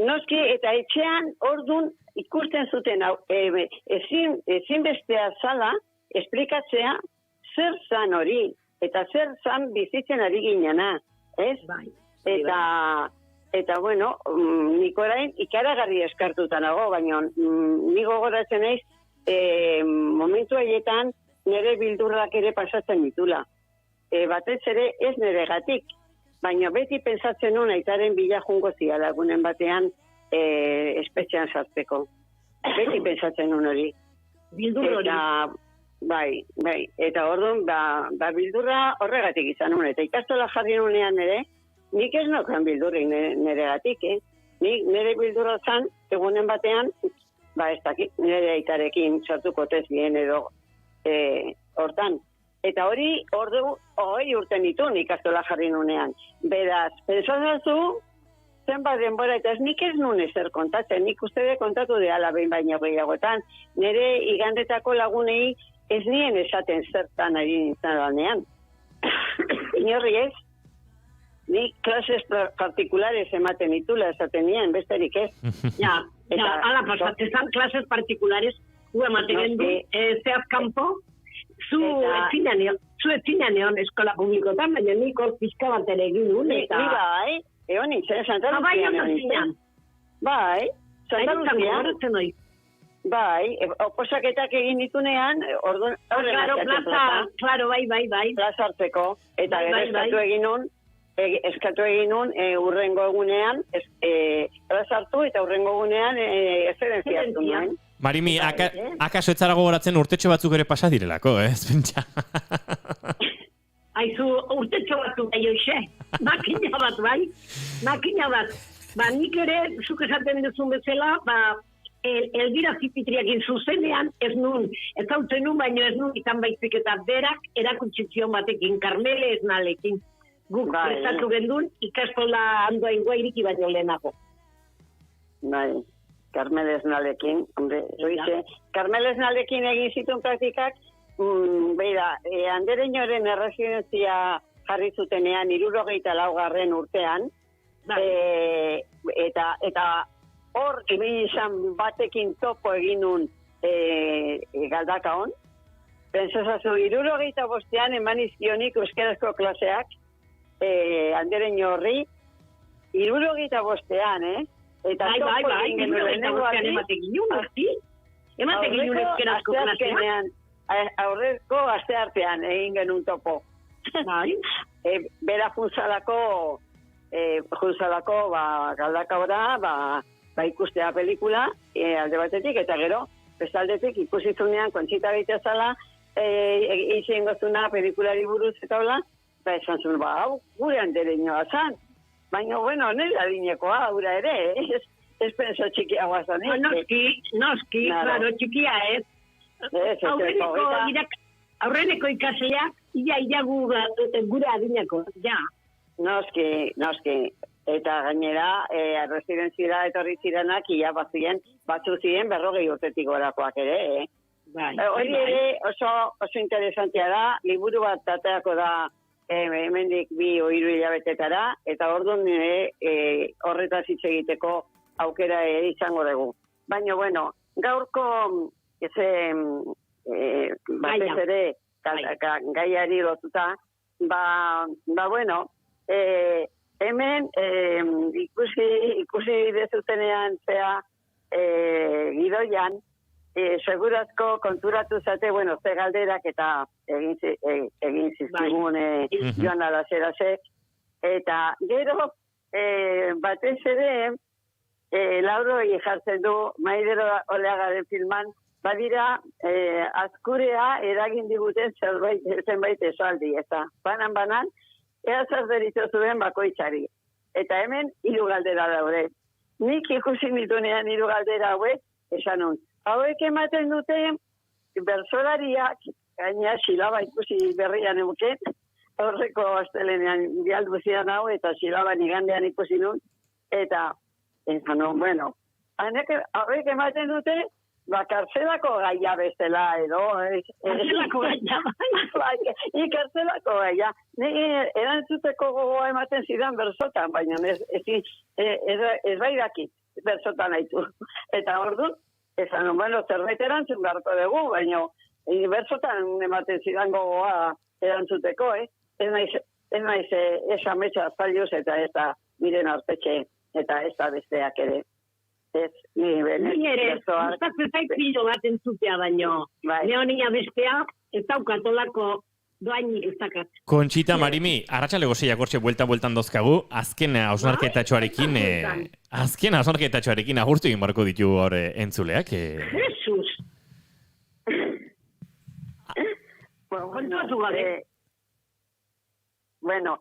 Noski, eta etxean orduan ikusten zuten, ezin bestea zala, esplikatzea, zer zan hori, eta zer zan bizitzen ari ginena, ez? Eta bueno, nik orain ikaragarri eskartuta nago, baina nik gogoratzen naiz, momentu haietan nire bildurrak ere pasatzen ditula. Batez ere ez nire gatik, baina beti pensatzen nun aitaren bila jungo zialagunen batean espetxean sartzeko. Beti pensatzen nun hori. Bildur hori. Bai, eta orduan, bildurra horregatik izan nuen, eta ikastola jarri nunean ere, nik ez nokan bildurrik nire gatik, Nik nire bildurra zan, egunen batean, ez dakit, nire aitarekin sartuko tezien edo hortan. Eta hori, urte nituen ikastola jarri nunean. Beraz, pensazazu, zenbat denbora, eta nik ez nun ezer kontatzen, nik uste de kontatu de ala behin baino gehiagotan, nire igandetako lagunei ez nien esaten zertan ari nintzen lanean. Inorri ez, nik klases particulares ematen ditula esaten nien, besterik ez. Ala pasatzen klases particulares, gu ematen gendu, zehaz kanpo, zu etzinean egon eskola publikotan, baina nik hor pizka bat ere egin duen, eta... Egon nintzen, Santa Lucia. Santa Lucia. Oposaketak egin ditunean, orduan... Claro, bai. Plaza hartzeko, eta gero eskatu egin nun, urrengo egunean, plaza hartu, eta urrengo egunean, excedentzia hartu nuen. Marimi, akaso etzara gogoratzen urtetxo batzuk ere pasa direlako, ez? Pentsa. duzu bai hoxe. Makina bat, bai. Makina bat. Ba, nik ere, zuk esaten duzun bezala, ba, Elbira Zipitriakin zuzenean, ez nun, ez hautzen nun, baino ez nun, izan baizik eta berak erakutsi batekin, Karmele Esnalekin. Guk prestatu gendun, ikastola andoa ingoa iriki baino lehenago. Bai, Karmele Esnalekin, hombre, zoize, Karmele Esnalekin egin zituen praktikak, beira, Andereñoren erresidentzia jarri zutenean, 74. urtean, eta hor, ibili izan batekin topo egin nun Galdakaon. Pentsasazu, 75. eman izkionik euskarazko klaseak Andereño horri, 75. Eta topo egin genuen lehenengo aldi. Ematek inun euskarazko klaseak. Aurrezko asteartean egin genuen topo. Bera funtzalako Galdakaora, ba ikustea pelikula, alde batetik, eta gero, bestaldetik ikusizunean Kontxita Beitazala izien gozuna pelikulari buruz eta hola, ba esan zuen, ba, hau, gure Andereñoa zan. Baina, bueno, nire adinekoa, gura ere, ez penso txikia guazan. Noski, claro, txikia ez. Aurreneko ikasleak, ia gure adineko, ja. Noski. Eta gainera, residentzira etorri zirenak, ia batzu ziren 40 urtetik gorakoak ere, Hori ere oso interesantia da, liburu bat aterako da hemendik 2 o 3 hilabetetara, eta orduan horretaz hitz egiteko aukera izango dugu. Baina, bueno, gaurko batez ere gaiari lotuta, bueno, hemen ikusi dezutenean zea gidoian, segurazko konturatu zate, bueno, ze galderak eta egin zizkigun joan alazerazek, eta gero batez ere Lauroi jartzen du Maidero Oleagaren filman, badira azkurea eragin diguten zenbait esaldi, eta banan, ea zer deritzo zuen bakoitzari. Eta hemen 3 galdera daude. Nik ikusi nitunean 3 galdera hauek, esan nun. Hauek ematen dute bersolariak, gaina silaba ikusi berrian euken, horreko astelenean bialdu zidan hau, eta silaban igandean ikusi nun, eta esan nun, bueno, hauek ematen dute, kartzelako gaia bestela, edo. Kartzelako gaia, kartzelako gaia. Erantzuteko gogoa ematen zidan bersotan, baina ez bai dakit bersotan haitu. Eta ordu, esan, bueno, zerbait erantzun beharko dugu, baina bersotan ematen zidan gogoa erantzuteko, Ez naiz esametxa zailuz eta ez da miren artetxe eta ez da besteak ere. Ni ere, gustatzen zait pilo bat entzutea baino. Leonia bestea, ez daukatolako doainik ez dakat. Kontxita Marimi, arratsaleko 6 hortxe bueltan dozkagu, azken hausnarketatxoarekin agurtu egin barko ditu hor entzuleak. Jesus! Kontuatu gabe. Bueno,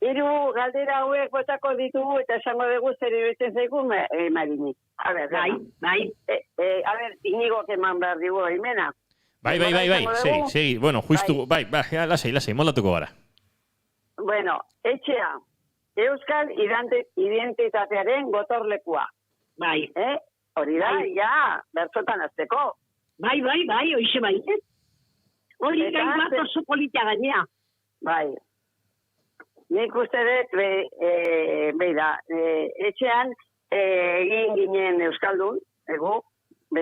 hiru galdera hauek botako ditugu eta esango dugu zer iruditzen zaigu, Marini. A ver, bai. A ver, Inigo eman behar digu imena. Bai, segi. Bueno, justu, bai, lasai, moldatuko gara. Bueno, etxea, euskal identitatearen gotorlekua. Bai. Hori da, ja, bertzotan azteko. Bai, hoize bai. Hori gai bat oso politia gainea. Bai. Nik uste dut, etxean egin ginen euskaldun, egu.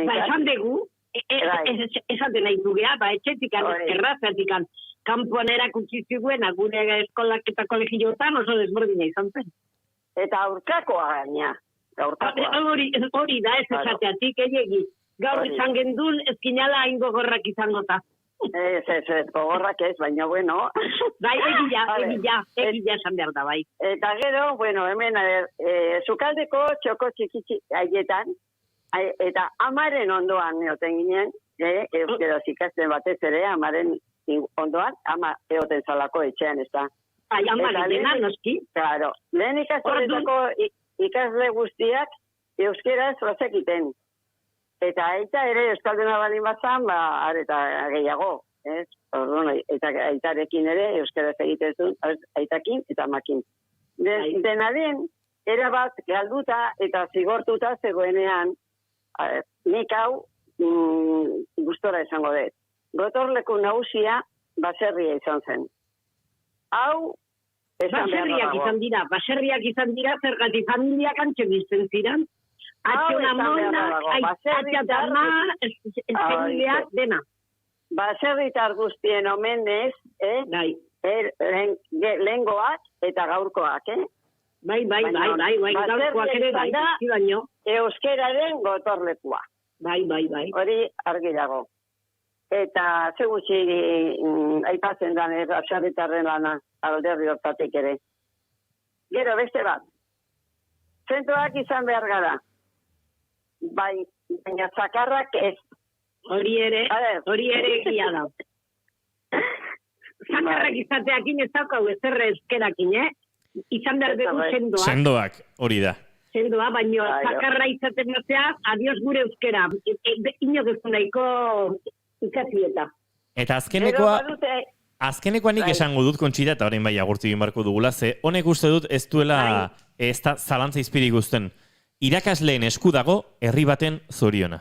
Esan dugu, esan dena itugea, etxetikan, errazatikan, kanpoan erakutsi ziguen, gure eskolak eta kolegiotan oso desbordina izan zen. Eta aurkakoa gaina. Hori da, ez esateatik, egi. Gaur izan gendun, ezkinala hain gogorrak izango ta. Ez, gogorrak ez, baina bueno. Bai, egia esan behar da, bai. Eta gero, bueno, hemen, zukaldeko txoko txiki haietan, eta amaren ondoan neoten ginen, euskaraz ikasten batez ere, amaren ondoan, ama egoten zalako etxean, ez da. Bai, ama dena, noski. Claro, lehen ikastoretako ikasle guztiak euskeraz bazekiten. Eta aita ere euskalduna balin bazan, areta gehiago, ez? Orduan, eta aitarekin ere euskaraz egiten zuen, aitakin eta makin. Dena den, erabat galduta eta zigortuta zegoenean, nik hau gustora izango dut. Gotorleku nagusia baserria izan zen. Hau, baserriak izan dira, zergatik familiak antxe bizten ziren. Atxona monak, atxatana, familiak dena. Baserritar guztien omenez, lehengoak eta gaurkoak, Bai, gaurkoak ere bai, baino. Euskeraren gotorlekua. Bai. Hori argi dago. Eta ze gutxi aipatzen da baserritarren lana alderdi hortatik ere. Gero beste bat. Zentroak izan behar gara. Bai, baina zakarrak ez. Hori ere egia da. Zakarrak izateakin ez daukau ezerre euskerakin, izan behar dugu sendoak. Sendoak, hori da. Sendoa, baino zakarra izaten batzea, adios gure euskera. Inok ez nahiko ikasieta. Eta azkenekoa nik esango dut, Kontxita, eta orain bai agurtu egin barko dugula, ze honek uste dut ez duela ez da zalantza izpirik guzten. Irakasleen esku dago herri baten zoriona.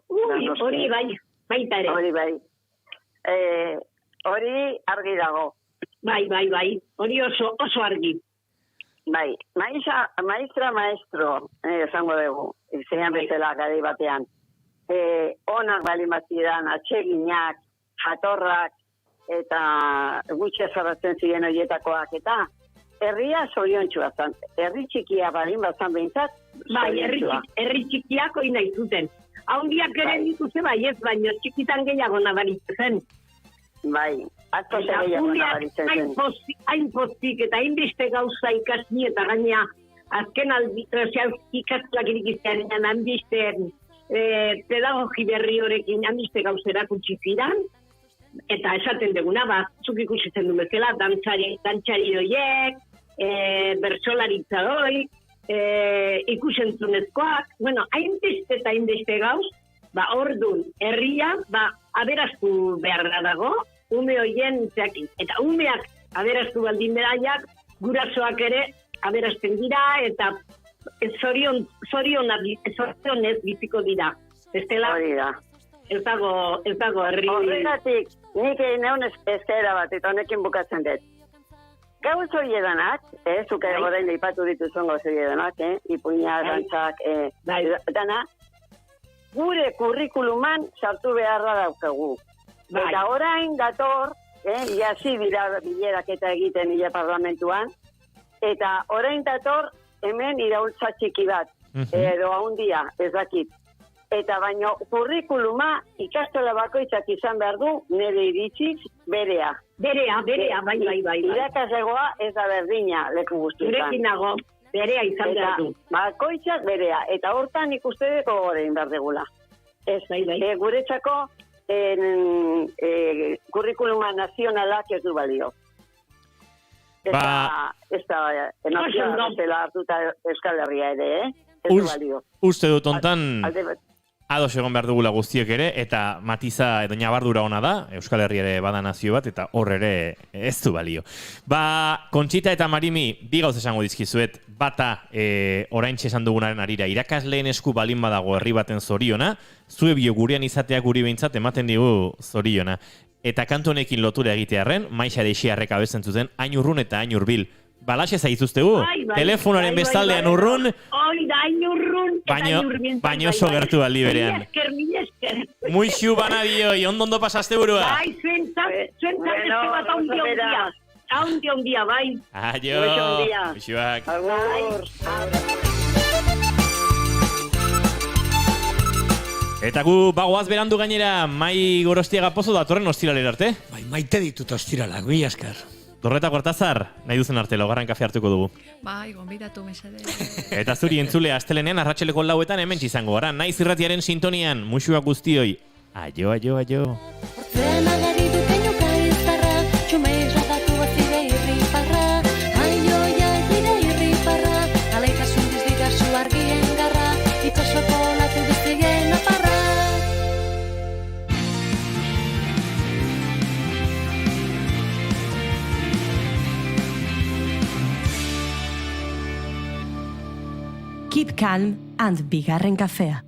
Hori bai, baita ere. Hori bai. Hori argi dago. Bai. Hori oso argi. Bai. Maestro, esango dugu, izan bezala gari batean. Onak balimazidan, atseginak, jatorrak, eta gutxe zarratzen ziren horietakoak, eta herria zoriontxua zan. Herri txikia balin bazan behintzat, zoriontxua. Herri txikiak hori nahi zuten. Haundiak ere dituze bai ez, baino txikitan gehiago nabaritzen zen. Bai, atzo gehiago nabaritzen zen. Hain postik eta hain beste gauza ikasni eta gaina azken ikastlak irikiztean hain beste pedagogi berri horrekin hain beste gauzera kutsi ziren. Eta esaten duguna, zuk ikusitzen du bezala, dantzari horiek, bertsolaritza hori, ikusentzunezkoak, hainbeste gauz, ordun herria, aberastu behar dago, ume horien zeakin. Eta umeak aberastu baldin beraiak, gurasoak ere aberasten dira, eta zorionez biziko dira. Bestela, ez dago herri... Horregatik, nik neun ezkera bat, eta honekin bukatzen dut. Gauz horiedanak, zuke gorein leipatu dituzun gauz horiedanak, ipuina, dantzak, dana, gure kurrikuluman sartu beharra daukagu. Eta orain dator, iasi dira bilerak eta egiten ila parlamentuan, eta orain dator hemen iraultza txiki bat, edo haundia, ez dakit. Eta baino kurrikuluma ikastola bakoitzak izan behar du nire iritziz berea. Berea, bai. Irakaslegoa ez da berdina leku guztietan. Gurekin nago, berea izan behar du. Bakoitzak berea, eta hortan ikuste deko gorein behar degula. Bai. Guretzako kurrikuluma nazionalak ez du balio. Ez da nazionala hartuta Euskal Herria ere, ez du balio. Uste dut ontan... Ados egon behar dugula guztiek ere, eta matiza edo nabardura ona da, Euskal Herria ere bada nazio bat, eta hor ere ez du balio. Kontxita eta Marimi, bi gauz esango dizkizuet, bata oraintxe esan dugunaren arira, irakasleen esku balin badago herri baten zoriona, zue bio gurean izateak guri behintzat ematen digu zoriona. Eta kantu honekin lotura egitearren, Maixa Deixiarrek abesten zuten, hain urrun eta hain urbil. Balaxe zaituztegu, telefonoaren bestaldean urrun, baino oso gertu aldi berean. Milesker. Muixu bana dioi, ondo pasaste burua. Bai, zuen bat ondia, bai. Aio, muixuak. Eta gu bagoaz berandu gainera, Mai Gorostiaga Pozo datorren ostiralera arte. Bai, maite ditut ostiralak, bi askar. Dorreta Kortazar, nahi duzen arte, laugarren kafe hartuko dugu. Bai, gonbidatu mesede. Eta zuri entzule astelenean arratsaleko 4etan hemen izango gara. Naiz irratiaren sintonian, muxuak guztioi. Aio. Por tema de pequeño Keep calm and bigarren kafea.